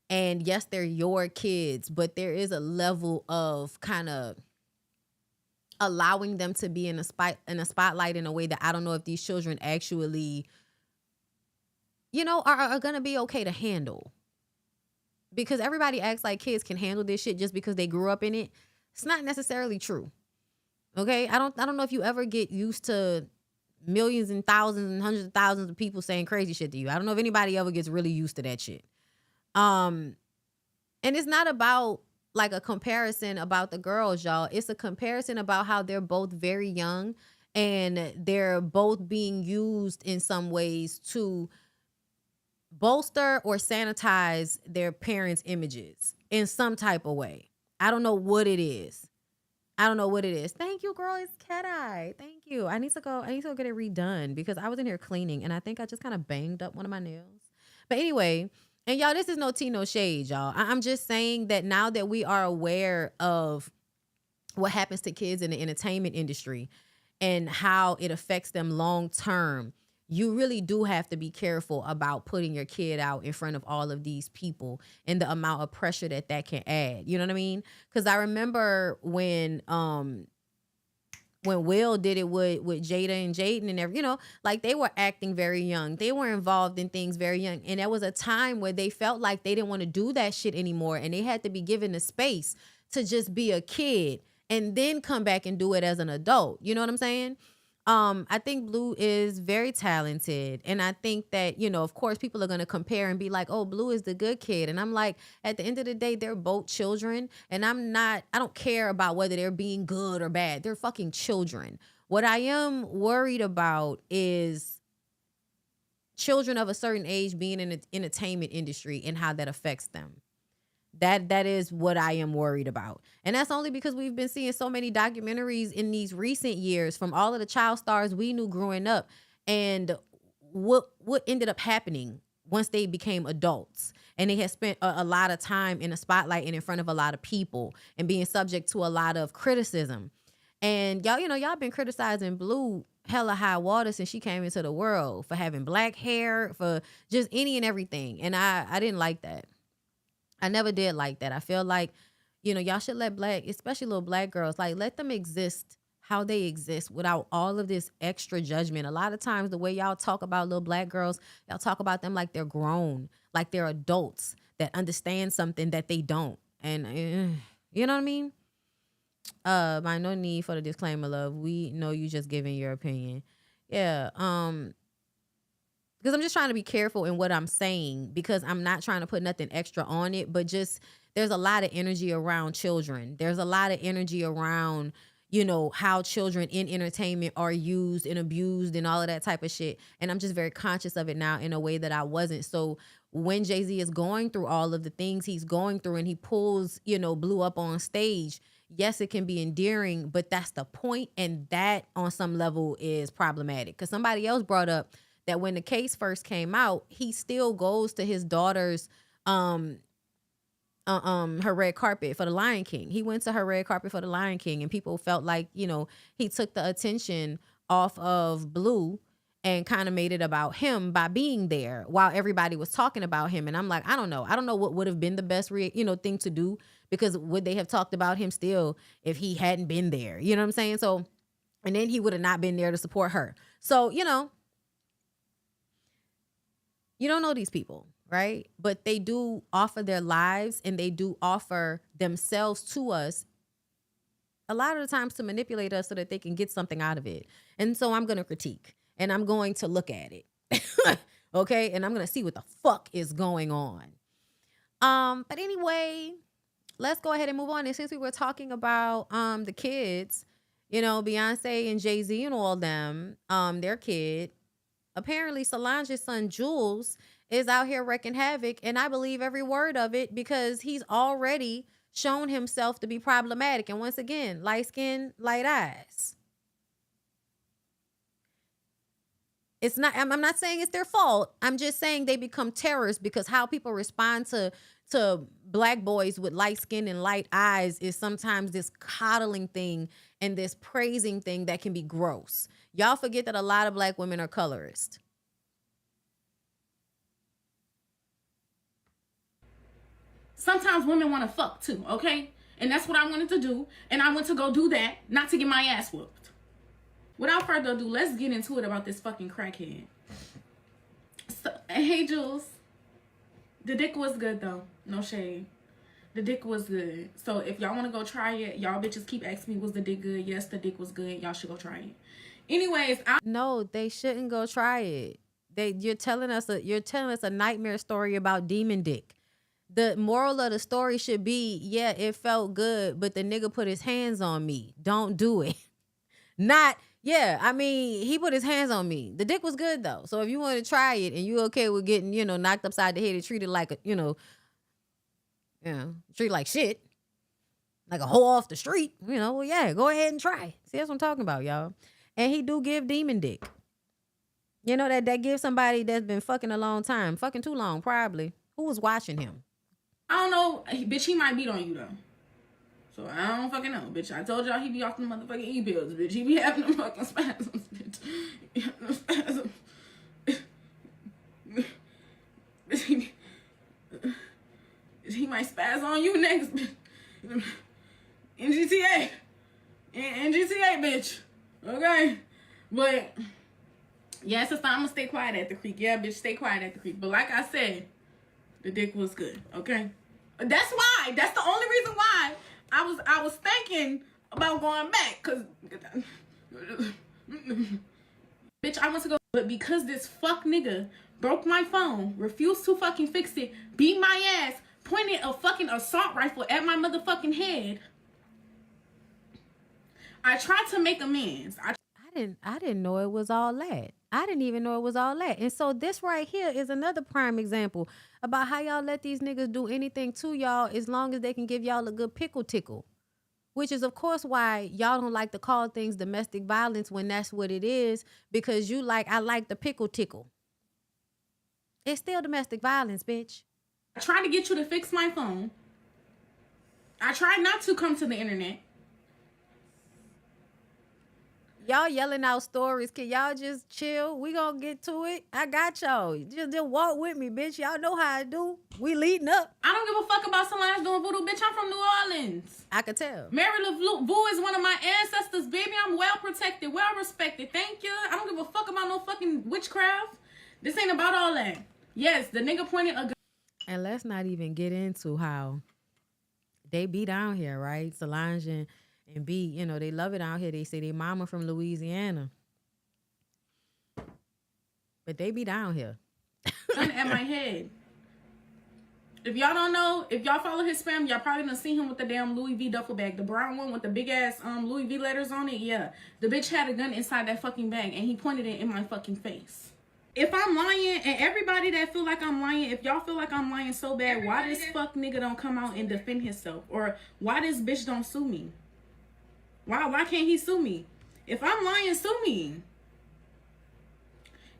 A: And yes, they're your kids, but there is a level of kind of allowing them to be in a spotlight in a way that I don't know if these children actually, you know, are going to be okay to handle. Because everybody acts like kids can handle this shit just because they grew up in it. It's not necessarily true. Okay? I don't know if you ever get used to millions and thousands and hundreds of thousands of people saying crazy shit to you. I don't know if anybody ever gets really used to that shit. And it's not about like a comparison about the girls, y'all. It's a comparison about how they're both very young and they're both being used in some ways to bolster or sanitize their parents' images in some type of way. I don't know what it is. Thank you, girl. It's cat eye. Thank you. I need to go get it redone because I was in here cleaning and I think I just kind of banged up one of my nails. But anyway, and y'all, this is no tea, no shade, y'all. I'm just saying that now that we are aware of what happens to kids in the entertainment industry and how it affects them long term, you really do have to be careful about putting your kid out in front of all of these people and the amount of pressure that can add. You know what I mean? Because I remember when Will did it with Jada and Jaden and every, you know, like they were acting very young. They were involved in things very young. And there was a time where they felt like they didn't want to do that shit anymore. And they had to be given the space to just be a kid and then come back and do it as an adult. You know what I'm saying? I think Blue is very talented. And I think that, you know, of course, people are going to compare and be like, oh, Blue is the good kid. And I'm like, at the end of the day, they're both children. And I don't care about whether they're being good or bad. They're fucking children. What I am worried about is children of a certain age being in the entertainment industry and how that affects them. That is what I am worried about. And that's only because we've been seeing so many documentaries in these recent years from all of the child stars we knew growing up and what ended up happening once they became adults and they had spent a lot of time in the spotlight and in front of a lot of people and being subject to a lot of criticism. And y'all, you know, y'all been criticizing Blue hella high water since she came into the world for having black hair, for just any and everything. And I didn't like that. I never did like that. I feel like, you know, y'all should let especially little black girls, like let them exist how they exist without all of this extra judgment. A lot of times the way y'all talk about little black girls, y'all talk about them like they're grown, like they're adults that understand something that they don't. And you know what I mean? By no need for the disclaimer, love. We know you just giving your opinion. Yeah. because I'm just trying to be careful in what I'm saying, because I'm not trying to put nothing extra on it, but just there's a lot of energy around children. There's a lot of energy around, you know, how children in entertainment are used and abused and all of that type of shit. And I'm just very conscious of it now in a way that I wasn't. So when Jay-Z is going through all of the things he's going through and he pulls, you know, Blue up on stage, yes, it can be endearing, but that's the point. And that on some level is problematic, because somebody else brought up that when the case first came out, he still goes to his daughter's her red carpet for the Lion King. He went to her red carpet for the Lion King, and people felt like, you know, he took the attention off of Blue and kind of made it about him by being there while everybody was talking about him. And I'm like, I don't know what would have been the best thing to do, because would they have talked about him still if he hadn't been there? You know what I'm saying? So, and then he would have not been there to support her. So, you know, you don't know these people, right? But they do offer their lives, and they do offer themselves to us a lot of the times to manipulate us so that they can get something out of it. And so I'm going to critique, and I'm going to look at it. Okay? And I'm going to see what the fuck is going on. But anyway, let's go ahead and move on. And since we were talking about the kids, you know, Beyonce and Jay-Z and all them, their kid, apparently Solange's son Juelz is out here wreaking havoc, and I believe every word of it, because he's already shown himself to be problematic. And once again, light skin, light eyes. It's not, I'm not saying it's their fault. I'm just saying they become terrorists, because how people respond to black boys with light skin and light eyes is sometimes this coddling thing and this praising thing that can be gross. Y'all forget that a lot of black women are colorist.
N: Sometimes women want to fuck too, okay? And that's what I wanted to do. And I went to go do that, not to get my ass whooped. Without further ado, let's get into it about this fucking crackhead. So, hey, Juelz. The dick was good, though. No shade. The dick was good. So if y'all want to go try it, y'all bitches keep asking me, was the dick good? Yes, the dick was good. Y'all should go try it. Anyways,
A: no, they shouldn't go try it. You're telling us a nightmare story about demon dick. The moral of the story should be, yeah, it felt good, but the nigga put his hands on me. Don't do it. Not, yeah, I mean, he put his hands on me. The dick was good, though. So if you want to try it and you okay with getting, you know, knocked upside the head and treated like a, treat like shit, like a hoe off the street, well, yeah, go ahead and try. See, that's what I'm talking about, y'all. And he do give demon dick. You know, that gives somebody that's been fucking a long time, fucking too long, probably. Who was watching him?
N: I don't know, bitch, he might beat on you, though. So I don't fucking know, bitch. I told y'all he be off the motherfucking e-bills, bitch. He be having them fucking spasms, bitch. He having them spasms. He might spaz on you next, bitch. NGTA. NGTA, bitch. Okay? But, yeah, sister, I'm gonna stay quiet at the creek. Yeah, bitch, stay quiet at the creek. But like I said, the dick was good, okay? That's why. That's the only reason why I was thinking about going back, cause bitch, I want to go, but because this fuck nigga broke my phone, refused to fucking fix it, beat my ass, pointed a fucking assault rifle at my motherfucking head, I tried to make amends.
A: I didn't know it was all that. I didn't even know it was all that. And so this right here is another prime example about how y'all let these niggas do anything to y'all as long as they can give y'all a good pickle tickle. Which is, of course, why y'all don't like to call things domestic violence when that's what it is. Because I like the pickle tickle. It's still domestic violence, bitch.
N: I tried to get you to fix my phone. I tried not to come to the internet.
A: Y'all yelling out stories. Can y'all just chill? We gonna get to it. I got y'all. Just walk with me, bitch. Y'all know how I do. We leading up.
N: I don't give a fuck about Solange doing voodoo, bitch. I'm from New Orleans.
A: I could tell.
N: MAURITIUS is one of my ancestors, baby. I'm well protected, well respected. Thank you. I don't give a fuck about no fucking witchcraft. This ain't about all that. Yes, the nigga pointed a gun.
A: And let's not even get into how they be down here, right? Solange and B, they love it out here. They say they mama from Louisiana. But But they be down here.
N: Gun at my head. If y'all don't know, if y'all follow his spam, y'all probably done seen him with the damn Louis V duffel bag. The brown one with the big ass Louis V letters on it. Yeah. The bitch had a gun inside that fucking bag and he pointed it in my fucking face. If I'm lying, and everybody that feel like I'm lying, if y'all feel like I'm lying so bad, why this fuck nigga don't come out and defend himself? Or why this bitch don't sue me? Why can't he sue me? If I'm lying, sue me.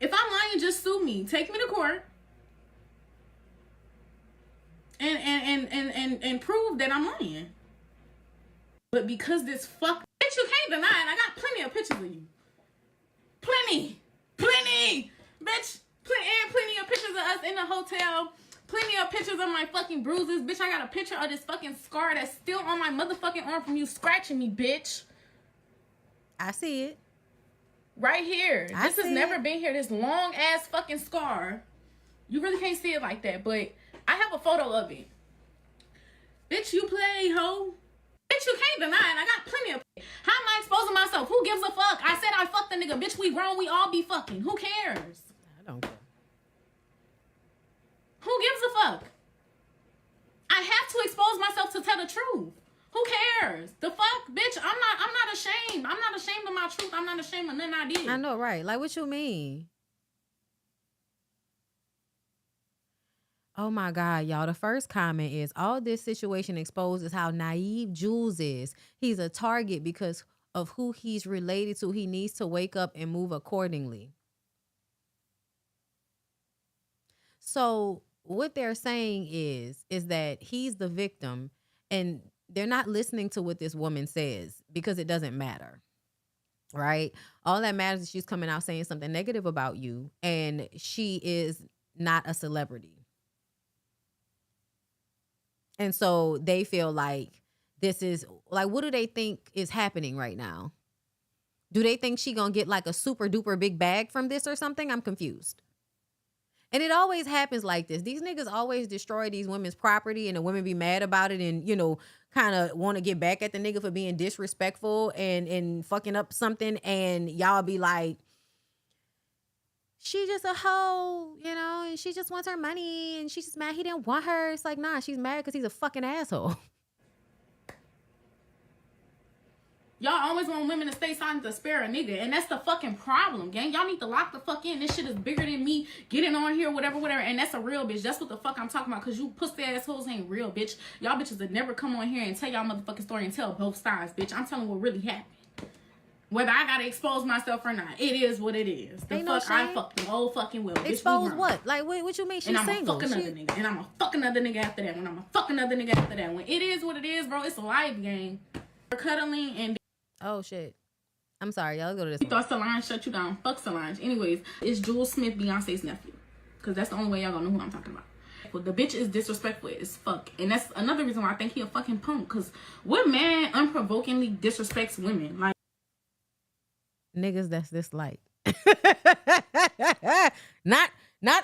N: If I'm lying, just sue me. Take me to court. And prove that I'm lying. But because this fuck bitch, you can't deny it. I got plenty of pictures of you. Plenty. Bitch, plenty of pictures of us in the hotel. Plenty of pictures of my fucking bruises. Bitch, I got a picture of this fucking scar that's still on my motherfucking arm from you scratching me, bitch.
A: I see it.
N: Right here. This has never been here. This long ass fucking scar. You really can't see it like that, but I have a photo of it. Bitch, you play, ho. Bitch, you can't deny it. I got plenty of... How am I exposing myself? Who gives a fuck? I said I fucked the nigga. Bitch, we grown. We all be fucking. Who cares?
A: I don't care.
N: Who gives a fuck? I have to expose myself to tell the truth. Who cares? The fuck, bitch? I'm not ashamed. I'm not ashamed of my truth. I'm not ashamed of nothing I did.
A: I know, right? Like, what you mean? Oh my God, y'all. The first comment is, all this situation exposes how naive Juelz is. He's a target because of who he's related to. He needs to wake up and move accordingly. So what they're saying is that he's the victim and they're not listening to what this woman says because it doesn't matter. Right? All that matters is she's coming out saying something negative about you and she is not a celebrity. And so they feel like this is like, what do they think is happening right now? Do they think she gonna get like a super duper big bag from this or something? I'm confused. And it always happens like this. These niggas always destroy these women's property and the women be mad about it and, you know, kind of want to get back at the nigga for being disrespectful and fucking up something. And y'all be like, she just a hoe, you know, and she just wants her money and she's just mad he didn't want her. It's like, nah, she's mad because he's a fucking asshole.
N: Y'all always want women to stay silent to spare a nigga, and that's the fucking problem, gang. Y'all need to lock the fuck in. This shit is bigger than me getting on here, whatever, and that's a real bitch. That's what the fuck I'm talking about, because you pussy assholes ain't real, bitch. Y'all bitches would never come on here and tell y'all motherfucking story and tell both sides, bitch. I'm telling what really happened. Whether I gotta expose myself or not, it is what it is. The fuck, I fucked the whole fucking will.
A: Expose what? Like, what you mean she's single?
N: And I'm a fuck another nigga. And I'm a fuck another nigga after that. When I'm a fuck another nigga after that. When it is what it is, bro, it's a live game. We're cuddling and...
A: Oh, shit. I'm sorry, y'all. Let's go to this
N: You thought Solange shut you down. Fuck Solange. Anyways, it's Juelz Smith, Beyonce's nephew. Because that's the only way y'all gonna know who I'm talking about. Well, the bitch is disrespectful as fuck. And that's another reason why I think he a fucking punk. Because what man unprovokingly disrespects women? Like,
A: niggas that's this light. Not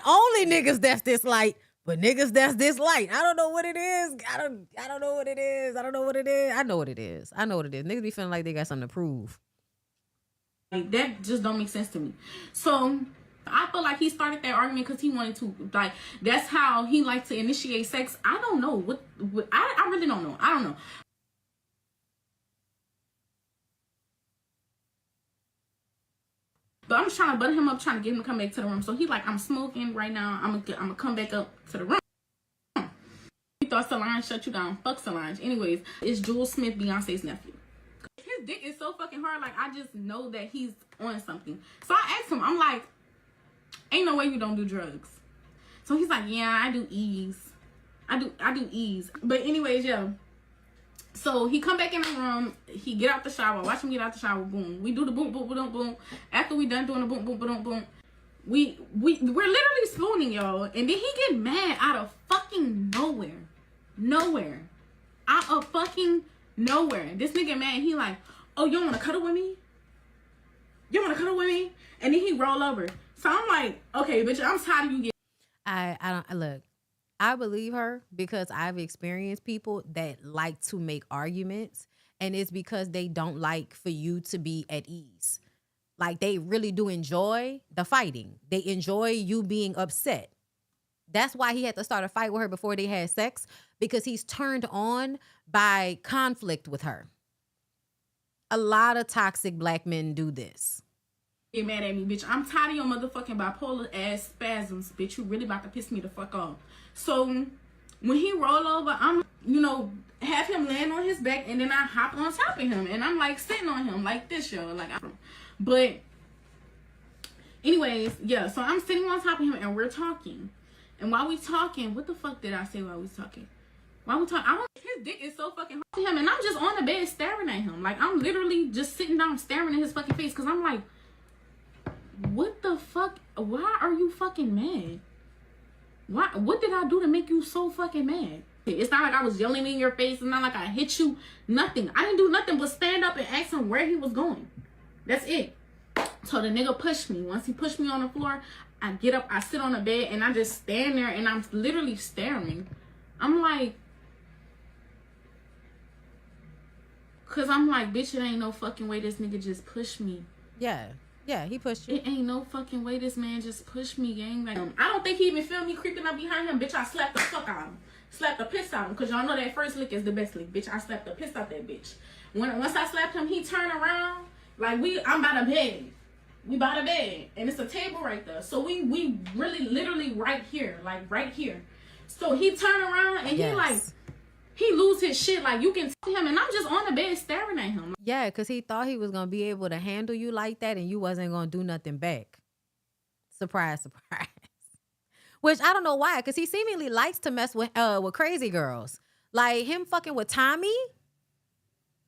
A: only niggas that's this light, but niggas that's this light. I don't know what it is. I don't know what it is. I don't know what it is. I know what it is. I know what it is. Niggas be feeling like they got something to prove.
N: Like, that just don't make sense to me. So I feel like he started that argument because he wanted to, like, that's how he liked to initiate sex. I don't know what I really don't know. I don't know. But I'm just trying to butter him up, trying to get him to come back to the room. So he like, I'm smoking right now. I'm gonna come back up to the room. He thought Solange shut you down. Fuck Solange. Anyways, it's Juelz Smith, Beyonce's nephew. His dick is so fucking hard. Like, I just know that he's on something. So I asked him, I'm like, ain't no way you don't do drugs. So he's like, yeah, I do E's. I do E's. But anyways, yeah. So he come back in the room, he get out the shower, watch him get out the shower, boom. We do the boom, boom, boom, boom. After we done doing the boom, boom, boom, boom, we're literally spooning, y'all. And then he get mad out of fucking nowhere. Nowhere. Out of fucking nowhere. This nigga mad, he like, oh, you wanna cuddle with me? You wanna cuddle with me? And then he roll over. So I'm like, okay, bitch, I'm tired of you getting...
A: I don't, look. I believe her because I've experienced people that like to make arguments, and it's because they don't like for you to be at ease. Like, they really do enjoy the fighting. They enjoy you being upset. That's why he had to start a fight with her before they had sex, because he's turned on by conflict with her. A lot of toxic black men do this.
N: Get mad at me, bitch. I'm tired of your motherfucking bipolar ass spasms, bitch. You really about to piss me the fuck off. So when he roll over, I'm, have him land on his back, and then I hop on top of him, and I'm like sitting on him like this, yo. Like, but anyways, yeah. So I'm sitting on top of him, and we're talking. And while we talking, what the fuck did I say while we talking? While we talking, his dick is so fucking hard to him, and I'm just on the bed staring at him. Like, I'm literally just sitting down staring at his fucking face, because I'm like, what the fuck? Why are you fucking mad? Why? What did I do to make you so fucking mad? It's not like I was yelling in your face. It's not like I hit you. Nothing. I didn't do nothing but stand up and ask him where he was going. That's it. So the nigga pushed me. Once he pushed me on the floor, I get up, I sit on the bed, and I just stand there, and I'm literally staring. I'm like, cause I'm like, bitch, it ain't no fucking way this nigga just pushed me.
A: Yeah, he pushed you.
N: It ain't no fucking way this man just pushed me, gang. Like, I don't think he even feel me creeping up behind him. Bitch, I slapped the fuck out of him. Slapped the piss out of him. Cause y'all know that first lick is the best lick. Bitch, I slapped the piss out that bitch. Once I slapped him, he turned around. Like, I'm by the bed. We by the bed. And it's a table right there. So we really, literally right here. Like, right here. So he turned around, and he lose his shit. Like, you can see him, and I'm just on the bed staring at him.
A: Yeah, because he thought he was going to be able to handle you like that, and you wasn't going to do nothing back. Surprise, surprise. Which I don't know why, because he seemingly likes to mess with crazy girls. Like, him fucking with Tommy.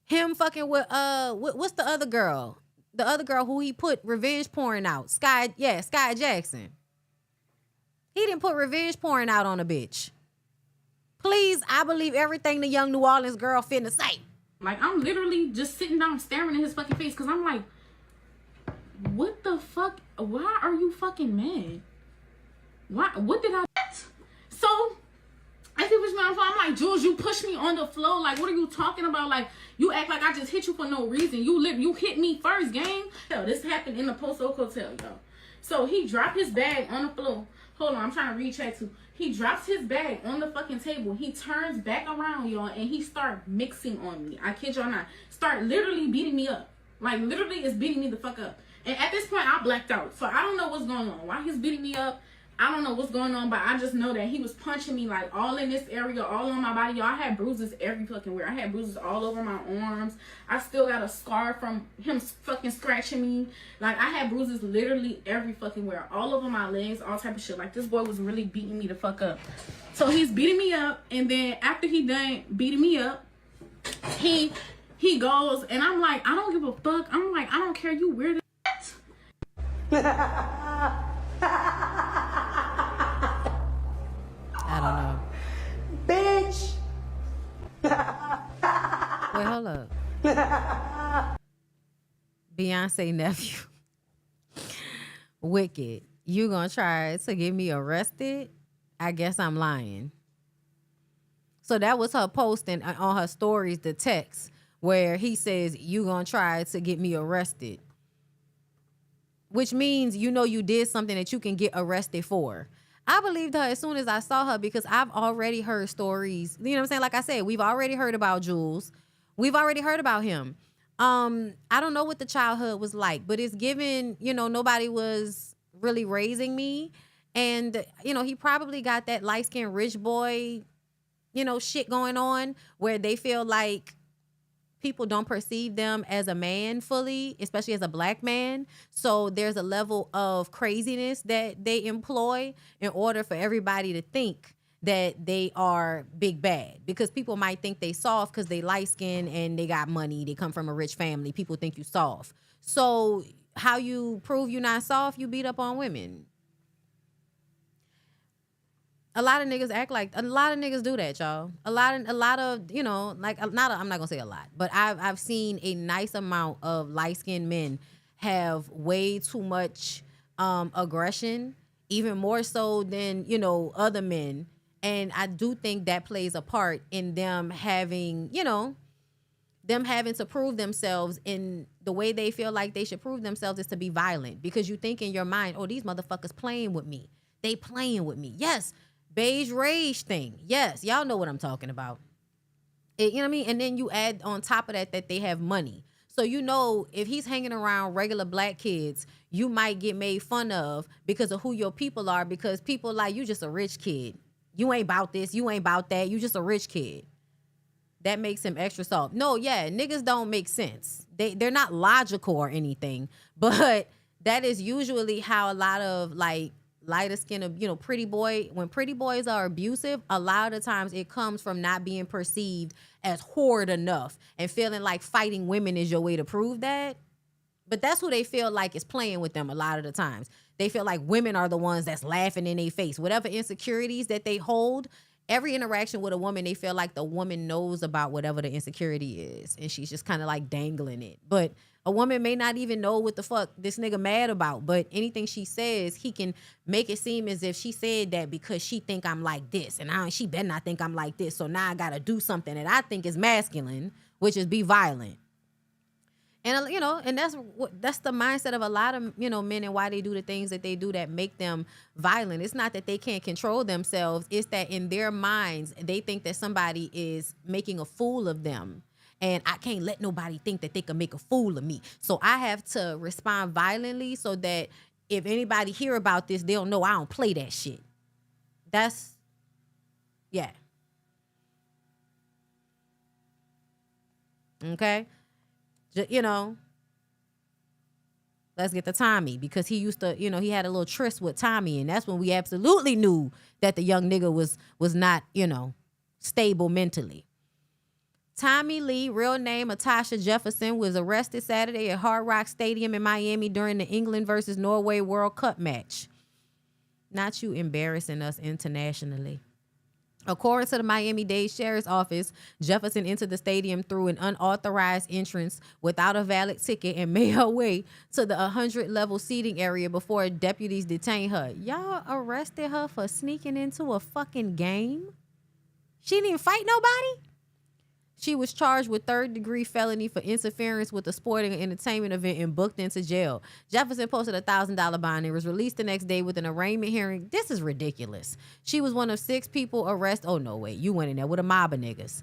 A: Him fucking with, what's the other girl? The other girl who he put revenge porn out. Sky Jackson. He didn't put revenge porn out on a bitch. Please, I believe everything the young New Orleans girl finna say.
N: Like, I'm literally just sitting down staring at his fucking face, because I'm like, what the fuck? Why are you fucking mad? Why? What did I... So, as he pushed me on the floor, I'm like, Juelz, you pushed me on the floor. Like, what are you talking about? Like, you act like I just hit you for no reason. You hit me first, gang. Yo, this happened in the Post Oak Hotel, yo. So, he dropped his bag on the floor. Hold on, I'm trying to read chat too. He drops his bag on the fucking table. He turns back around, y'all, and he start mixing on me. I kid y'all not. Start literally beating me up. Like, literally is beating me the fuck up. And at this point, I blacked out. So I don't know what's going on. Why he's beating me up, I don't know what's going on, but I just know that he was punching me, like, all in this area, all on my body. Y'all, I had bruises every fucking where. I had bruises all over my arms. I still got a scar from him fucking scratching me. Like, I had bruises literally every fucking where. All over my legs, all type of shit. Like, this boy was really beating me the fuck up. So he's beating me up, and then after he done beating me up, he goes, and I'm like, I don't give a fuck. I'm like, I don't care, you weird as
A: I don't know.
L: Bitch.
A: Wait, hold up. Beyonce nephew. Wicked. You gonna try to get me arrested? I guess I'm lying. So that was her posting on her stories, the text where he says, you gonna try to get me arrested. Which means, you did something that you can get arrested for. I believed her as soon as I saw her, because I've already heard stories. You know what I'm saying? Like I said, we've already heard about Juelz. We've already heard about him. I don't know what the childhood was like, but it's given, nobody was really raising me. And, he probably got that light-skinned rich boy, shit going on where they feel like people don't perceive them as a man fully, especially as a black man. So there's a level of craziness that they employ in order for everybody to think that they are big bad, because people might think they soft because they light skinned and they got money. They come from a rich family. People think you soft. So how you prove you're not soft? You beat up on women. A lot of niggas do that, y'all. A lot of, I'm not gonna say a lot, but I've seen a nice amount of light-skinned men have way too much aggression, even more so than, other men. And I do think that plays a part in them having, them having to prove themselves, in the way they feel like they should prove themselves is to be violent, because you think in your mind, oh, these motherfuckers playing with me. They playing with me. Yes. Beige rage thing. Yes. Y'all know what I'm talking about. You know what I mean? And then you add on top of that they have money. So, you know, if he's hanging around regular black kids, you might get made fun of because of who your people are, because people like, you just a rich kid. You ain't about this. You ain't about that. You just a rich kid. That makes him extra soft. No, yeah, niggas don't make sense. They're not logical or anything, but that is usually how a lot of like lighter skin, you know, when pretty boys are abusive, a lot of times it comes from not being perceived as horrid enough and feeling like fighting women is your way to prove that. But that's who they feel like is playing with them a lot of the times. They feel like women are the ones that's laughing in their face. Whatever insecurities that they hold, every interaction with a woman, they feel like the woman knows about whatever the insecurity is, and she's just kind of like dangling it. But a woman may not even know what the fuck this nigga mad about, but anything she says, he can make it seem as if she said that because she think I'm like this, and she better not think I'm like this, so now I gotta do something that I think is masculine, which is be violent. And, you know, and that's the mindset of a lot of, you know, men, and why they do the things that they do that make them violent. It's not that they can't control themselves. It's that in their minds, they think that somebody is making a fool of them. And I can't let nobody think that they can make a fool of me. So I have to respond violently so that if anybody hear about this, they'll know I don't play that shit. That's, yeah. Okay? You know, let's get to Tommy, because he used to, you know, he had a little tryst with Tommy, and that's when we absolutely knew that the young nigga was not, you know, stable mentally. Tommy Lee, real name Atasha Jefferson, was arrested Saturday at Hard Rock Stadium in Miami during the England versus Norway World Cup match. Not you embarrassing us internationally. According to the Miami-Dade Sheriff's Office, Jefferson entered the stadium through an unauthorized entrance without a valid ticket and made her way to the 100-level seating area before deputies detained her. Y'all arrested her for sneaking into a fucking game? She didn't even fight nobody? She was charged with third-degree felony for interference with a sporting and entertainment event and booked into jail. Jefferson posted a $1,000 bond and was released the next day with an arraignment hearing. This is ridiculous. She was one of 6 people arrested. Oh, no, wait. You went in there with a mob of niggas.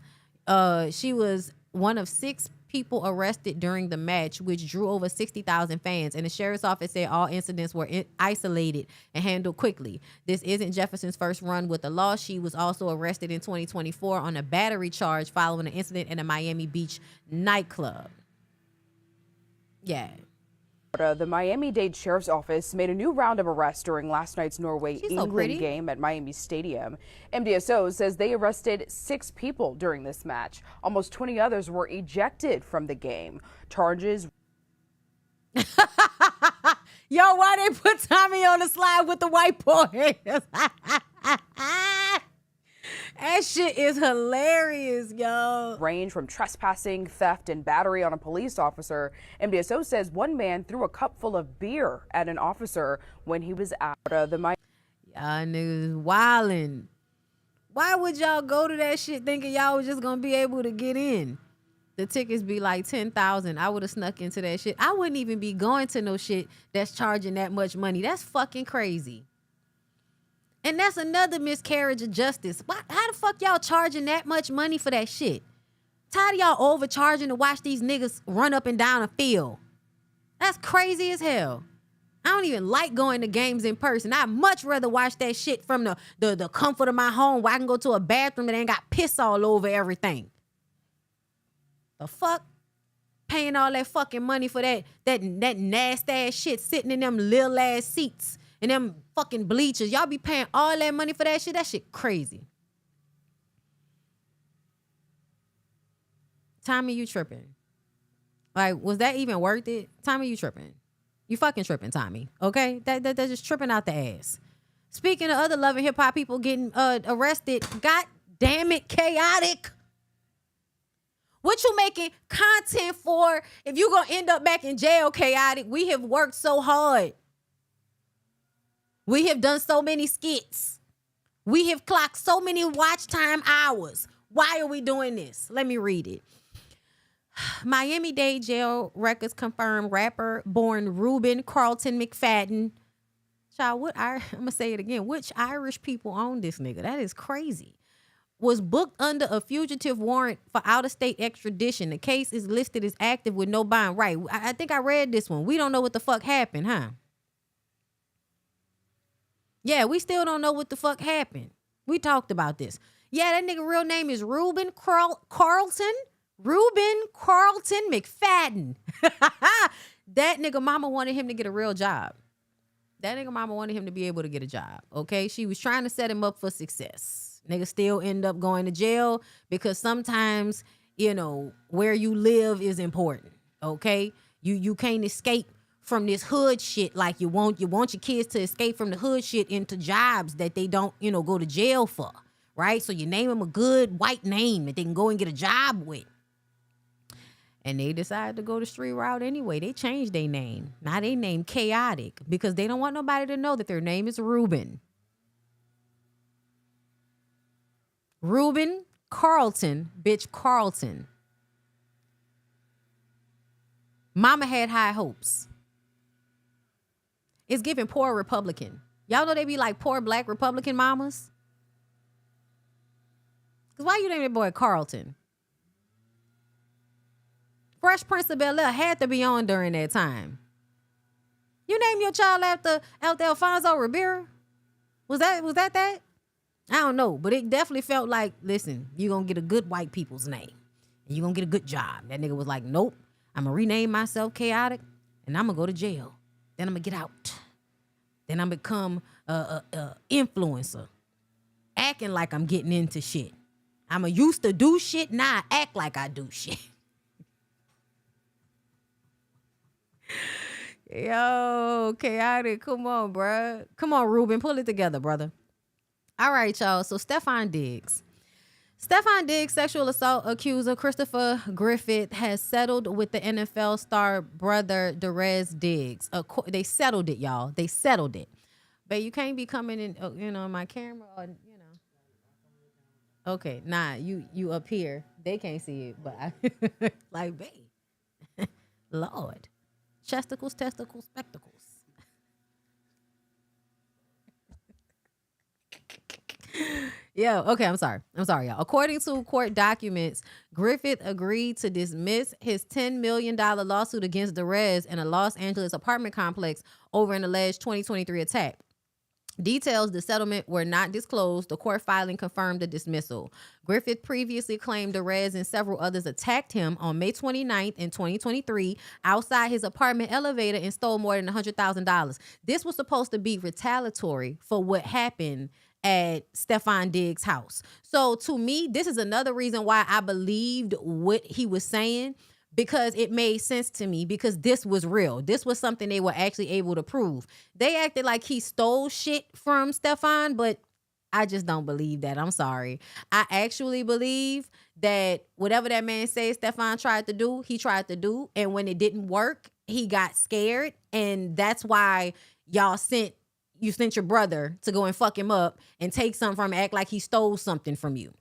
A: She was one of 6 people arrested during the match, which drew over 60,000 fans. And the sheriff's office said all incidents were isolated and handled quickly. This isn't Jefferson's first run with the law. She was also arrested in 2024 on a battery charge following an incident in a Miami Beach nightclub. Yeah.
O: The Miami-Dade Sheriff's Office made a new round of arrests during last night's Norway-England game at Miami Stadium. MDSO says they arrested 6 people during this match. Almost 20 others were ejected from the game. Charges.
A: Yo, why they put Tommy on the slide with the white boy? That shit is hilarious, yo.
O: Range from trespassing, theft, and battery on a police officer. MDSO says one man threw a cup full of beer at an officer when he was out of the mic.
A: Y'all niggas wildin'. Why would y'all go to that shit thinking y'all was just gonna be able to get in? The tickets be like 10,000. I would have snuck into that shit. I wouldn't even be going to no shit that's charging that much money. That's fucking crazy. And that's another miscarriage of justice. How the fuck y'all charging that much money for that shit? Tired of y'all overcharging to watch these niggas run up and down a field. That's crazy as hell. I don't even like going to games in person. I'd much rather watch that shit from the comfort of my home where I can go to a bathroom that ain't got piss all over everything. The fuck? Paying all that fucking money for that nasty ass shit sitting in them little ass seats and them fucking bleachers. Y'all be paying all that money for that shit? That shit crazy. Tommy, you tripping. Like, was that even worth it? Tommy, you tripping. You fucking tripping, Tommy. Okay? That's just tripping out the ass. Speaking of other Love and Hip Hop people getting arrested, god damn it, Chaotic. What you making content for if you gonna end up back in jail, Chaotic? We have worked so hard. We have done so many skits. We have clocked so many watch time hours. Why are we doing this? Let me read it. Miami-Dade jail records confirm rapper born Reuben Carlton McFadden. Child, I'm gonna say it again. Which Irish people own this nigga? That is crazy. Was booked under a fugitive warrant for out-of-state extradition. The case is listed as active with no bond. Right. I think I read this one. We don't know what the fuck happened, huh? Yeah, we still don't know what the fuck happened. We talked about this. Yeah, that nigga real name is Reuben Carlton. Reuben Carlton McFadden. That nigga mama wanted him to get a real job. That nigga mama wanted him to be able to get a job, okay? She was trying to set him up for success. Nigga still end up going to jail because sometimes, you know, where you live is important, okay? You can't escape from this hood shit like you want your kids to escape from the hood shit into jobs that they don't, you know, go to jail for, right? So you name them a good white name that they can go and get a job with. And they decided to go the street route anyway. They changed their name. Now they name Chaotic because they don't want nobody to know that their name is Reuben. Reuben Carlton, bitch Carlton. Mama had high hopes. It's giving poor Republican. Y'all know they be like poor black Republican mamas? Because why you name that boy Carlton? Fresh Prince of Bel-Air had to be on during that time. You name your child after Alfonso Ribeiro? Was that? I don't know, but it definitely felt like, listen, you're going to get a good white people's name. And you're going to get a good job. That nigga was like, nope, I'm going to rename myself Chaotic, and I'm going to go to jail. Then I'm going to get out. Then I'm going to become a influencer. Acting like I'm getting into shit. I'm used to do shit, now I act like I do shit. Yo, Chaotic, come on, bruh. Come on, Reuben, pull it together, brother. All right, y'all. So Steffon Diggs, sexual assault accuser Christopher Griffith has settled with the NFL star brother Derez Diggs. They settled it, y'all. They settled it. But you can't be coming in, you know, my camera, or, you know. Okay, nah, you up here. They can't see it, but I like, babe, Lord. Chesticles, testicles, spectacles. Yeah, okay, I'm sorry, y'all. According to court documents, Griffith agreed to dismiss his $10 million lawsuit against Derez in a Los Angeles apartment complex over an alleged 2023 attack. Details of the settlement were not disclosed. The court filing confirmed the dismissal. Griffith previously claimed Derez and several others attacked him on May 29th in 2023 outside his apartment elevator and stole more than $100,000. This was supposed to be retaliatory for what happened at Steffon Diggs' house. So to me, this is another reason why I believed what he was saying, because it made sense to me, because this was real. This was something they were actually able to prove. They acted like he stole shit from Steffon, but I just don't believe that. I'm sorry. I actually believe that whatever that man says Steffon tried to do, he tried to do. And when it didn't work, he got scared. And that's why y'all sent your brother to go and fuck him up and take something from him, act like he stole something from you.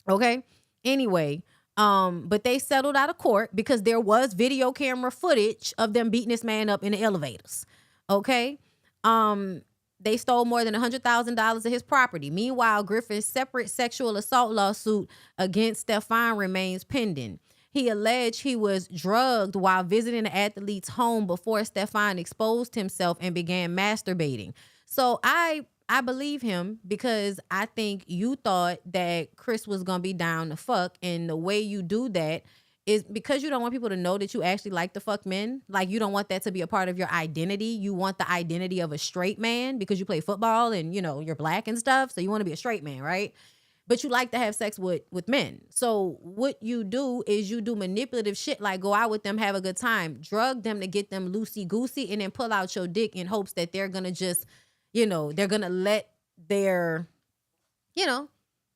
A: Okay? Anyway, but they settled out of court because there was video camera footage of them beating this man up in the elevators. Okay? They stole more than $100,000 of his property. Meanwhile, Griffith's separate sexual assault lawsuit against Steffon remains pending. He alleged he was drugged while visiting the athlete's home before Steffon exposed himself and began masturbating. So I believe him, because I think you thought that Chris was going to be down to fuck. And the way you do that is because you don't want people to know that you actually like to fuck men. Like, you don't want that to be a part of your identity. You want the identity of a straight man because you play football and, you know, you're black and stuff. So you want to be a straight man, right? But you like to have sex with men. So what you do is you do manipulative shit, like go out with them, have a good time, drug them to get them loosey-goosey, and then pull out your dick in hopes that they're going to just, you know, they're going to let their, you know,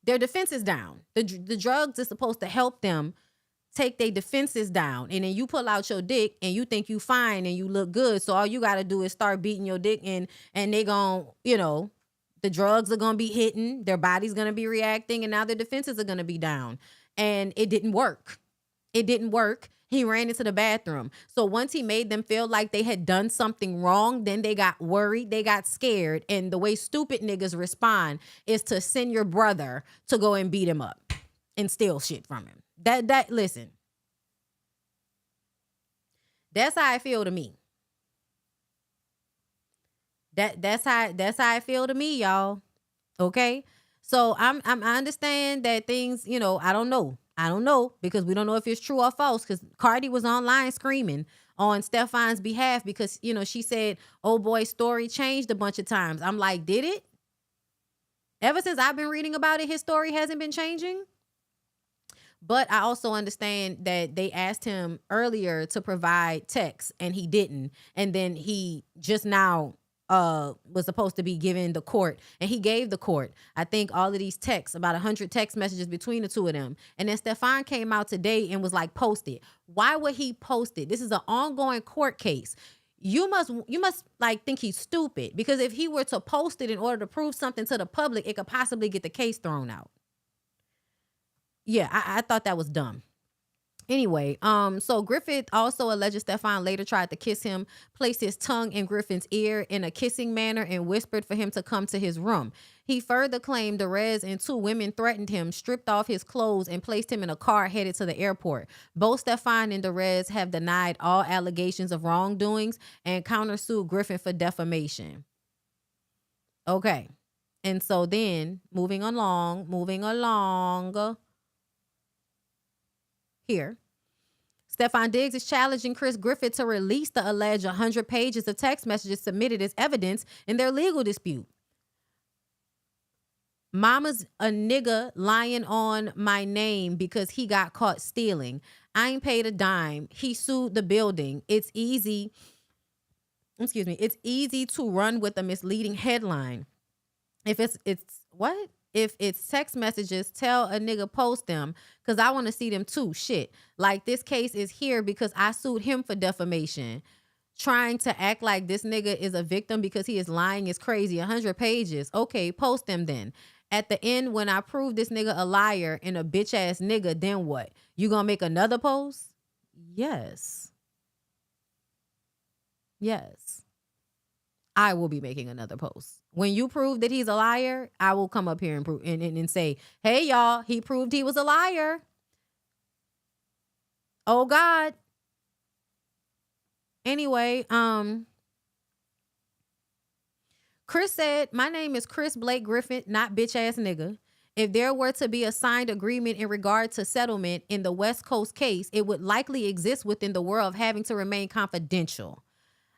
A: their defenses down. The drugs are supposed to help them take their defenses down. And then you pull out your dick and you think you fine and you look good. So all you got to do is start beating your dick and they going to, you know, the drugs are going to be hitting, their body's going to be reacting, and now their defenses are going to be down. And it didn't work. It didn't work. He ran into the bathroom. So once he made them feel like they had done something wrong, then they got worried, they got scared. And the way stupid niggas respond is to send your brother to go and beat him up and steal shit from him. Listen. That's how I feel to me. That's how I feel to me, y'all. Okay? So I understand that things, you know, I don't know because we don't know if it's true or false, because Cardi was online screaming on Steffon's behalf because, you know, she said, oh boy, story changed a bunch of times. I'm like, did it? Ever since I've been reading about it, his story hasn't been changing. But I also understand that they asked him earlier to provide text and he didn't. And then he just now was supposed to be given the court, and he gave the court, I think, all of these texts, about 100 text messages between the two of them. And then Steffon came out today and was like, post it. Why would he post it? This is an ongoing court case. You must like think he's stupid, because if he were to post it in order to prove something to the public, it could possibly get the case thrown out. Yeah, I thought that was dumb. Anyway, so Griffith also alleges Steffon later tried to kiss him, placed his tongue in Griffin's ear in a kissing manner, and whispered for him to come to his room. He further claimed Derez and two women threatened him, stripped off his clothes, and placed him in a car headed to the airport. Both Steffon and Derez have denied all allegations of wrongdoings and countersued Griffin for defamation. Okay. And so then, moving along. Here, Steffon Diggs is challenging Chris Griffith to release the alleged 100 pages of text messages submitted as evidence in their legal dispute. Mama's a nigga lying on my name because he got caught stealing. I ain't paid a dime. He sued the building. It's easy to run with a misleading headline. If it's text messages, tell a nigga post them, because I want to see them too. Shit. Like, this case is here because I sued him for defamation. Trying to act like this nigga is a victim because he is lying is crazy. 100 pages. Okay, post them then. At the end, when I prove this nigga a liar and a bitch ass nigga, then what? You gonna make another post? Yes. I will be making another post. When you prove that he's a liar, I will come up here and prove and say, hey y'all, he proved he was a liar. Oh God. Anyway, Chris said, my name is Chris Blake Griffin, not bitch ass nigga. If there were to be a signed agreement in regard to settlement in the West Coast case, it would likely exist within the world of having to remain confidential.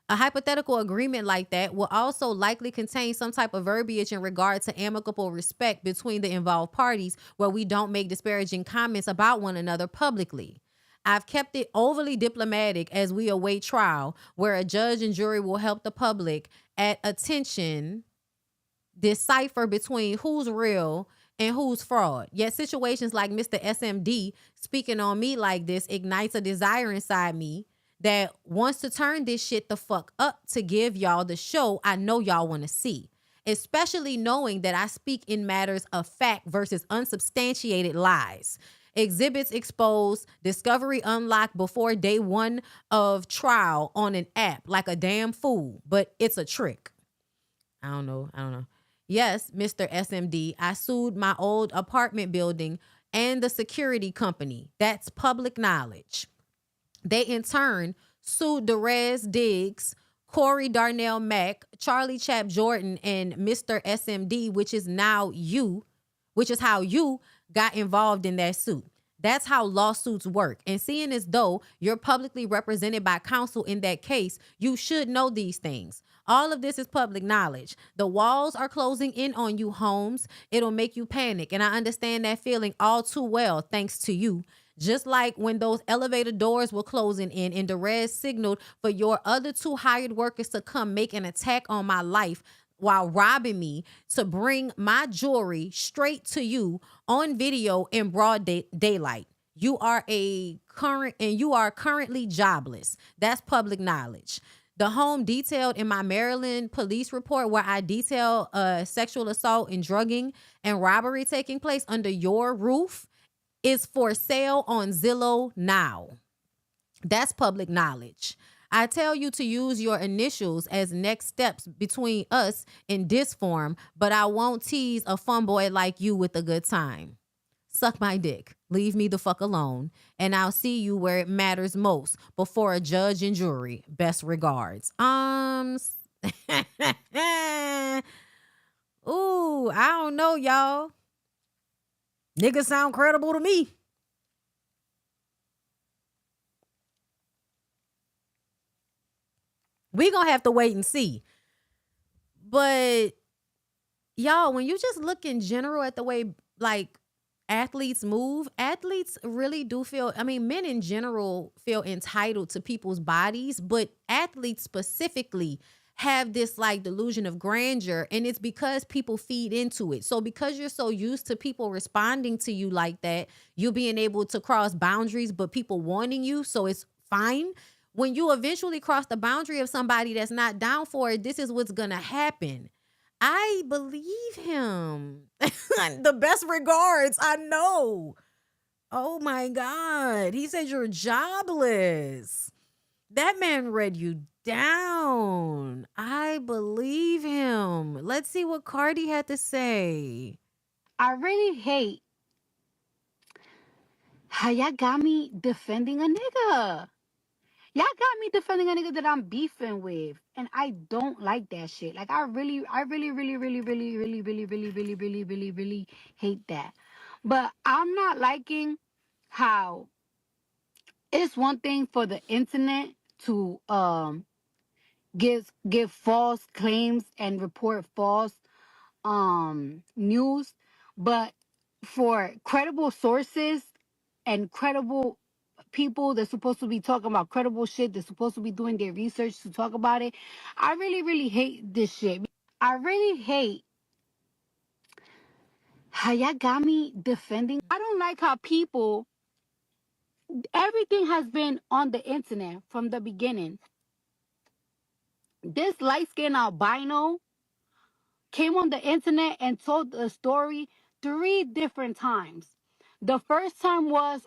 A: A hypothetical agreement like that will also likely contain some type of verbiage in regard to amicable respect between the involved parties, where we don't make disparaging comments about one another publicly. I've kept it overly diplomatic as we await trial, where a judge and jury will help the public at attention decipher between who's real and who's fraud. Yet situations like Mr. SMD speaking on me like this ignites a desire inside me that wants to turn this shit the fuck up to give y'all the show I know y'all want to see, especially knowing that I speak in matters of fact versus unsubstantiated lies. Exhibits exposed, discovery unlocked before day one of trial on an app like a damn fool, but it's a trick. I don't know. Yes, Mr. SMD, I sued my old apartment building and the security company. That's public knowledge. They in turn sued Derez Diggs, Corey Darnell Mack, Charlie Chap Jordan, and Mr. SMD, which is how you got involved in that suit. That's how lawsuits work. And seeing as though you're publicly represented by counsel in that case, you should know these things. All of this is public knowledge. The walls are closing in on you, Holmes. It'll make you panic. And I understand that feeling all too well, thanks to you. Just like when those elevator doors were closing in and Derez signaled for your other two hired workers to come make an attack on my life while robbing me to bring my jewelry straight to you on video in broad daylight. You are currently jobless. That's public knowledge. The home detailed in my Maryland police report, where I detail sexual assault and drugging and robbery taking place under your roof, is for sale on Zillow now. That's public knowledge. I tell you to use your initials as next steps between us in this form, but I won't tease a fun boy like you with a good time. Suck my dick. Leave me the fuck alone. And I'll see you where it matters most, before a judge and jury. Best regards. Ooh, I don't know, y'all. Niggas sound credible to me. We gonna have to wait and see. But y'all, when you just look in general at the way like athletes move, athletes really do feel, I mean, men in general feel entitled to people's bodies, but athletes specifically have this like delusion of grandeur, and it's because people feed into it. So because you're so used to people responding to you like that, you being able to cross boundaries, but people wanting you, so it's fine. When you eventually cross the boundary of somebody that's not down for it, this is what's gonna happen. I believe him. The best regards, I know. Oh my God. He said you're jobless. That man read you down. I believe him. Let's see what Cardi had to say.
P: I really hate how y'all got me defending a nigga. Y'all got me defending a nigga that I'm beefing with. And I don't like that shit. Like, I really hate that. But I'm not liking how it's one thing for the internet to give false claims and report false news, but for credible sources and credible people that's supposed to be talking about credible shit, that's supposed to be doing their research to talk about it, I really hate this shit. I really hate how y'all got me defending. I don't like how people, everything has been on the internet from the beginning. This light-skinned albino came on the internet and told the story 3 different times. The first time was,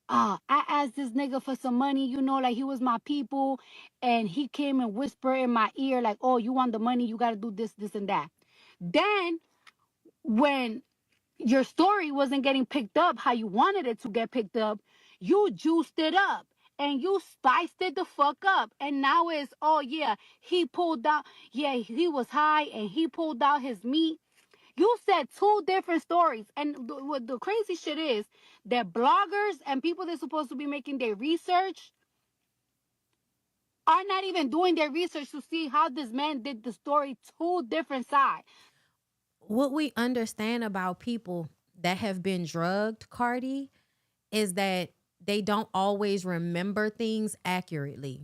P: I asked this nigga for some money, you know, like he was my people, and he came and whispered in my ear, like, oh, you want the money, you got to do this, this, and that. Then, when your story wasn't getting picked up how you wanted it to get picked up, you juiced it up. And you spiced it the fuck up. And now it's, oh, yeah, he pulled out, yeah, he was high and he pulled out his meat. You said 2 different stories. And what the crazy shit is that bloggers and people that's supposed to be making their research are not even doing their research to see how this man did the story 2 different sides.
A: What we understand about people that have been drugged, Cardi, is that they don't always remember things accurately.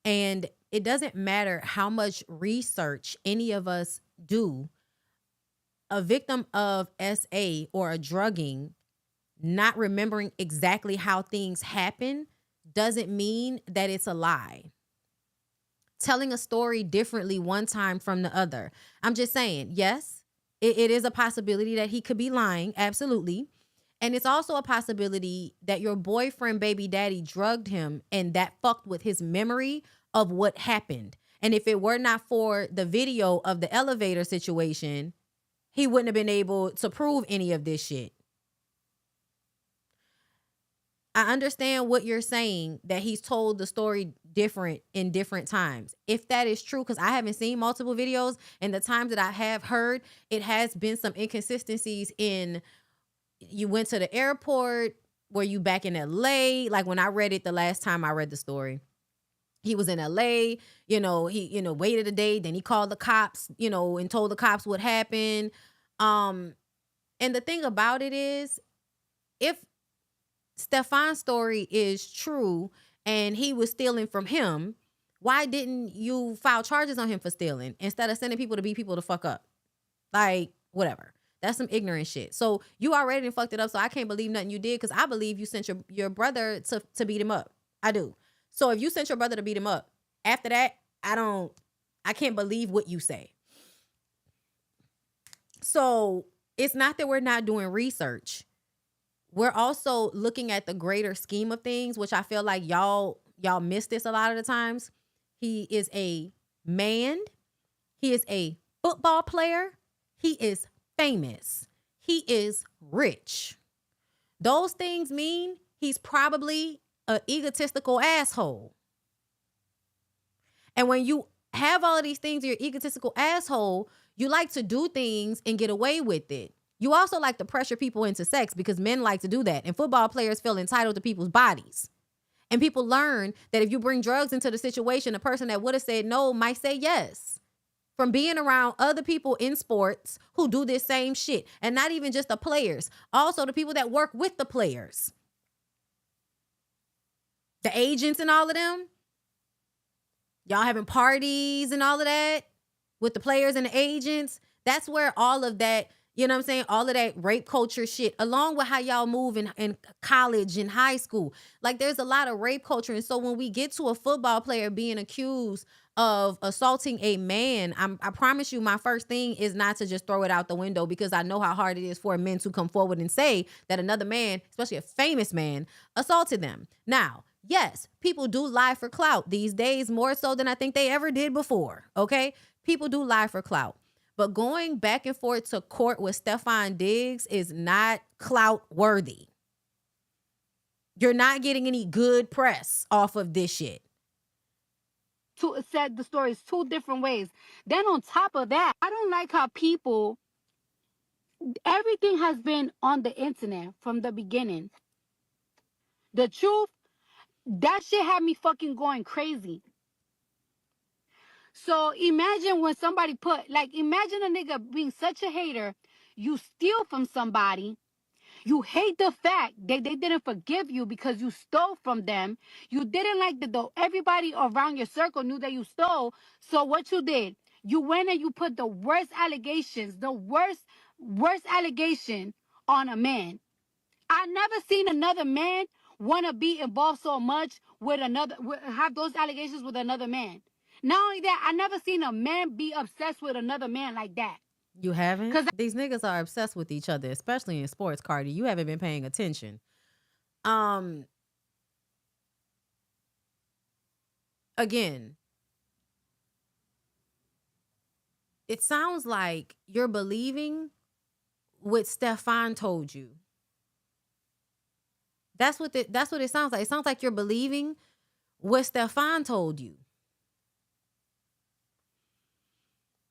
A: And it doesn't matter how much research any of us do. A victim of SA or a drugging, not remembering exactly how things happen doesn't mean that it's a lie. Telling a story differently one time from the other. I'm just saying, yes, it is a possibility that he could be lying. Absolutely. And it's also a possibility that your boyfriend, baby daddy, drugged him and that fucked with his memory of what happened. And if it were not for the video of the elevator situation, he wouldn't have been able to prove any of this shit. I understand what you're saying, that he's told the story different in different times. If that is true, because I haven't seen multiple videos, and the times that I have heard, it has been some inconsistencies in, you went to the airport, were you back in LA? Like when I read it the last time I read the story, he was in LA, he, waited a day, then he called the cops, and told the cops what happened. And the thing about it is, if Steffon's story is true and he was stealing from him, why didn't you file charges on him for stealing instead of sending people to beat people to fuck up? Like, whatever. That's some ignorant shit. So you already fucked it up, so I can't believe nothing you did, because I believe you sent your brother to beat him up. I do. So if you sent your brother to beat him up, after that, I can't believe what you say. So it's not that we're not doing research. we're also looking at the greater scheme of things, which I feel like y'all miss this a lot of the times. He is a man. He is a football player. He is famous. He is rich. Those things mean he's probably an egotistical asshole. And when you have all of these things, you're an egotistical asshole, you like to do things and get away with it. You also like to pressure people into sex because men like to do that. And football players feel entitled to people's bodies. And people learn that if you bring drugs into the situation, a person that would have said no might say yes. From being around other people in sports who do this same shit. And not even just the players. Also the people that work with the players. The agents and all of them. Y'all having parties and all of that with the players and the agents. That's where all of that, you know what I'm saying? All of that rape culture shit, along with how y'all move in college and high school. Like there's a lot of rape culture. And so when we get to a football player being accused of assaulting a man, I promise you my first thing is not to just throw it out the window, because I know how hard it is for men to come forward and say that another man, especially a famous man, assaulted them. Now, yes, people do lie for clout these days more so than I think they ever did before, okay? People do lie for clout. But going back and forth to court with Steffon Diggs is not clout worthy. You're not getting any good press off of this shit.
P: To said the stories 2 different ways. Then on top of that, I don't like how people, everything has been on the internet from the beginning. The truth, that shit had me fucking going crazy. So imagine when somebody imagine a nigga being such a hater, you steal from somebody, you hate the fact that they didn't forgive you because you stole from them. You didn't like everybody around your circle knew that you stole. So what you did, you went and you put the worst allegations, the worst allegation on a man. I never seen another man want to be involved so much with have those allegations with another man. Not only that, I never seen a man be obsessed with another man like that.
A: You haven't? Because these niggas are obsessed with each other, especially in sports, Cardi. You haven't been paying attention. Again, it sounds like you're believing what Steffon told you. That's what it sounds like. It sounds like you're believing what Steffon told you.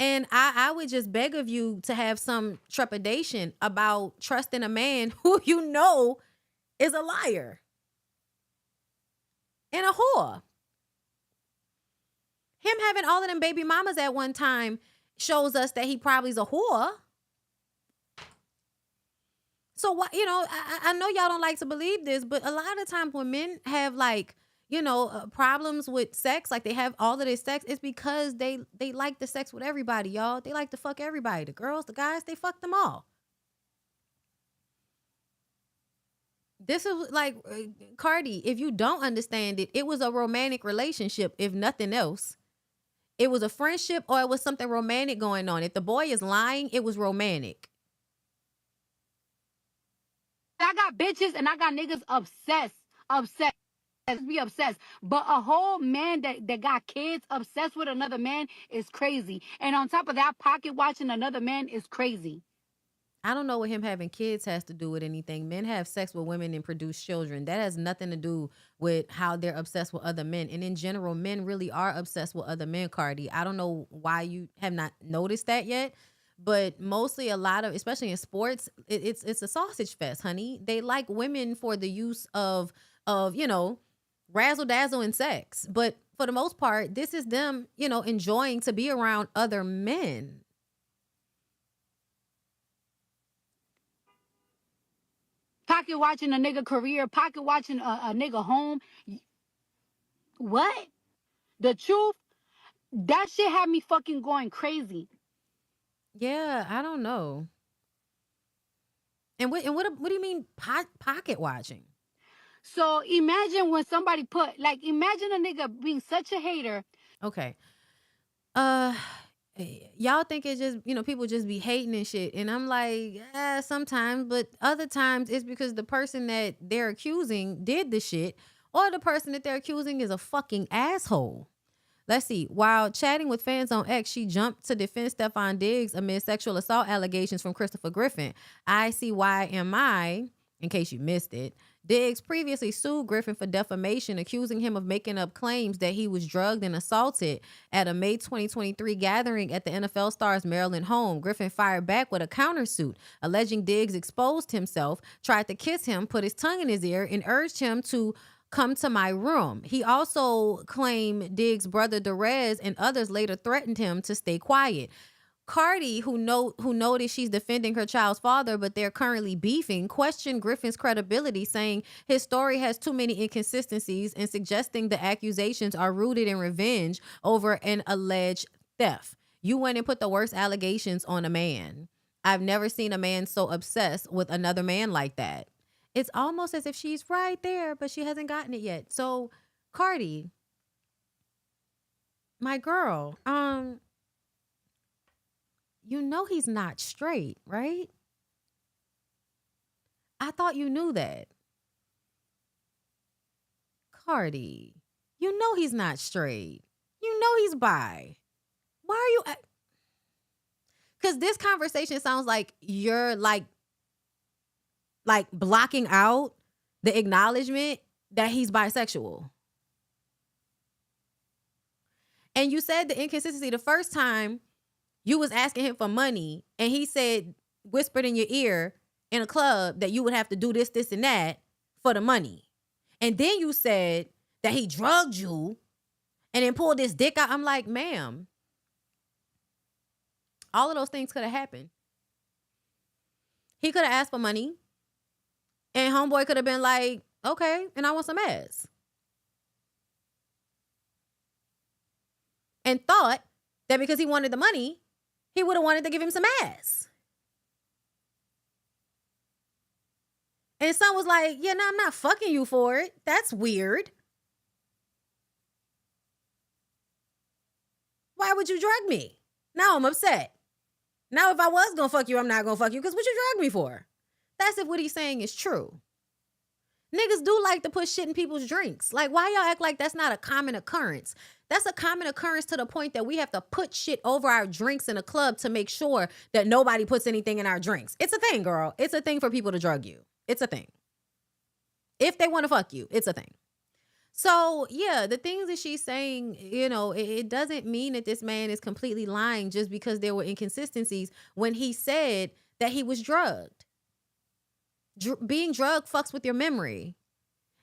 A: And I would just beg of you to have some trepidation about trusting a man who you know is a liar and a whore. Him having all of them baby mamas at one time shows us that he probably is a whore. So what, I know y'all don't like to believe this, but a lot of times when men have problems with sex, like they have all of this sex, it's because they like the sex with everybody, y'all. They like to fuck everybody. The girls, the guys, they fuck them all. This is like, Cardi, if you don't understand it, it was a romantic relationship, if nothing else. It was a friendship or it was something romantic going on. If the boy is lying, it was romantic.
P: I got bitches and I got niggas obsessed. Be obsessed. But a whole man that got kids obsessed with another man is crazy. And on top of that, pocket watching another man is crazy.
A: I don't know what him having kids has to do with anything. Men have sex with women and produce children. That has nothing to do with how they're obsessed with other men. And in general, men really are obsessed with other men, Cardi. I don't know why you have not noticed that yet. But mostly a lot of, especially in sports, it's a sausage fest, honey. They like women for the use of razzle dazzle and sex. But for the most part, this is them, enjoying to be around other men.
P: Pocket watching a nigga career, pocket watching a nigga home. What? The truth, that shit had me fucking going crazy.
A: Yeah, I don't know. And what do you mean pocket watching?
P: So imagine when somebody imagine a nigga being such a hater.
A: Okay. y'all think it's just, people just be hating and shit. And I'm like, sometimes, but other times it's because the person that they're accusing did the shit, or the person that they're accusing is a fucking asshole. Let's see. While chatting with fans on X, she jumped to defend Steffon Diggs amid sexual assault allegations from Christopher Griffin. ICYMI, in case you missed it, Diggs previously sued Griffin for defamation, accusing him of making up claims that he was drugged and assaulted at a May 2023 gathering at the NFL star's Maryland home. Griffin fired back with a countersuit, alleging Diggs exposed himself, tried to kiss him, put his tongue in his ear, and urged him to come to my room. He also claimed Diggs' brother Derez and others later threatened him to stay quiet. Cardi, who noticed she's defending her child's father, but they're currently beefing, questioned Griffin's credibility, saying his story has too many inconsistencies and suggesting the accusations are rooted in revenge over an alleged theft. You went and put the worst allegations on a man. I've never seen a man so obsessed with another man like that. It's almost as if she's right there, but she hasn't gotten it yet. So, Cardi, my girl, you know he's not straight, right? I thought you knew that. Cardi, you know he's not straight. You know he's bi. Why are you... Because this conversation sounds like you're like blocking out the acknowledgement that he's bisexual. And you said the inconsistency the first time you was asking him for money and he said, whispered in your ear in a club that you would have to do this, this, and that for the money. And then you said that he drugged you and then pulled his dick out. I'm like, ma'am, all of those things could have happened. He could have asked for money. And homeboy could have been like, okay, and I want some ass. And thought that because he wanted the money, he would have wanted to give him some ass. And son was like, yeah, no, I'm not fucking you for it. That's weird. Why would you drug me? Now I'm upset. Now if I was going to fuck you, I'm not going to fuck you because what you drug me for? That's if what he's saying is true. Niggas do like to put shit in people's drinks. Like, why y'all act like that's not a common occurrence? That's a common occurrence to the point that we have to put shit over our drinks in a club to make sure that nobody puts anything in our drinks. It's a thing, girl. It's a thing for people to drug you. It's a thing. If they want to fuck you, it's a thing. So, yeah, the things that she's saying, it doesn't mean that this man is completely lying just because there were inconsistencies when he said that he was drugged. Being drugged fucks with your memory.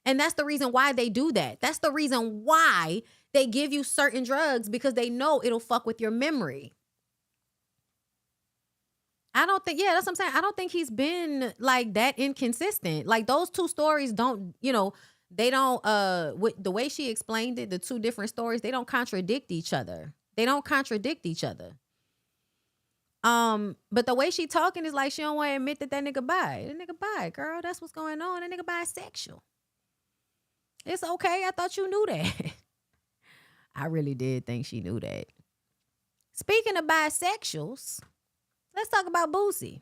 A: And that's the reason why they do that. That's the reason why they give you certain drugs, because they know it'll fuck with your memory. That's what I'm saying. I don't think he's been like that inconsistent. Like those two stories don't, they don't, with the way she explained it, the two different stories, they don't contradict each other. But the way she talking is like she don't want to admit that nigga bi. That nigga bi, girl. That's what's going on. That nigga bisexual. It's okay. I thought you knew that. I really did think she knew that. Speaking of bisexuals, let's talk about Boosie.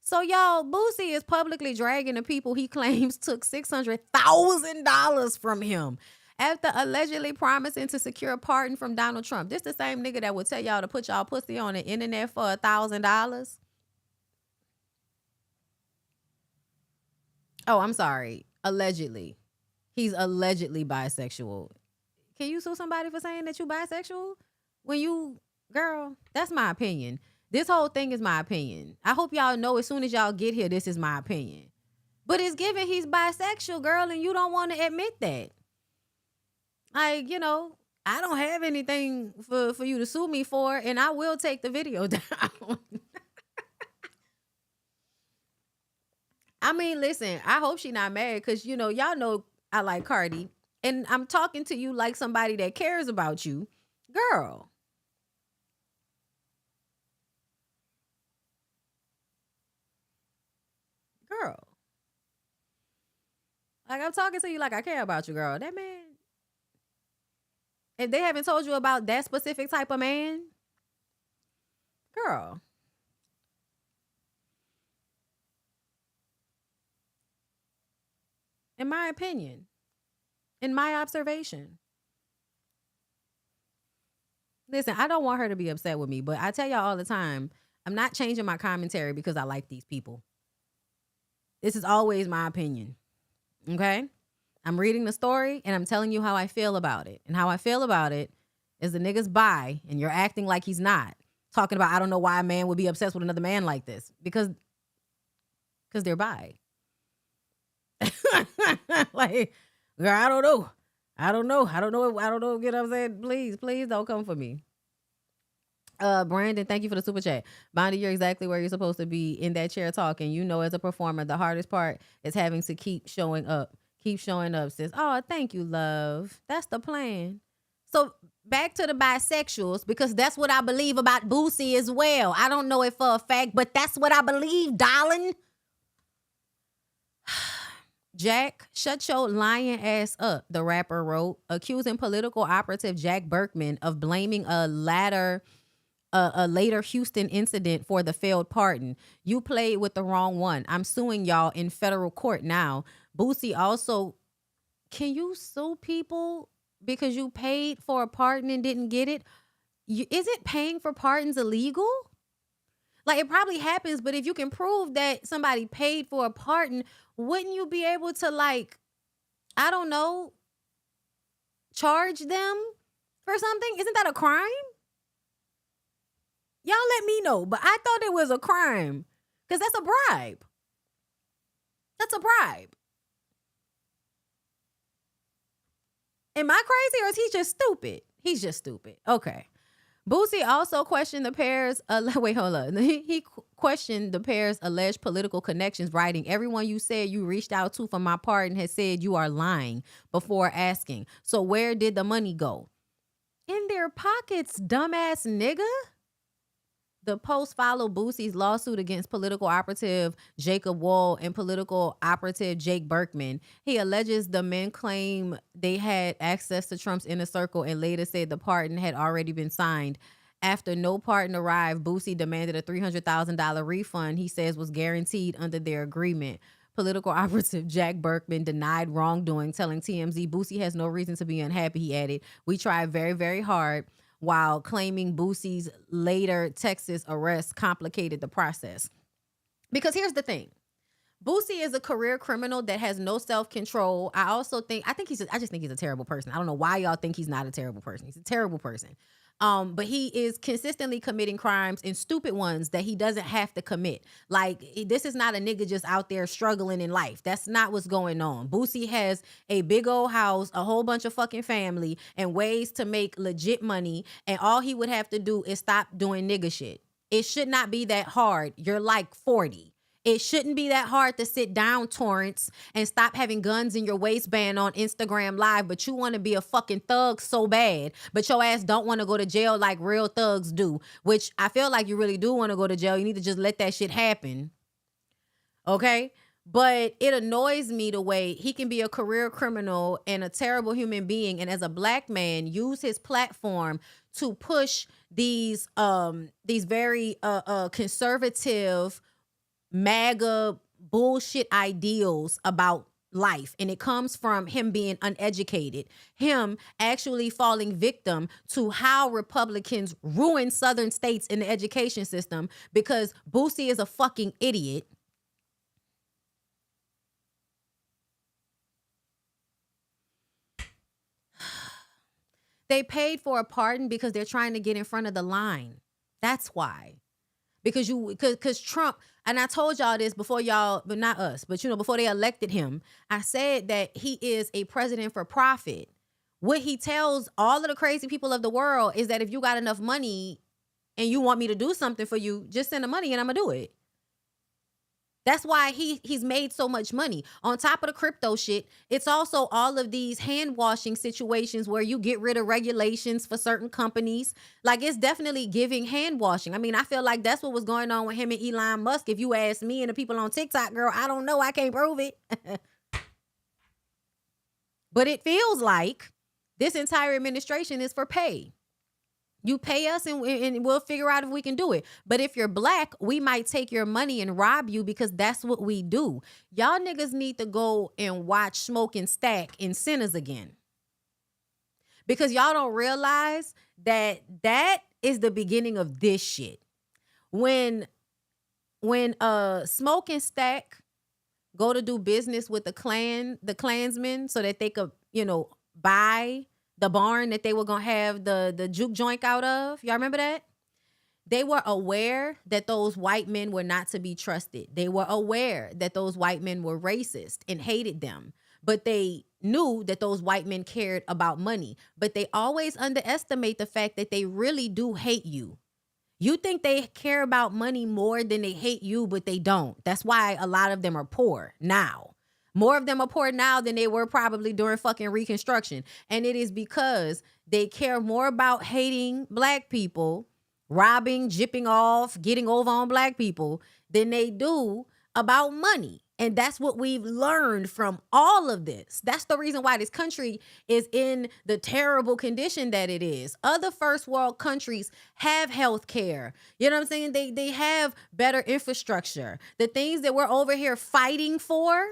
A: So, y'all, Boosie is publicly dragging the people he claims took $600,000 from him after allegedly promising to secure a pardon from Donald Trump. This the same nigga that would tell y'all to put y'all pussy on the internet for $1,000. Oh, I'm sorry. Allegedly. He's allegedly bisexual. Can you sue somebody for saying that you bisexual? Girl, that's my opinion. This whole thing is my opinion. I hope y'all know as soon as y'all get here, this is my opinion. But it's given he's bisexual, girl, and you don't want to admit that. Like, I don't have anything for you to sue me for, and I will take the video down. I mean, listen, I hope she not mad because, y'all know I like Cardi. And I'm talking to you like somebody that cares about you. Girl. Like, I'm talking to you like I care about you, girl. That man. If they haven't told you about that specific type of man, girl. In my opinion, in my observation. Listen, I don't want her to be upset with me, but I tell y'all all the time, I'm not changing my commentary because I like these people. This is always my opinion. Okay? I'm reading the story and I'm telling you how I feel about it. And how I feel about it is the nigga's bi and you're acting like he's not. Talking about, I don't know why a man would be obsessed with another man like this. Because they're bi. Like, girl, I don't know. I don't know. Get what I'm saying? Please don't come for me. Brandon, thank you for the super chat. Bondy, you're exactly where you're supposed to be in that chair talking. You know, as a performer, the hardest part is having to keep showing up. Keep showing up, sis. Oh, thank you, love. That's the plan. So back to the bisexuals, because that's what I believe about Boosie as well. I don't know it for a fact, but that's what I believe, darling. Jack, shut your lying ass up, the rapper wrote, accusing political operative Jack Berkman of blaming a later Houston incident for the failed pardon. You played with the wrong one. I'm suing y'all in federal court now. Boosie also, can you sue people because you paid for a pardon and didn't get it? Isn't paying for pardons illegal? Like, it probably happens, but if you can prove that somebody paid for a pardon, wouldn't you be able to, like, I don't know, charge them for something? Isn't that a crime? Y'all let me know, but I thought it was a crime because that's a bribe. That's a bribe. Am I crazy or is he just stupid? He's just stupid. Okay. Boosie also questioned the pair's, wait, hold on. He questioned the pair's alleged political connections, writing, everyone you said you reached out to for my pardon has said you are lying before asking. So where did the money go? In their pockets, dumbass nigga. The post followed Boosie's lawsuit against political operative Jacob Wall and political operative Jake Berkman. He alleges the men claim they had access to Trump's inner circle and later said the pardon had already been signed. After no pardon arrived, Boosie demanded a $300,000 refund he says was guaranteed under their agreement. Political operative Jack Berkman denied wrongdoing, telling TMZ Boosie has no reason to be unhappy, he added. We tried very, very hard, while claiming Boosie's later Texas arrest complicated the process. Because here's the thing. Boosie is a career criminal that has no self-control. I just think he's a terrible person. I don't know why y'all think he's not a terrible person. He's a terrible person. But he is consistently committing crimes and stupid ones that he doesn't have to commit. Like, this is not a nigga just out there struggling in life. That's not what's going on. Boosie has a big old house, a whole bunch of fucking family, and ways to make legit money. And all he would have to do is stop doing nigga shit. It should not be that hard. You're like 40. It shouldn't be that hard to sit down, Torrance, and stop having guns in your waistband on Instagram Live, but you want to be a fucking thug so bad, but your ass don't want to go to jail like real thugs do, which I feel like you really do want to go to jail. You need to just let that shit happen. Okay? But it annoys me the way he can be a career criminal and a terrible human being, and as a black man, use his platform to push these very conservative MAGA bullshit ideals about life. And it comes from him being uneducated, him actually falling victim to how Republicans ruin Southern states in the education system because Boosie is a fucking idiot. They paid for a pardon because they're trying to get in front of the line. That's why. Because Trump, and I told y'all this before y'all, but not us, but before they elected him, I said that he is a president for profit. What he tells all of the crazy people of the world is that if you got enough money and you want me to do something for you, just send the money and I'm gonna do it. That's why he's made so much money. On top of the crypto shit, it's also all of these hand washing situations where you get rid of regulations for certain companies. Like, it's definitely giving hand washing. I mean, I feel like that's what was going on with him and Elon Musk. If you ask me and the people on TikTok, girl, I don't know. I can't prove it. But it feels like This entire administration is for pay. You pay us and we'll figure out if we can do it. But if you're black, we might take your money and rob you because that's what we do. Y'all niggas need to go and watch Smoke and Stack in Sinners again. Because y'all don't realize that that is the beginning of this shit. When Smoke and Stack go to do business with the Klansmen so that they could, buy the barn that they were going to have the juke joint out of. Y'all remember that? They were aware that those white men were not to be trusted. They were aware that those white men were racist and hated them. But they knew that those white men cared about money. But they always underestimate the fact that they really do hate you. You think they care about money more than they hate you, but they don't. That's why a lot of them are poor now. More of them are poor now than they were probably during fucking Reconstruction. And it is because they care more about hating black people, robbing, jipping off, getting over on black people than they do about money. And that's what we've learned from all of this. That's the reason why this country is in the terrible condition that it is. Other first world countries have health care. You know what I'm saying? They have better infrastructure. The things that we're over here fighting for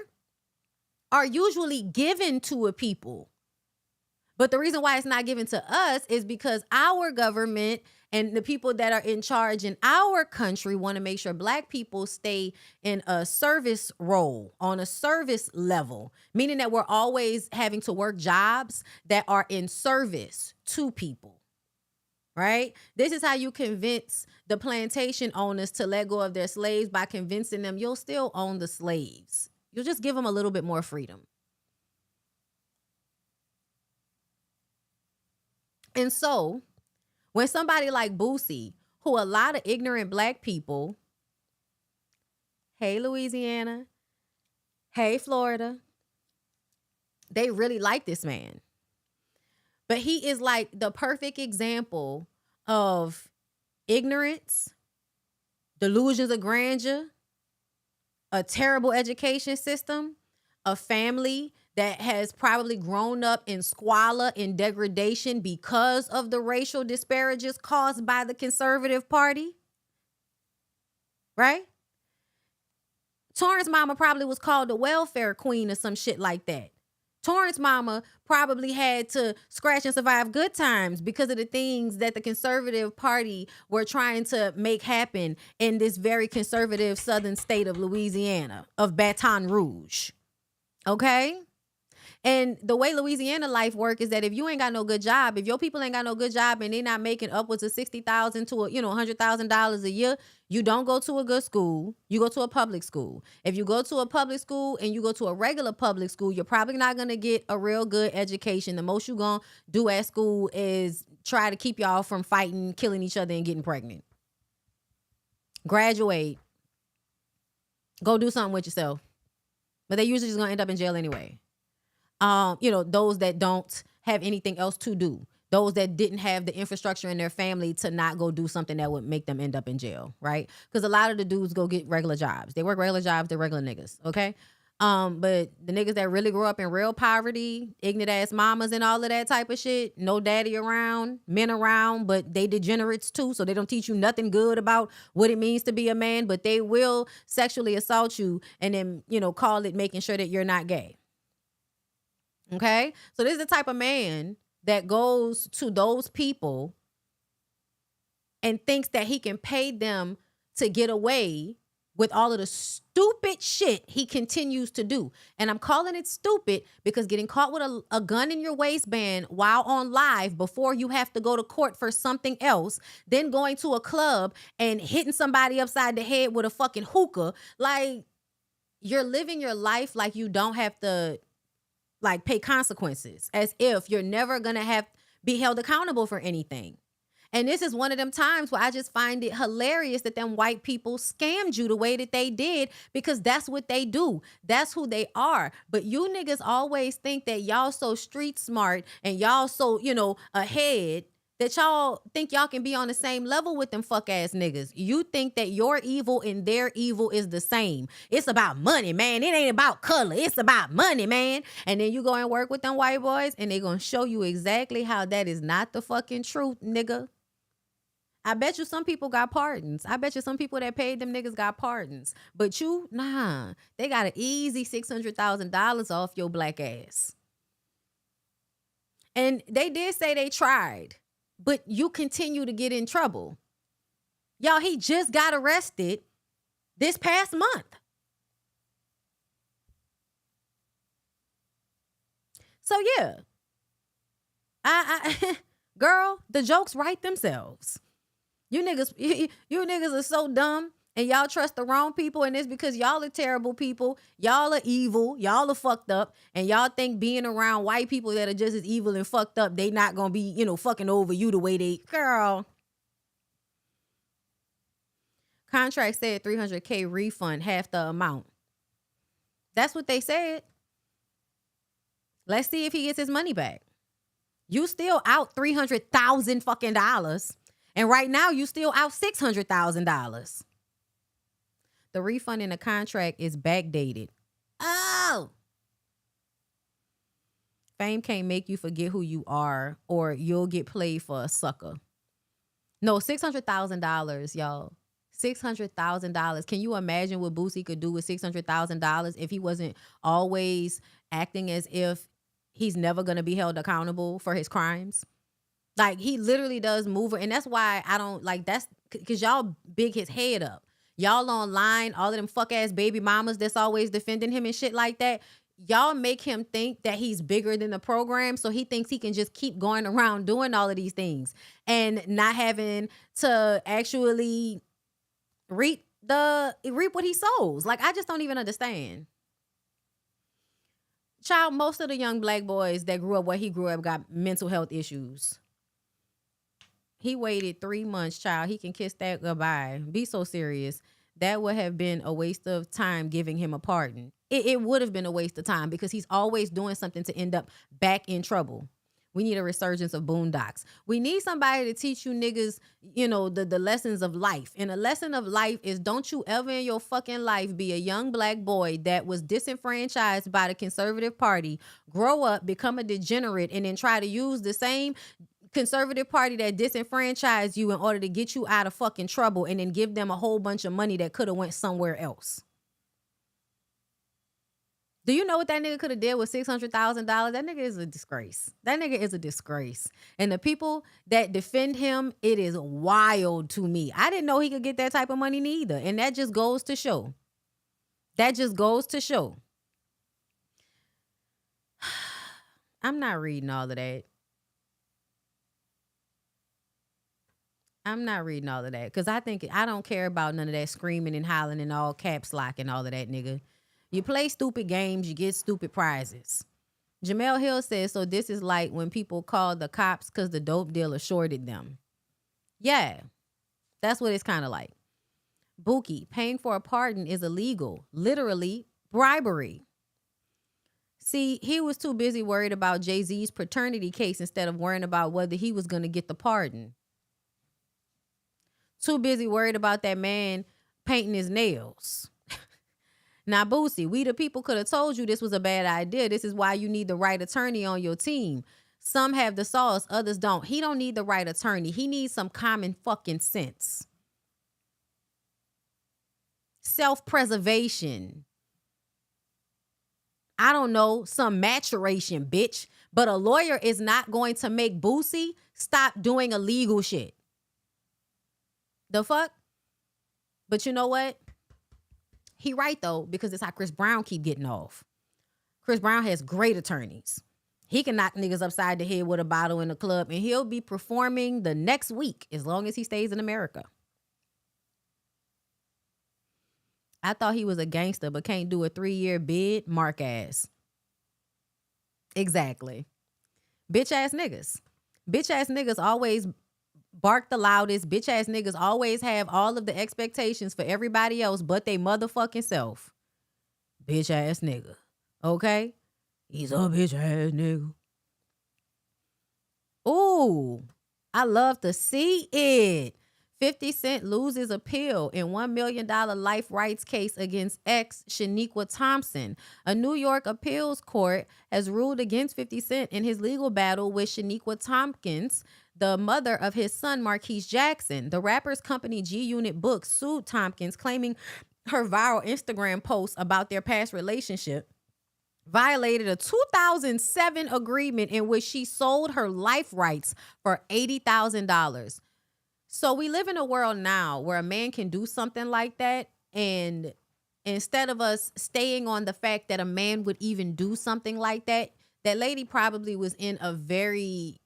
A: are usually given to a people. But the reason why it's not given to us is because our government and the people that are in charge in our country want to make sure black people stay in a service role, on a service level, meaning that we're always having to work jobs that are in service to people, right? This is how you convince the plantation owners to let go of their slaves, by convincing them you'll still own the slaves. You'll just give them a little bit more freedom. And so when somebody like Boosie, who a lot of ignorant black people, hey, Louisiana, hey, Florida, they really like this man. But he is like the perfect example of ignorance, delusions of grandeur, a terrible education system, a family that has probably grown up in squalor and degradation because of the racial disparages caused by the conservative party. Right? Torrance mama probably was called the welfare queen or some shit like that. Torrance mama probably had to scratch and survive good times because of the things that the conservative party were trying to make happen in this very conservative southern state of Louisiana, of Baton Rouge. Okay? And the way Louisiana life work is that if you ain't got no good job, if your people ain't got no good job and they're not making upwards of $60,000 to $100,000 a year, you don't go to a good school. You go to a public school. If you go to a public school and you go to a regular public school, you're probably not gonna get a real good education. The most you're gonna do at school is try to keep y'all from fighting, killing each other, and getting pregnant. Graduate. Go do something with yourself. But they usually just gonna end up in jail anyway. Those that don't have anything else to do, those that didn't have the infrastructure in their family to not go do something that would make them end up in jail, right? Because a lot of the dudes go get regular jobs. They work regular jobs, they're regular niggas, okay? But the niggas that really grew up in real poverty, ignorant ass mamas and all of that type of shit, no daddy around, men around, but they degenerates too, so they don't teach you nothing good about what it means to be a man, but they will sexually assault you and then, call it making sure that you're not gay. Okay? So this is the type of man that goes to those people and thinks that he can pay them to get away with all of the stupid shit he continues to do. And I'm calling it stupid because getting caught with a gun in your waistband while on live before you have to go to court for something else, then going to a club and hitting somebody upside the head with a fucking hookah, like, you're living your life like you don't have to pay consequences, as if you're never gonna be held accountable for anything. And this is one of them times where I just find it hilarious that them white people scammed you the way that they did, because that's what they do. That's who they are. But you niggas always think that y'all so street smart and y'all so, ahead that y'all think y'all can be on the same level with them fuck ass niggas. You think that your evil and their evil is the same. It's about money, man. It ain't about color. It's about money, man. And then you go and work with them white boys and they gonna show you exactly how that is not the fucking truth, nigga. I bet you some people got pardons. I bet you some people that paid them niggas got pardons. But you, nah. They got an easy $600,000 off your black ass. And they did say they tried. But you continue to get in trouble. Y'all, he just got arrested this past month. So yeah. Girl, the jokes write themselves. You niggas are so dumb and y'all trust the wrong people, and it's because y'all are terrible people. Y'all are evil. Y'all are fucked up. And y'all think being around white people that are just as evil and fucked up, they not gonna be, fucking over you the way they, girl. Contract said $300K refund, half the amount. That's what they said. Let's see if he gets his money back. You still out $300,000 fucking dollars. And right now you still out $600,000. The refund in the contract is backdated. Oh. Fame can't make you forget who you are, or you'll get played for a sucker. No, $600,000, y'all. $600,000. Can you imagine what Boosie could do with $600,000 if he wasn't always acting as if he's never going to be held accountable for his crimes? Like, he literally does move, and that's why I don't like, that's because y'all big his head up. Y'all online, all of them fuck ass baby mamas that's always defending him and shit like that. Y'all make him think that he's bigger than the program, so he thinks he can just keep going around doing all of these things and not having to actually reap what he sows. Like, I just don't even understand. Child, most of the young black boys that grew up where he grew up got mental health issues. He waited 3 months, child. He can kiss that goodbye. Be so serious. That would have been a waste of time giving him a pardon. It would have been a waste of time because he's always doing something to end up back in trouble. We need a resurgence of boondocks. We need somebody to teach you niggas, the lessons of life. And a lesson of life is, don't you ever in your fucking life be a young black boy that was disenfranchised by the conservative party, grow up, become a degenerate, and then try to use the same conservative party that disenfranchised you in order to get you out of fucking trouble and then give them a whole bunch of money that could have went somewhere else. Do you know what that nigga could have did with $600,000? That nigga is a disgrace. That nigga is a disgrace. And the people that defend him, it is wild to me. I didn't know he could get that type of money neither. And that just goes to show. That just goes to show. I'm not reading all of that. I'm not reading all of that because I don't care about none of that screaming and hollering and all caps lock and all of that, nigga. You play stupid games, you get stupid prizes. Jamel Hill says, so this is like when people call the cops because the dope dealer shorted them. Yeah, that's what it's kind of like. Buki, paying for a pardon is illegal. Literally bribery. See, he was too busy worried about Jay-Z's paternity case instead of worrying about whether he was going to get the pardon. Too busy worried about that man painting his nails. Now, Boosie, we the people could have told you this was a bad idea. This is why you need the right attorney on your team. Some have the sauce, others don't. He don't need the right attorney. He needs some common fucking sense. Self-preservation. I don't know, some maturation, bitch. But a lawyer is not going to make Boosie stop doing illegal shit. The fuck? But you know what? He right, though, because it's how Chris Brown keep getting off. Chris Brown has great attorneys. He can knock niggas upside the head with a bottle in the club, and he'll be performing the next week as long as he stays in America. I thought he was a gangster, but can't do a 3-year bid. Mark ass. Exactly. Bitch ass niggas. Bitch ass niggas always bark the loudest. Bitch ass niggas always have all of the expectations for everybody else but they motherfucking self. Bitch ass nigga. Okay? He's a bitch ass nigga. Ooh. I love to see it. 50 Cent loses appeal in $1 million life rights case against ex Shaniqua Thompson. A New York appeals court has ruled against 50 Cent in his legal battle with Shaniqua Tompkins, the mother of his son Marquise Jackson. The rapper's company G-Unit Books sued Tompkins, claiming her viral Instagram post about their past relationship violated a 2007 agreement in which she sold her life rights for $80,000. So we live in a world now where a man can do something like that, and instead of us staying on the fact that a man would even do something like that, that lady probably was in a very,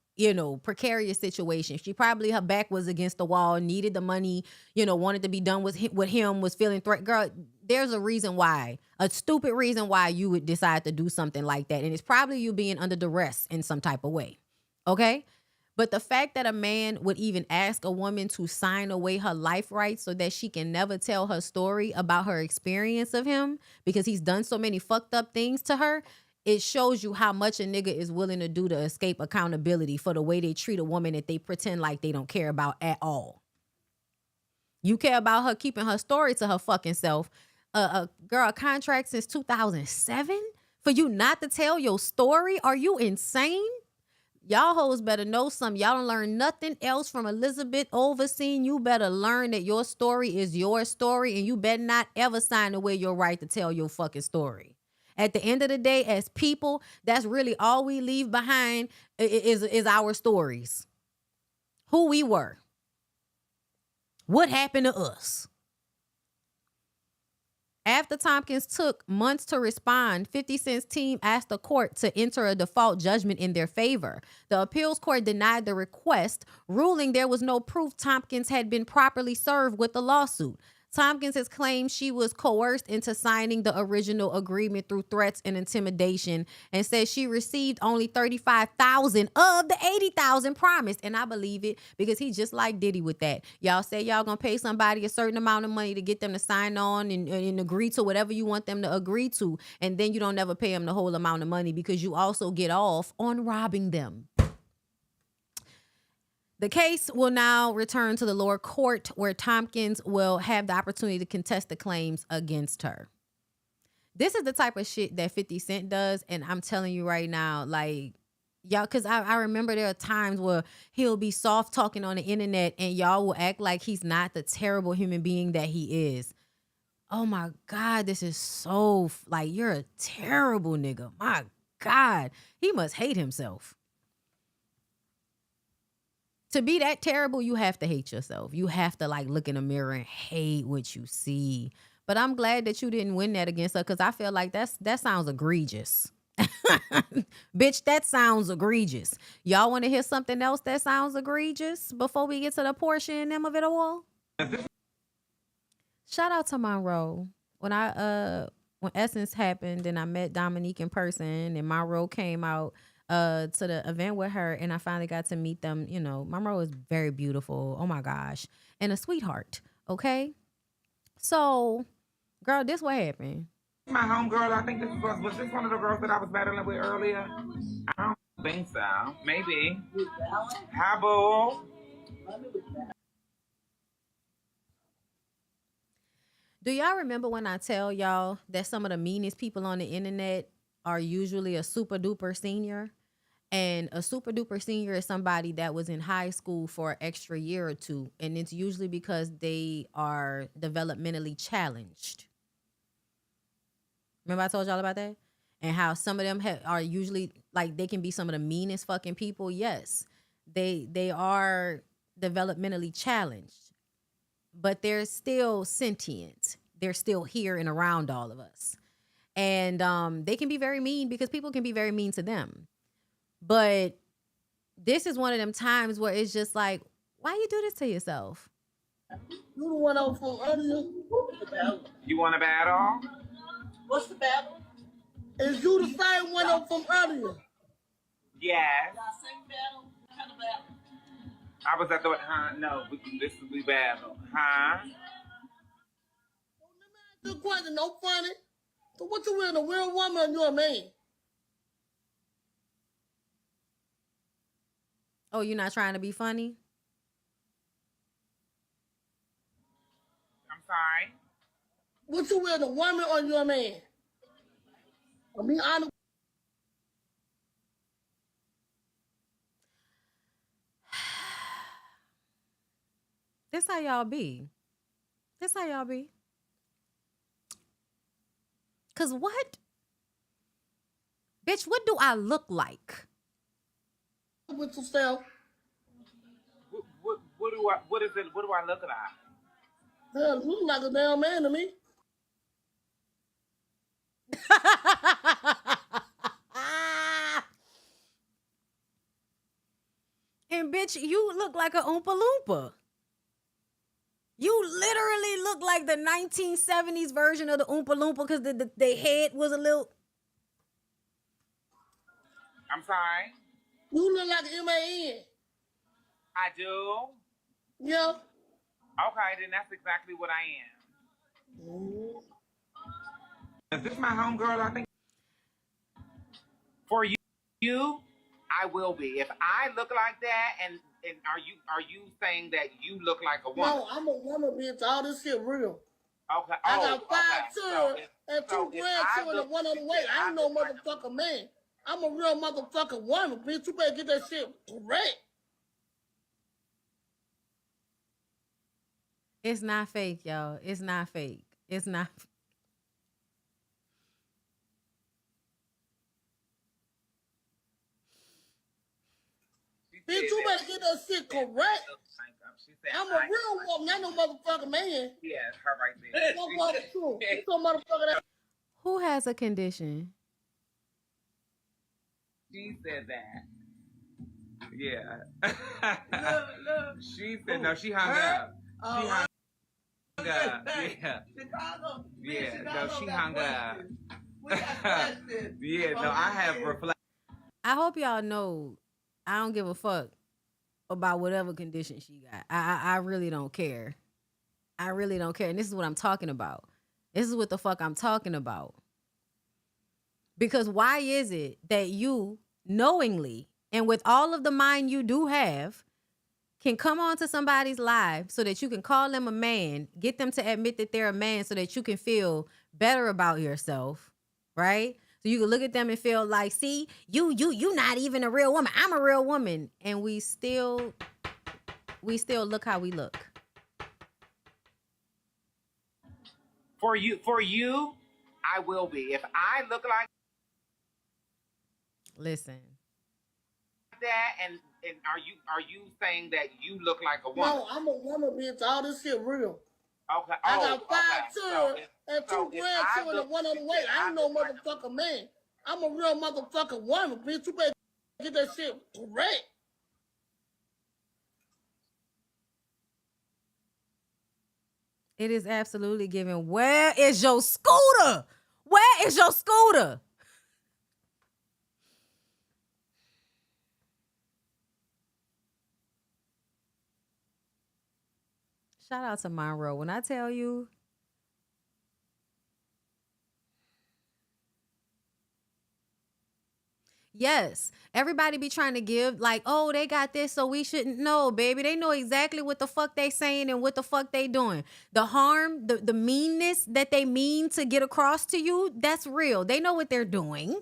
A: precarious situation. She probably, her back was against the wall, needed the money, wanted to be done with him, was feeling threat. Girl, there's a reason why, a stupid reason why you would decide to do something like that. And it's probably you being under duress in some type of way. Okay? But the fact that a man would even ask a woman to sign away her life rights so that she can never tell her story about her experience of him because he's done so many fucked up things to her, it shows you how much a nigga is willing to do to escape accountability for the way they treat a woman that they pretend like they don't care about at all. You care about her keeping her story to her fucking self. Girl, a contract since 2007 for you not to tell your story? Are you insane? Y'all hoes better know something. Y'all don't learn nothing else from Elizabeth Overseen. You better learn that your story is your story, and you better not ever sign away your right to tell your fucking story. At the end of the day, as people, that's really all we leave behind is our stories. Who we were. What happened to us? After Tompkins took months to respond, 50 Cent's team asked the court to enter a default judgment in their favor. The appeals court denied the request, ruling there was no proof Tompkins had been properly served with the lawsuit. Tompkins has claimed she was coerced into signing the original agreement through threats and intimidation, and says she received only $35,000 of the $80,000 promised. And I believe it, because he just like Diddy with that. Y'all say y'all gonna pay somebody a certain amount of money to get them to sign on and agree to whatever you want them to agree to, and then you don't ever pay them the whole amount of money because you also get off on robbing them. The case will now return to the lower court, where Tompkins will have the opportunity to contest the claims against her. This is the type of shit that 50 Cent does, and I'm telling you right now, like, y'all, because I remember there are times where he'll be soft talking on the internet and y'all will act like he's not the terrible human being that he is. Oh my God, this is so, like, you're a terrible nigga. My God, he must hate himself. To be that terrible, you have to hate yourself. You have to like look in the mirror and hate what you see. But I'm glad that you didn't win that against her, because I feel like that sounds egregious. Bitch, that sounds egregious. Y'all want to hear something else that sounds egregious before we get to the Porsha and them of it all? Shout out to Monroe. When Essence happened and I met Dominique in person and Monroe came out to the event with her, and I finally got to meet them. Monroe is very beautiful. Oh my gosh. And a sweetheart. Okay. So, girl, this what happened.
Q: My homegirl, I think was this one of the girls that I was battling with earlier? I don't think so. Maybe. Hi, boo.
A: Do y'all remember when I tell y'all that some of the meanest people on the internet are usually a super duper senior? And a super duper senior is somebody that was in high school for an extra year or two. And it's usually because they are developmentally challenged. Remember I told y'all about that? And how some of them are usually, like, they can be some of the meanest fucking people. Yes, they are developmentally challenged. But they're still sentient. They're still here and around all of us. And they can be very mean because people can be very mean to them. But this is one of them times where it's just like, why you do this to yourself?
R: You the one on from earlier?
Q: You want a battle?
R: What's the battle? Is you the same one on from earlier?
Q: Yes.
R: Same battle? What kind of battle?
Q: I was at the, no, this is we battle. Huh?
R: Good question, no funny. So what you with, a real woman or you a man?
A: Oh, you're not trying to be funny?
Q: I'm sorry.
R: What you with, a woman or your man? I mean, honest.
A: This how y'all be. This how y'all be. Cause what? Bitch, what do I look like?
R: With yourself.
Q: What do I look like?
R: Hell, you look like a damn man to me.
A: And bitch, you look like a Oompa Loompa. You literally look like the 1970s version of the Oompa Loompa because the head was a little...
Q: I'm sorry?
R: You look like an man.
Q: I do?
R: Yeah.
Q: Okay, then that's exactly what I am. Is this my homegirl, I think? For you, I will be. If I look like that, and are you saying that you look like a woman?
R: No, I'm a woman, bitch. All this shit real.
Q: Okay.
R: I got 5 children and 2 grandchildren and 1 on the way. I ain't no motherfucking man. I'm a real motherfucking woman, bitch. You better get that shit correct.
A: It's not fake, y'all. It's not fake. It's not.
R: Bitch, you better get that shit correct. I'm a real woman, not no motherfucking man.
Q: Yeah, her right there.
R: Some motherfucker that...
A: Who has a condition?
Q: She said that. Yeah. Look. She said, no, she hung up. She hung up. Yeah.
R: Chicago.
Q: Yeah, no, she hung up. Yeah, no, I have reflected.
A: I hope y'all know I don't give a fuck about whatever condition she got. I really don't care. I really don't care. And this is what I'm talking about. This is what the fuck I'm talking about. Because why is it that you knowingly and with all of the mind you do have can come onto somebody's live so that you can call them a man, get them to admit that they're a man so that you can feel better about yourself, right? So you can look at them and feel like, see, you not even a real woman. I'm a real woman. And we still look how we look.
Q: For you, I will be. If I look like
A: Listen.
Q: that, and are you saying that you look like a woman?
R: No, I'm a woman, bitch. All this shit real.
Q: Okay.
R: I got 5 children and 2 grandchildren and 1 on the way. I ain't no motherfucking man. I'm a real motherfucking woman, bitch. You better get that shit correct.
A: It is absolutely given. Where is your scooter? Where is your scooter? Shout out to Marrero. When I tell you, yes, everybody be trying to give like, oh, they got this, so we shouldn't know, baby. They know exactly what the fuck they saying and what the fuck they doing. The harm, the meanness that they mean to get across to you, that's real. They know what they're doing.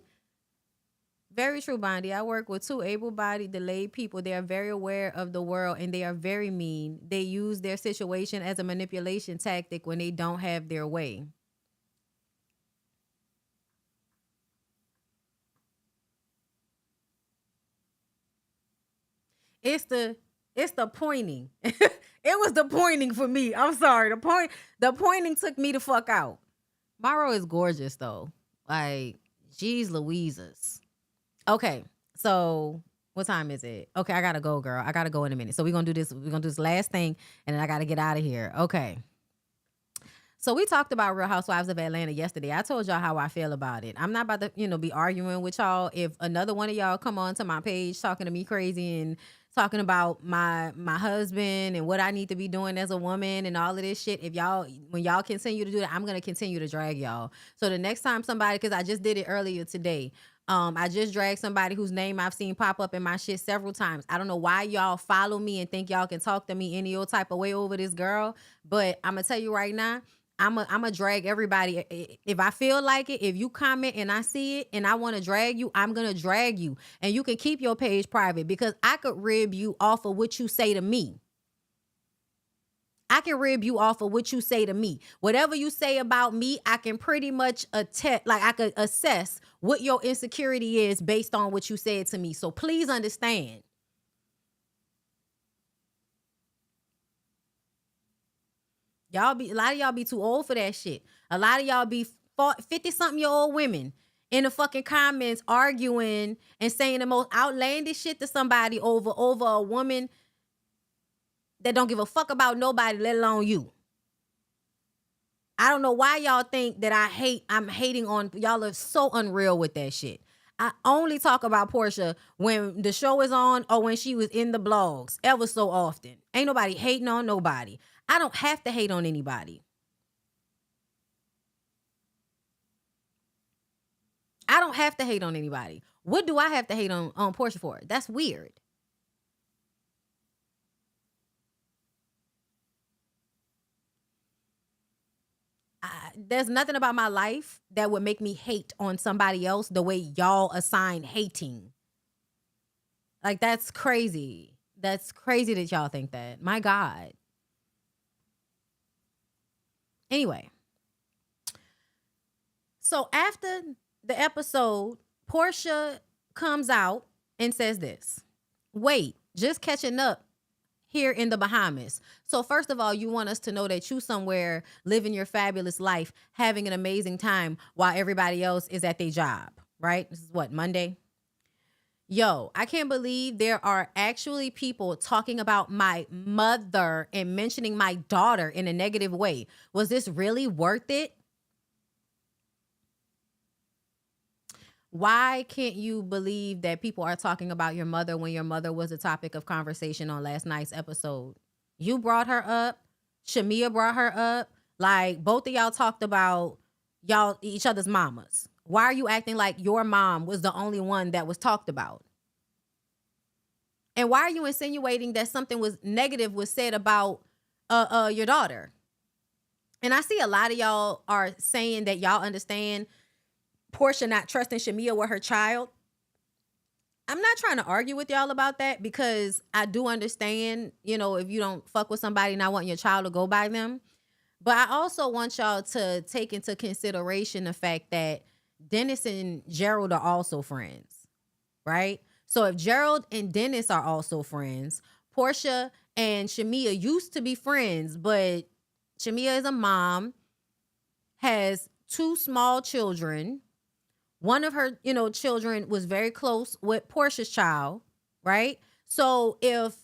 A: Very true, Bondy. I work with 2 able-bodied, delayed people. They are very aware of the world, and they are very mean. They use their situation as a manipulation tactic when they don't have their way. It's the pointing. It was the pointing for me. I'm sorry. The pointing took me the fuck out. Marrero is gorgeous though. Like, geez Louises. Okay, so what time is it? Okay, I gotta go, girl. I gotta go in a minute. So we're gonna do this last thing, and then I gotta get out of here. Okay. So we talked about Real Housewives of Atlanta yesterday. I told y'all how I feel about it. I'm not about to, be arguing with y'all. If another one of y'all come on to my page talking to me crazy and talking about my husband and what I need to be doing as a woman and all of this shit, when y'all continue to do that, I'm gonna continue to drag y'all. So the next time somebody, because I just did it earlier today, I just dragged somebody whose name I've seen pop up in my shit several times. I don't know why y'all follow me and think y'all can talk to me any old type of way over this girl, but I'm gonna tell you right now, I'm a drag everybody. If I feel like it, if you comment and I see it and I want to drag you, I'm gonna drag you, and you can keep your page private because I could rib you off of what you say to me. I can rib you off of what you say to me. Whatever you say about me, I can pretty much I could assess what your insecurity is based on what you said to me. So please understand. A lot of y'all be too old for that shit. A lot of y'all be 50-something-year-old women in the fucking comments arguing and saying the most outlandish shit to somebody over a woman that don't give a fuck about nobody, let alone you. I don't know why y'all think that I'm hating on y'all. Are so unreal with that shit. I only talk about Porsha when the show is on or when she was in the blogs ever so often. Ain't nobody hating on nobody. I don't have to hate on anybody. I don't have to hate on anybody. What do I have to hate on Porsha for? That's weird. There's nothing about my life that would make me hate on somebody else the way y'all assign hating. Like, that's crazy. That's crazy that y'all think that. My God. Anyway. So after the episode, Porsha comes out and says this. Wait, just catching up here in the Bahamas. So first of all, you want us to know that you somewhere living your fabulous life, having an amazing time while everybody else is at their job, right? This is what, Monday? Yo, I can't believe there are actually people talking about my mother and mentioning my daughter in a negative way. Was this really worth it? Why can't you believe that people are talking about your mother when your mother was a topic of conversation on last night's episode? You brought her up. Shamia brought her up. Like, both of y'all talked about each other's mamas. Why are you acting like your mom was the only one that was talked about? And why are you insinuating that something was negative was said about your daughter? And I see a lot of y'all are saying that y'all understand Porsha not trusting Shamia with her child. I'm not trying to argue with y'all about that because I do understand, if you don't fuck with somebody, not wanting your child to go by them. But I also want y'all to take into consideration the fact that Dennis and Gerald are also friends, right? So if Gerald and Dennis are also friends, Porsha and Shamia used to be friends, but Shamia is a mom, has 2 small children. One of her, children was very close with Porsha's child, right? So if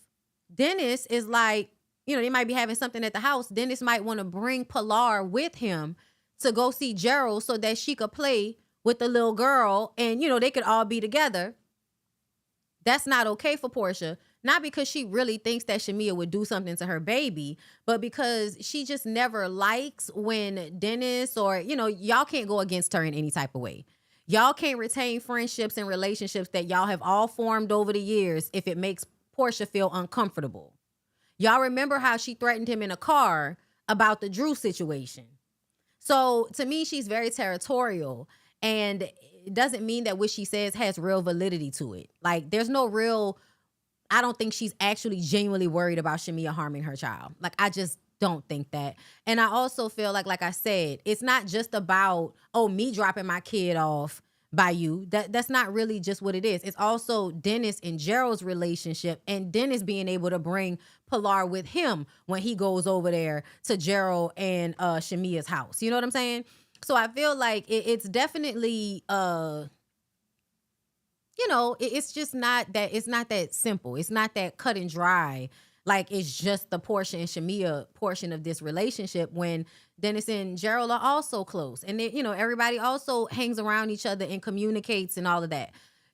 A: Dennis is like, they might be having something at the house, Dennis might want to bring Pilar with him to go see Gerald so that she could play with the little girl and, they could all be together. That's not okay for Porsha. Not because she really thinks that Shamia would do something to her baby, but because she just never likes when Dennis or, y'all can't go against her in any type of way. Y'all can't retain friendships and relationships that y'all have all formed over the years if it makes Porsha feel uncomfortable. Y'all remember how she threatened him in a car about the Drew situation. So to me, she's very territorial, and it doesn't mean that what she says has real validity to it. Like, there's no real, I don't think she's actually genuinely worried about Shamia harming her child. Like, I just don't think that. And I also feel like I said, it's not just about, me dropping my kid off by you. That's not really just what it is. It's also Dennis and Gerald's relationship and Dennis being able to bring Pilar with him when he goes over there to Gerald and Shamia's house. You know what I'm saying? So I feel like it's definitely, it's just not that, it's not that simple. It's not that cut and dry. Like, it's just the Porsha and Shamia portion of this relationship when Dennis and Gerald are also close. And, everybody also hangs around each other and communicates and all of that.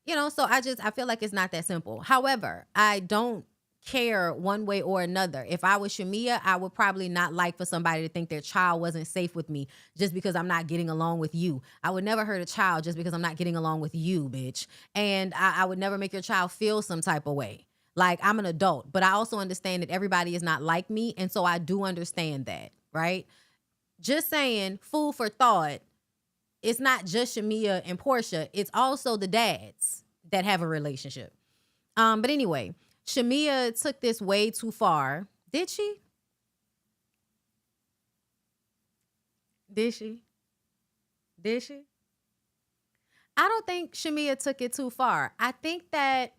A: So I feel like it's not that simple. However, I don't care one way or another. If I was Shamia, I would probably not like for somebody to think their child wasn't safe with me just because I'm not getting along with you. I would never hurt a child just because I'm not getting along with you, bitch. And I would never make your child feel some type of way. Like, I'm an adult, but I also understand that everybody is not like me. And so I do understand that, right? Just saying, food for thought. It's not just Shamia and Porsha. It's also the dads that have a relationship. But anyway, Shamia took this way too far. Did she? Did she? Did she? I don't think Shamia took it too far. I think that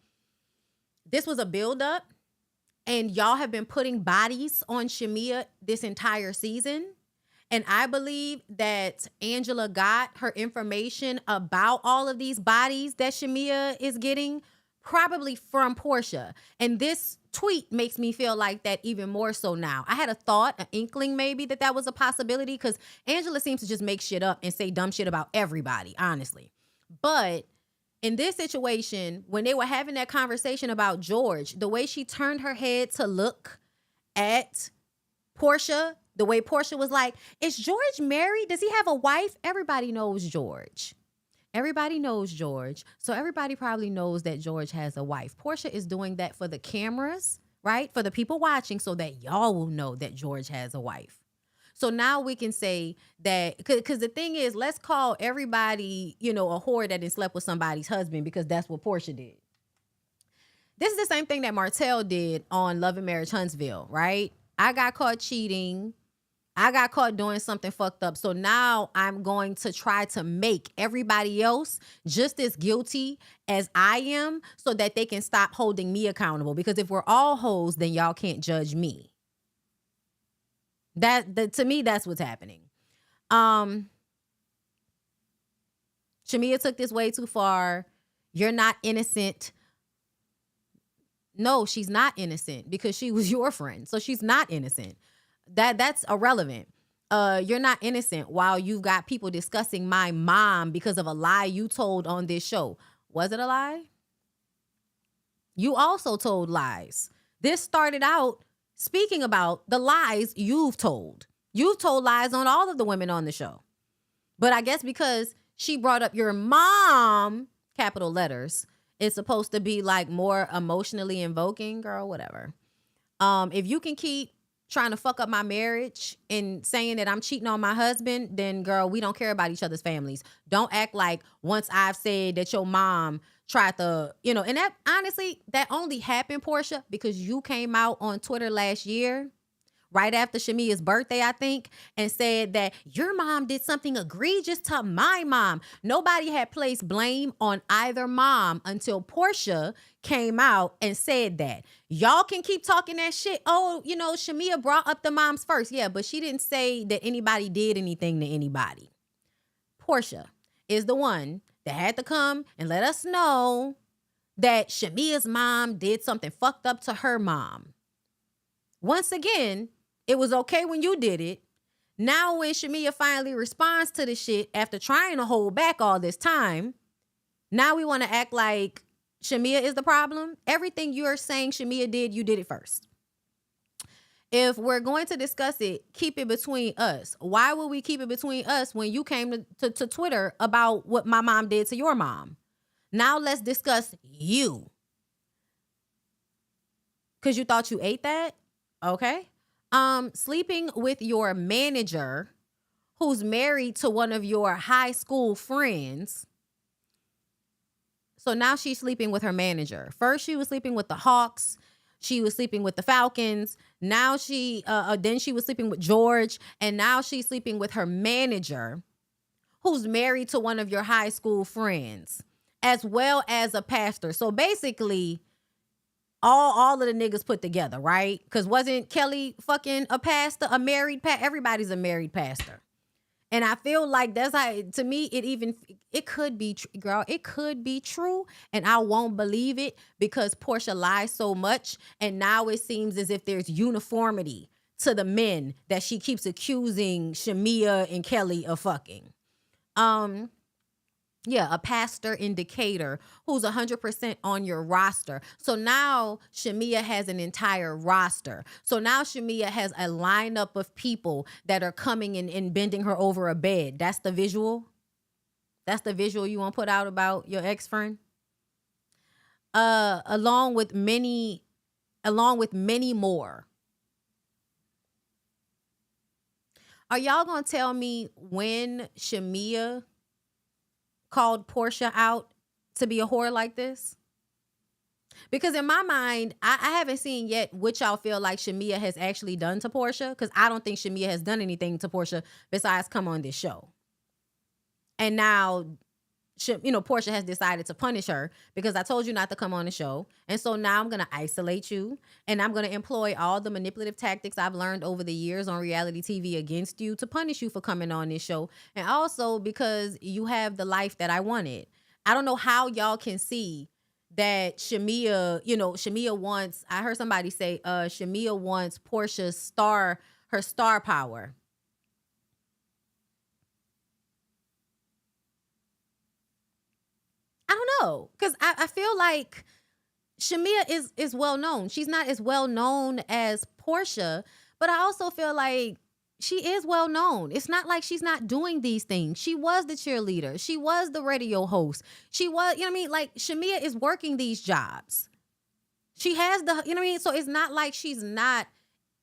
A: this was a buildup, and y'all have been putting bodies on Shamia this entire season. And I believe that Angela got her information about all of these bodies that Shamia is getting probably from Porsha. And this tweet makes me feel like that even more so now. I had a thought, an inkling maybe that was a possibility, because Angela seems to just make shit up and say dumb shit about everybody, honestly. But in this situation, when they were having that conversation about George, the way she turned her head to look at Porsha, the way Porsha was like, is George married? Does he have a wife? Everybody knows George. Everybody knows George. So everybody probably knows that George has a wife. Porsha is doing that for the cameras, right? For the people watching, so that y'all will know that George has a wife. So now we can say that, because the thing is, let's call everybody, a whore that didn't slept with somebody's husband, because that's what Porsha did. This is the same thing that Martell did on Love and Marriage Huntsville, right? I got caught cheating. I got caught doing something fucked up. So now I'm going to try to make everybody else just as guilty as I am, so that they can stop holding me accountable. Because if we're all hoes, then y'all can't judge me. To me, that's what's happening. Shamia took this way too far. You're not innocent. No, she's not innocent, because she was your friend. So she's not innocent. That's irrelevant. You're not innocent while you've got people discussing my mom because of a lie you told on this show. Was it a lie? You also told lies. This started out speaking about the lies you've told. You've told lies on all of the women on the show. But I guess because she brought up your mom, capital letters, it's supposed to be like more emotionally invoking, girl, whatever. If you can keep trying to fuck up my marriage and saying that I'm cheating on my husband, then girl, we don't care about each other's families. Don't act like once I've said that your mom tried to, and that honestly, that only happened, Porsha, because you came out on Twitter last year, right after Shamia's birthday, I think, and said that your mom did something egregious to my mom. Nobody had placed blame on either mom until Porsha came out and said that. Y'all can keep talking that shit. Oh, Shamia brought up the moms first. Yeah, but she didn't say that anybody did anything to anybody. Porsha is the one that had to come and let us know that Shamia's mom did something fucked up to her mom. Once again, it was okay when you did it. Now when Shamia finally responds to the shit after trying to hold back all this time, now we want to act like Shamia is the problem. Everything you're saying Shamia did, you did it first. If we're going to discuss it, keep it between us. Why would we keep it between us when you came to Twitter about what my mom did to your mom? Now let's discuss you. Because you thought you ate that? Okay. Sleeping with your manager who's married to one of your high school friends. So now she's sleeping with her manager. First, she was sleeping with the Hawks. She was sleeping with the Falcons. Now then she was sleeping with George. And now she's sleeping with her manager who's married to one of your high school friends, as well as a pastor. So basically, all of the niggas put together, right? Because wasn't Kelly fucking a pastor, a married pastor? Everybody's a married pastor. And I feel like that's how, to me, it could be, girl, it could be true. And I won't believe it because Porsha lies so much. And now it seems as if there's uniformity to the men that she keeps accusing Shamia and Kelly of fucking. Yeah, a pastor in Decatur who's 100% on your roster. So now Shamia has an entire roster. So now Shamia has a lineup of people that are coming and bending her over a bed. That's the visual. That's the visual you want to put out about your ex-friend. Along with many more. Are y'all gonna tell me when Shamia called Porsha out to be a whore like this? Because in my mind, I haven't seen yet what y'all feel like Shamia has actually done to Porsha, because I don't think Shamia has done anything to Porsha besides come on this show. And now, Porsha has decided to punish her because I told you not to come on the show. And so now I'm going to isolate you, and I'm going to employ all the manipulative tactics I've learned over the years on reality TV against you to punish you for coming on this show. And also because you have the life that I wanted. I don't know how y'all can see that Shamia wants, I heard somebody say, Shamia wants Porsha's her star power. I don't know, because I feel like Shamia is well known. She's not as well known as Porsha, but I also feel like she is well known. It's not like she's not doing these things. She was the cheerleader. She was the radio host. She was, you know what I mean? Like, Shamia is working these jobs. She has the, you know what I mean? So it's not like she's not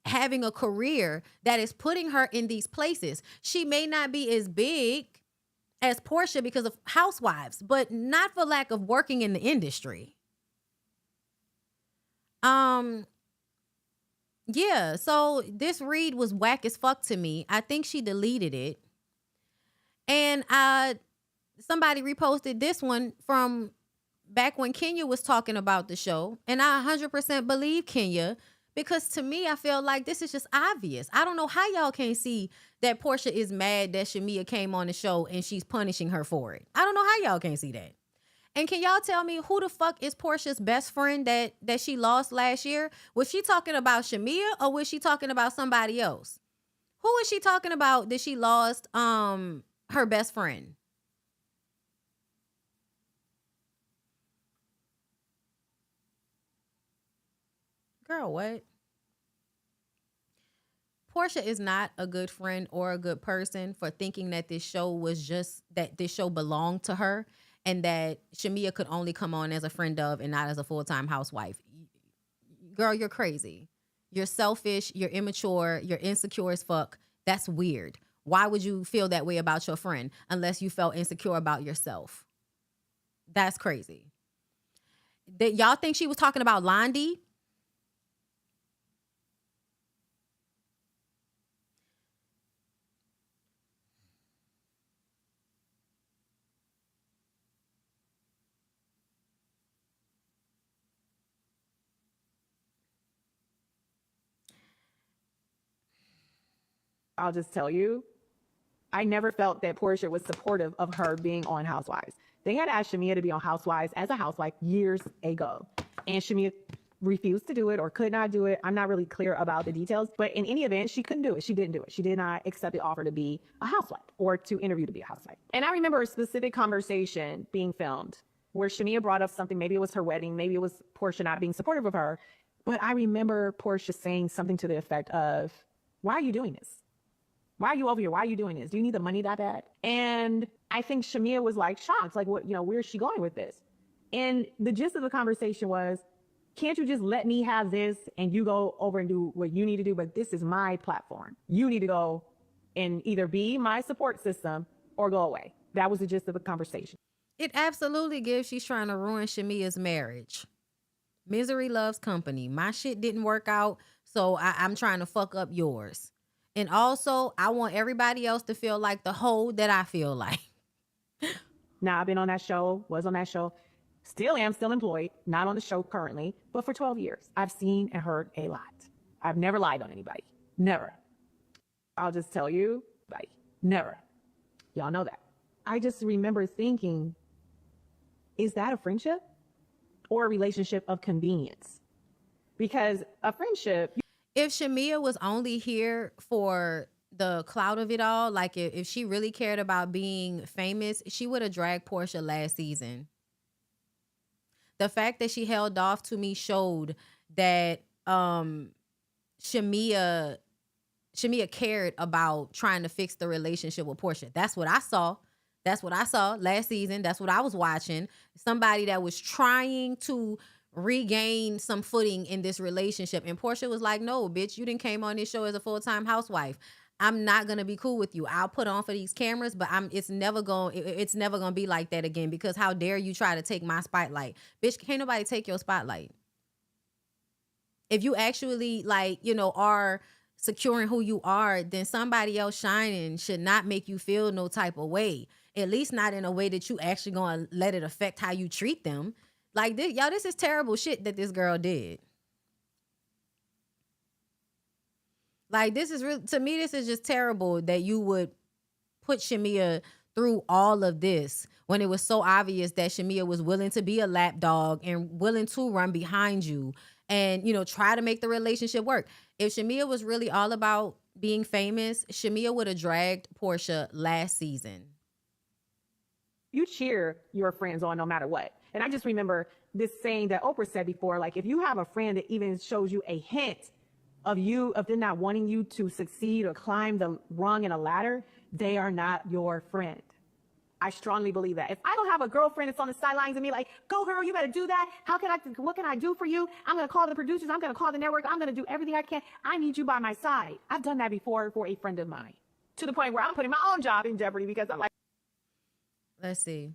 A: having a career that is putting her in these places. She may not be as big as Porsha because of Housewives, but not for lack of working in the industry. Yeah, so this read was whack as fuck to me. I think she deleted it. And somebody reposted this one from back when Kenya was talking about the show. And I 100% believe Kenya, because to me, I feel like this is just obvious. I don't know how y'all can't see that Porsha is mad that Shamia came on the show and she's punishing her for it. I don't know how y'all can't see that. And can y'all tell me who the fuck is Porsha's best friend that she lost last year? Was she talking about Shamia, or was she talking about somebody else? Who is she talking about that she lost her best friend? Girl, what? Porsha is not a good friend or a good person for thinking that this show belonged to her, and that Shamia could only come on as a friend of and not as a full-time housewife. Girl, you're crazy. You're selfish. You're immature. You're insecure as fuck. That's weird. Why would you feel that way about your friend unless you felt insecure about yourself? That's crazy. Y'all think she was talking about Londi?
S: I'll just tell you, I never felt that Porsha was supportive of her being on Housewives. They had asked Shamia to be on Housewives as a housewife years ago, and Shamia refused to do it or could not do it. I'm not really clear about the details, but in any event, she couldn't do it. She didn't do it. She did not accept the offer to be a housewife or to interview to be a housewife. And I remember a specific conversation being filmed where Shamia brought up something. Maybe it was her wedding. Maybe it was Porsha not being supportive of her. But I remember Porsha saying something to the effect of, "Why are you doing this? Why are you over here? Why are you doing this? Do you need the money that bad?" And I think Shamia was like shocked, like, what, where is she going with this? And the gist of the conversation was, can't you just let me have this and you go over and do what you need to do? But this is my platform. You need to go and either be my support system or go away. That was the gist of the conversation.
A: It absolutely gives she's trying to ruin Shamia's marriage. Misery loves company. My shit didn't work out, so I'm trying to fuck up yours. And also, I want everybody else to feel like the hoe that I feel like.
S: Now, I've been on that show, was on that show, still am, still employed, not on the show currently, but for 12 years. I've seen and heard a lot. I've never lied on anybody. Never. I'll just tell you, never. Y'all know that. I just remember thinking, is that a friendship or a relationship of convenience? Because a friendship...
A: If Shamia was only here for the clout of it all, like if she really cared about being famous, she would have dragged Porsha last season. The fact that she held off, to me, showed that Shamia cared about trying to fix the relationship with Porsha. That's what I saw. That's what I saw last season. That's what I was watching. Somebody that was trying to regain some footing in this relationship. And Porsha was like, no, bitch, you didn't came on this show as a full-time housewife. I'm not gonna be cool with you. I'll put on for these cameras, but it's never gonna be like that again, because how dare you try to take my spotlight. Bitch, can't nobody take your spotlight. If you actually, like, you know, are securing who you are, then somebody else shining should not make you feel no type of way. At least not in a way that you actually gonna let it affect how you treat them. Like, this, y'all, this is terrible shit that this girl did. Like, this is real, to me, this is just terrible that you would put Shamia through all of this when it was so obvious that Shamia was willing to be a lapdog and willing to run behind you and, you know, try to make the relationship work. If Shamia was really all about being famous, Shamia would have dragged Porsha last season.
S: You cheer your friends on no matter what. And I just remember this saying that Oprah said before, like, if you have a friend that even shows you a hint of them not wanting you to succeed or climb the rung in a ladder, they are not your friend. I strongly believe that. If I don't have a girlfriend that's on the sidelines of me like, go girl, you better do that. What can I do for you? I'm going to call the producers. I'm going to call the network. I'm going to do everything I can. I need you by my side. I've done that before for a friend of mine, to the point where I'm putting my own job in jeopardy because I'm like,
A: let's see.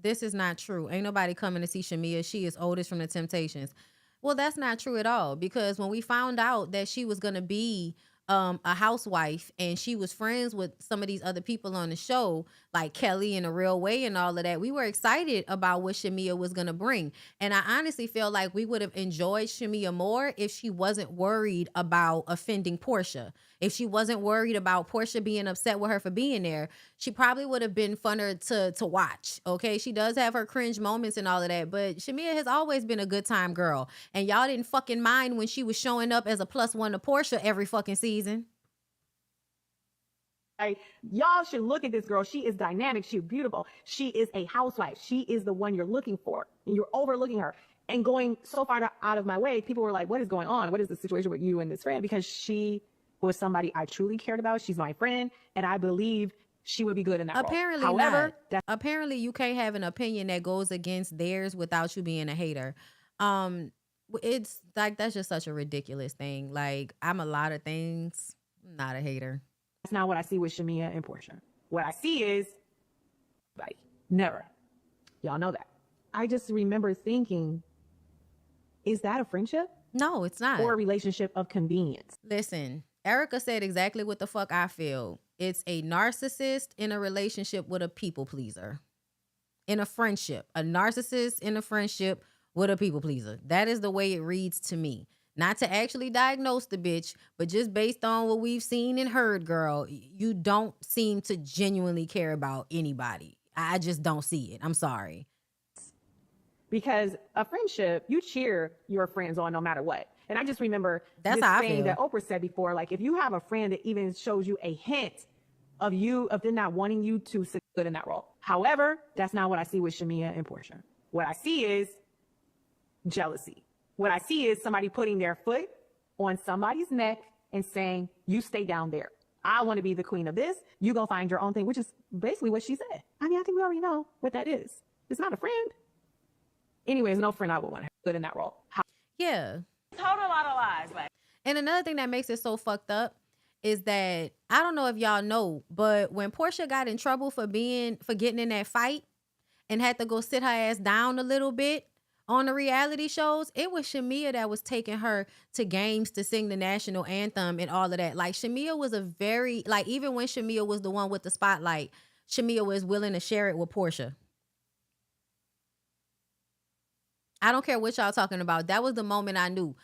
A: This is not true. Ain't nobody coming to see Shamia. She is oldest from the Temptations. Well, that's not true at all, because when we found out that she was going to be a housewife and she was friends with some of these other people on the show, like Kelly and A Real Way and all of that, we were excited about what Shamia was going to bring. And I honestly feel like we would have enjoyed Shamia more if she wasn't worried about offending Porsha. If she wasn't worried about Porsha being upset with her for being there, she probably would have been funner to watch. Okay, she does have her cringe moments and all of that, but Shamia has always been a good time girl. And y'all didn't fucking mind when she was showing up as a +1 to Porsha every fucking season.
S: y'all should look at this girl. She is dynamic. She's beautiful. She is a housewife. She is the one you're looking for. And you're overlooking her and going so far out of my way. People were like, what is going on? What is the situation with you and this friend? Because she was somebody I truly cared about. She's my friend. And I believe she would be good in that
A: Apparently
S: role. However,
A: apparently you can't have an opinion that goes against theirs without you being a hater. It's like, that's just such a ridiculous thing. Like, I'm a lot of things. I'm not a hater.
S: That's not what I see with Shamia and Porsha. What I see is, like, never. Y'all know that. I just remember thinking, is that a friendship?
A: No, it's not.
S: Or a relationship of convenience?
A: Listen, Erica said exactly what the fuck I feel. It's a narcissist in a relationship with a people pleaser. In a friendship. A narcissist in a friendship with a people pleaser. That is the way it reads to me. Not to actually diagnose the bitch, but just based on what we've seen and heard, girl, you don't seem to genuinely care about anybody. I just don't see it. I'm sorry.
S: Because a friendship, you cheer your friends on no matter what. And I just remember
A: that's
S: this
A: how
S: thing that Oprah said before, like, if you have a friend that even shows you a hint of them not wanting you to succeed in that role. However, that's not what I see with Shamia and Porsha. What I see is jealousy. What I see is somebody putting their foot on somebody's neck and saying, you stay down there. I want to be the queen of this. You go find your own thing, which is basically what she said. I mean, I think we already know what that is. It's not a friend. Anyways, no friend I would want to put in that role.
A: Yeah.
L: Total lot of lies. Like.
A: And another thing that makes it so fucked up is that, I don't know if y'all know, but when Porsha got in trouble for getting in that fight and had to go sit her ass down a little bit on the reality shows, it was Shamia that was taking her to games to sing the national anthem and all of that. Like, Shamia was even when Shamia was the one with the spotlight, Shamia was willing to share it with Porsha. I don't care what y'all talking about. That was the moment I knew.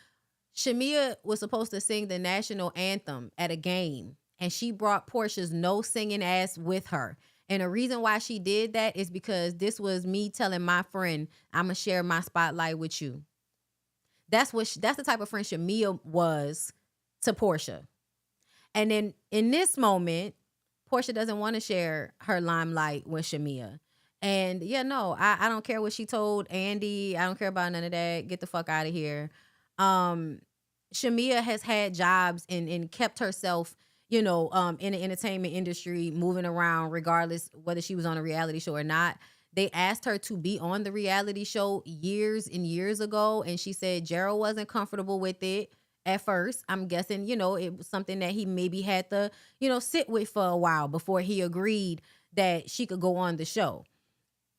A: Shamia was supposed to sing the national anthem at a game, and she brought Porsha's no singing ass with her. And the reason why she did that is because this was me telling my friend, I'm going to share my spotlight with you. That's the type of friend Shamia was to Porsha. And then in this moment, Porsha doesn't want to share her limelight with Shamia. And yeah, no, I don't care what she told Andy. I don't care about none of that. Get the fuck out of here. Shamia has had jobs and kept herself, in the entertainment industry, moving around regardless whether she was on a reality show or not. They asked her to be on the reality show years and years ago, and she said Gerald wasn't comfortable with it at first. I'm guessing, it was something that he maybe had to, sit with for a while before he agreed that she could go on the show.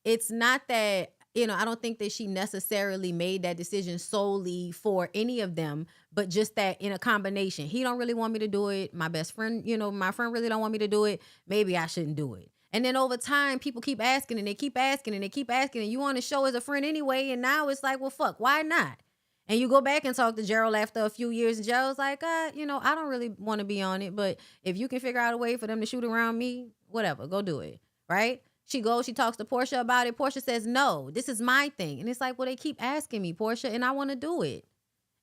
A: It's not that, I don't think that she necessarily made that decision solely for any of them, but just that in a combination. He don't really want me to do it. My best friend, my friend really don't want me to do it. Maybe I shouldn't do it. And then over time, people keep asking and they keep asking and they keep asking, and you on the show as a friend anyway. And now it's like, well, fuck, why not? And you go back and talk to Gerald after a few years, and Gerald's like, I don't really want to be on it, but if you can figure out a way for them to shoot around me, whatever, go do it, right? She goes, she talks to Porsha about it. Porsha says, no, this is my thing. And it's like, well, they keep asking me, Porsha, and I want to do it.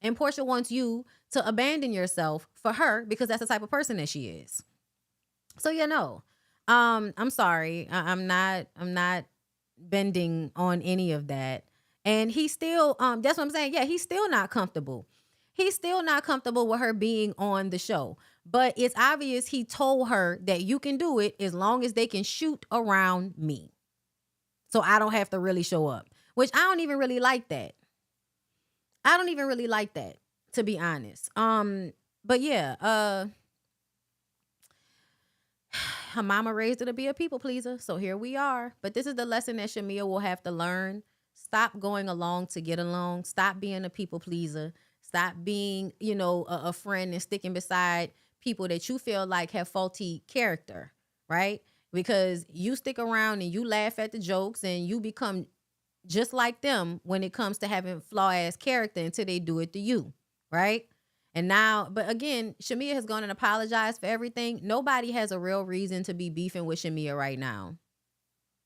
A: And Porsha wants you to abandon yourself for her because that's the type of person that she is. So, I'm sorry. I'm not bending on any of that. And he's still, that's what I'm saying. Yeah, he's still not comfortable. He's still not comfortable with her being on the show. But it's obvious he told her that you can do it as long as they can shoot around me. So I don't have to really show up, which I don't even really like that. I don't even really like that, to be honest. But yeah, her mama raised her to be a people pleaser. So here we are. But this is the lesson that Shamia will have to learn. Stop going along to get along. Stop being a people pleaser. Stop being, a friend and sticking beside people that you feel like have faulty character, right? Because you stick around and you laugh at the jokes and you become just like them when it comes to having flaw-ass character until they do it to you, right? And now, but again, Shamia has gone and apologized for everything. Nobody has a real reason to be beefing with Shamia right now,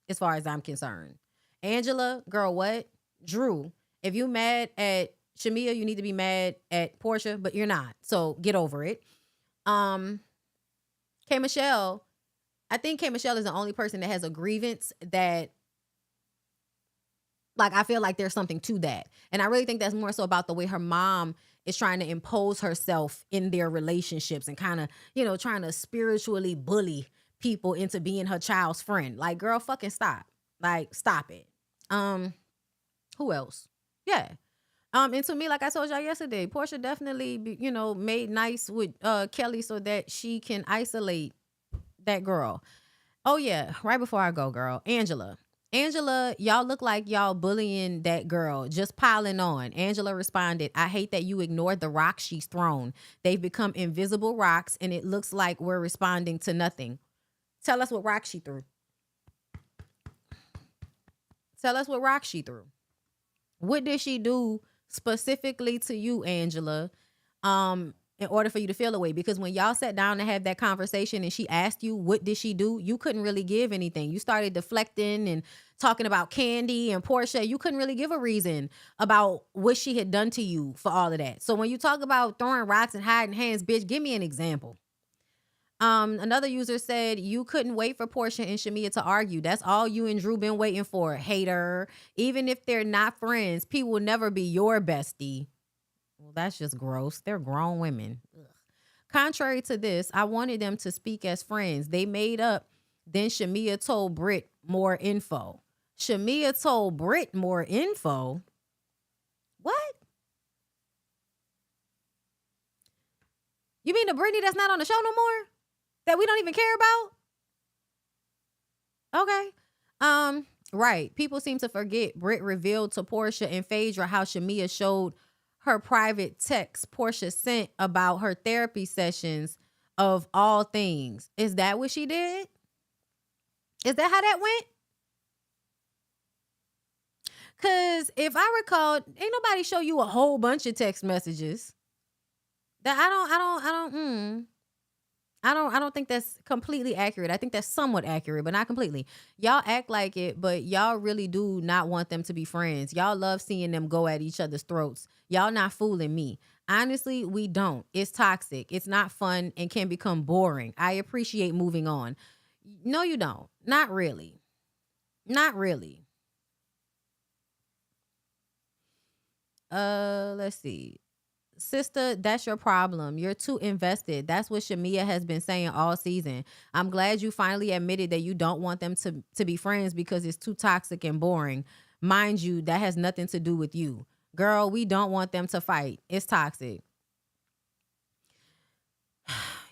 A: as far as I'm concerned. Angela, girl, what? Drew, if you mad at Shamia, you need to be mad at Porsha, but you're not. So get over it. K. Michelle, I think K. Michelle is the only person that has a grievance that, like, I feel like there's something to that. And I really think that's more so about the way her mom is trying to impose herself in their relationships and kind of, trying to spiritually bully people into being her child's friend. Like, girl, fucking stop. Like, stop it. Who else? Yeah. And to me, like I told y'all yesterday, Porsha definitely, made nice with Kelly so that she can isolate that girl. Oh, yeah. Right before I go, girl. Angela, y'all look like y'all bullying that girl, just piling on. Angela responded, I hate that you ignored the rocks she's thrown. They've become invisible rocks, and it looks like we're responding to nothing. Tell us what rocks she threw. Tell us what rocks she threw. What did she do specifically to you, Angela, in order for you to feel away? Because when y'all sat down to have that conversation and she asked you, what did she do? You couldn't really give anything. You started deflecting and talking about Candy and Porsha. You couldn't really give a reason about what she had done to you for all of that. So when you talk about throwing rocks and hiding hands, bitch, give me an example. Another user said, you couldn't wait for Porsha and Shamia to argue. That's all you and Drew been waiting for, hater. Even if they're not friends, P will never be your bestie. Well, that's just gross. They're grown women. Ugh. Contrary to this, I wanted them to speak as friends. They made up. Then Shamia told Britt more info. Shamia told Britt more info? What? You mean the Brittany that's not on the show no more? That we don't even care about? Okay. Right. People seem to forget Britt revealed to Porsha and Phaedra how Shamia showed her private text Porsha sent about her therapy sessions of all things. Is that what she did? Is that how that went? Because if I recall, ain't nobody show you a whole bunch of text messages. That I don't think that's completely accurate. I think that's somewhat accurate, but not completely. Y'all act like it, but y'all really do not want them to be friends. Y'all love seeing them go at each other's throats. Y'all not fooling me. Honestly, we don't. It's toxic. It's not fun and can become boring. I appreciate moving on. No, you don't. Not really. Not really. Let's see. Sister, that's your problem. You're too invested. That's what Shamia has been saying all season. I'm glad you finally admitted that you don't want them to be friends because it's too toxic and boring. Mind you, that has nothing to do with you. Girl, we don't want them to fight. It's toxic.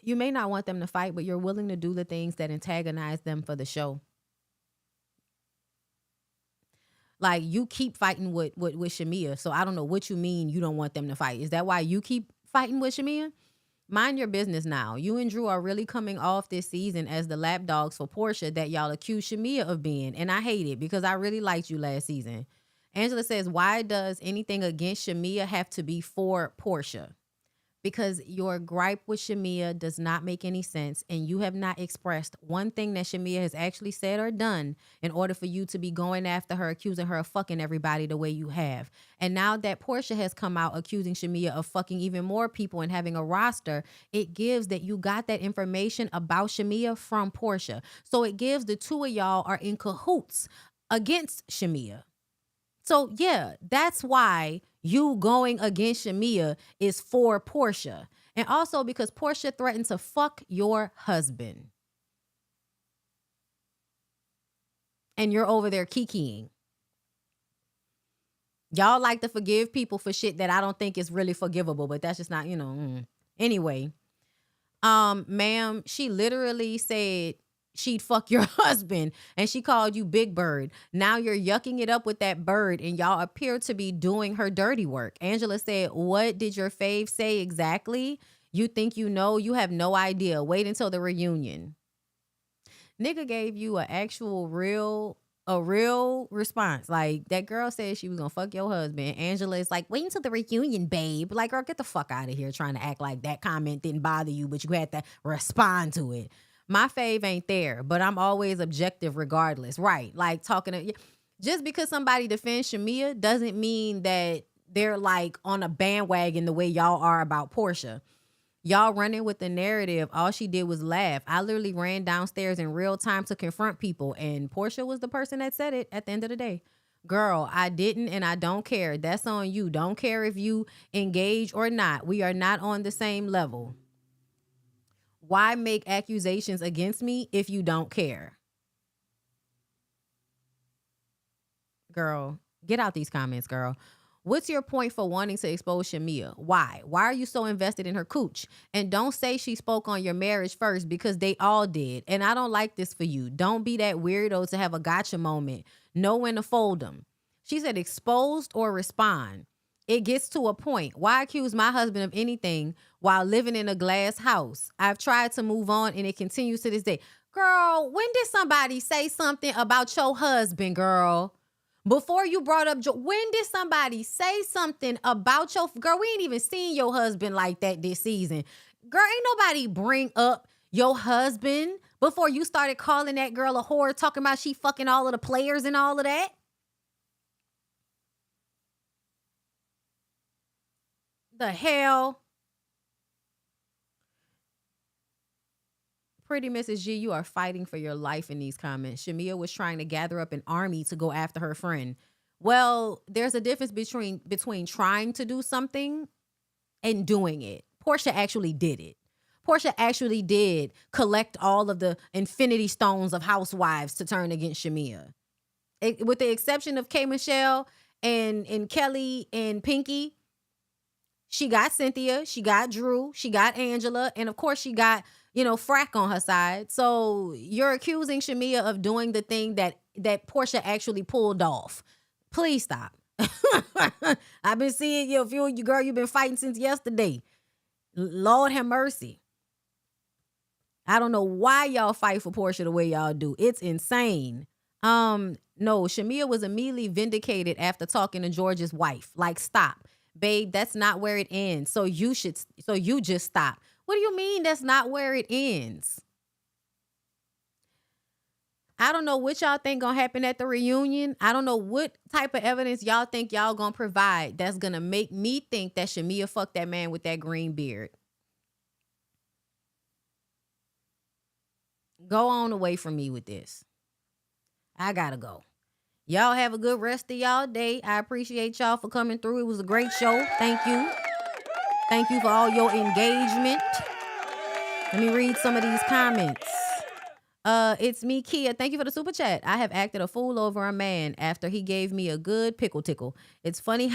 A: You may not want them to fight, but you're willing to do the things that antagonize them for the show. Like, you keep fighting with Shamia, so I don't know what you mean you don't want them to fight. Is that why you keep fighting with Shamia? Mind your business now. You and Drew are really coming off this season as the lapdogs for Porsha that y'all accuse Shamia of being, and I hate it because I really liked you last season. Angela says, why does anything against Shamia have to be for Porsha? Because your gripe with Shamia does not make any sense, and you have not expressed one thing that Shamia has actually said or done in order for you to be going after her, accusing her of fucking everybody the way you have. And now that Porsha has come out accusing Shamia of fucking even more people and having a roster, it gives that you got that information about Shamia from Porsha. So it gives the two of y'all are in cahoots against Shamia. So yeah, that's why you going against Shamia is for Porsha. And also because Porsha threatened to fuck your husband. And you're over there kikiing. Y'all like to forgive people for shit that I don't think is really forgivable, but that's just not, Anyway, ma'am, she literally said she'd fuck your husband and she called you Big Bird. Now you're yucking it up with that bird and y'all appear to be doing her dirty work. Angela said, what did your fave say exactly? You think you know? You have no idea. Wait until the reunion. Nigga gave you a real response. Like, that girl said she was gonna fuck your husband. Angela is like, wait until the reunion, babe. Like, girl, get the fuck out of here trying to act like that comment didn't bother you, but you had to respond to it. My fave ain't there, but I'm always objective regardless. Right. Like, just because somebody defends Shamia doesn't mean that they're like on a bandwagon the way y'all are about Porsha. Y'all running with the narrative. All she did was laugh. I literally ran downstairs in real time to confront people, and Porsha was the person that said it at the end of the day. Girl, I didn't and I don't care. That's on you. Don't care if you engage or not. We are not on the same level. Why make accusations against me if you don't care? Girl, get out these comments, girl. What's your point for wanting to expose Shamia? Why? Why are you so invested in her cooch? And don't say she spoke on your marriage first, because they all did. And I don't like this for you. Don't be that weirdo to have a gotcha moment. Know when to fold them. She said exposed or respond. It gets to a point. Why accuse my husband of anything while living in a glass house? I've tried to move on and it continues to this day. Girl, when did somebody say something about your husband, girl? Before you brought up, when did somebody say something about your, girl, we ain't even seen your husband like that this season. Girl, ain't nobody bring up your husband before you started calling that girl a whore, talking about she fucking all of the players and all of that. The hell? Pretty Mrs. G, you are fighting for your life in these comments. Shamia was trying to gather up an army to go after her friend. Well, there's a difference between trying to do something and doing it. Porsha actually did it. Porsha actually did collect all of the infinity stones of housewives to turn against Shamia. With the exception of K. Michelle and Kelly and Pinky, she got Cynthia, she got Drew, she got Angela, and of course she got, Frack on her side. So you're accusing Shamia of doing the thing that Porsha actually pulled off. Please stop. I've been seeing you, girl, you've been fighting since yesterday. Lord have mercy. I don't know why y'all fight for Porsha the way y'all do. It's insane. No, Shamia was immediately vindicated after talking to George's wife. Like, stop. Babe, that's not where it ends. So you just stop. What do you mean that's not where it ends? I don't know what y'all think gonna happen at the reunion. I don't know what type of evidence y'all think y'all gonna provide that's gonna make me think that Shamia fucked that man with that green beard. Go on away from me with this. I gotta go. Y'all have a good rest of y'all day. I appreciate y'all for coming through. It was a great show. Thank you. Thank you for all your engagement. Let me read some of these comments. It's me, Kia. Thank you for the super chat. I have acted a fool over a man after he gave me a good pickle tickle. It's funny.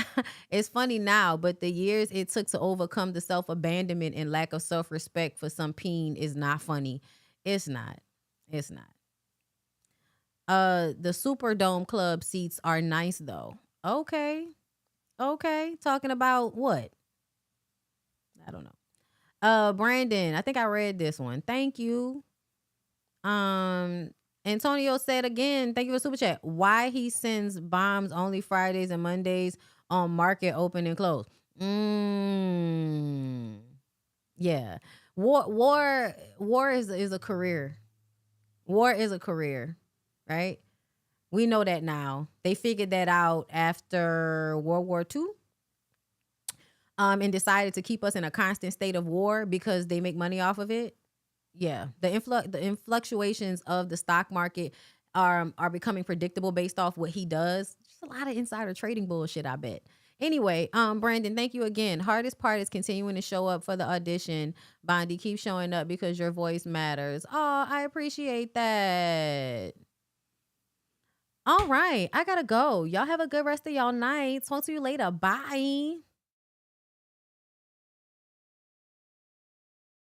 A: It's funny now, but the years it took to overcome the self-abandonment and lack of self-respect for some peen is not funny. It's not. It's not. The Superdome Club seats are nice though. Okay. Talking about what? I don't know. Brandon, I think I read this one. Thank you. Antonio said again, thank you for super chat. Why he sends bombs only Fridays and Mondays on market open and close. Yeah. War is a career. War is a career, right? We know that now. They figured that out after World War II. And decided to keep us in a constant state of war because they make money off of it. Yeah, the fluctuations of the stock market are becoming predictable based off what he does. Just a lot of insider trading bullshit, I bet. Anyway, Brandon, thank you again. Hardest part is continuing to show up for the audition. Bondy, keep showing up because your voice matters. Oh, I appreciate that. All right, I gotta go. Y'all have a good rest of y'all night. Talk to you later. Bye.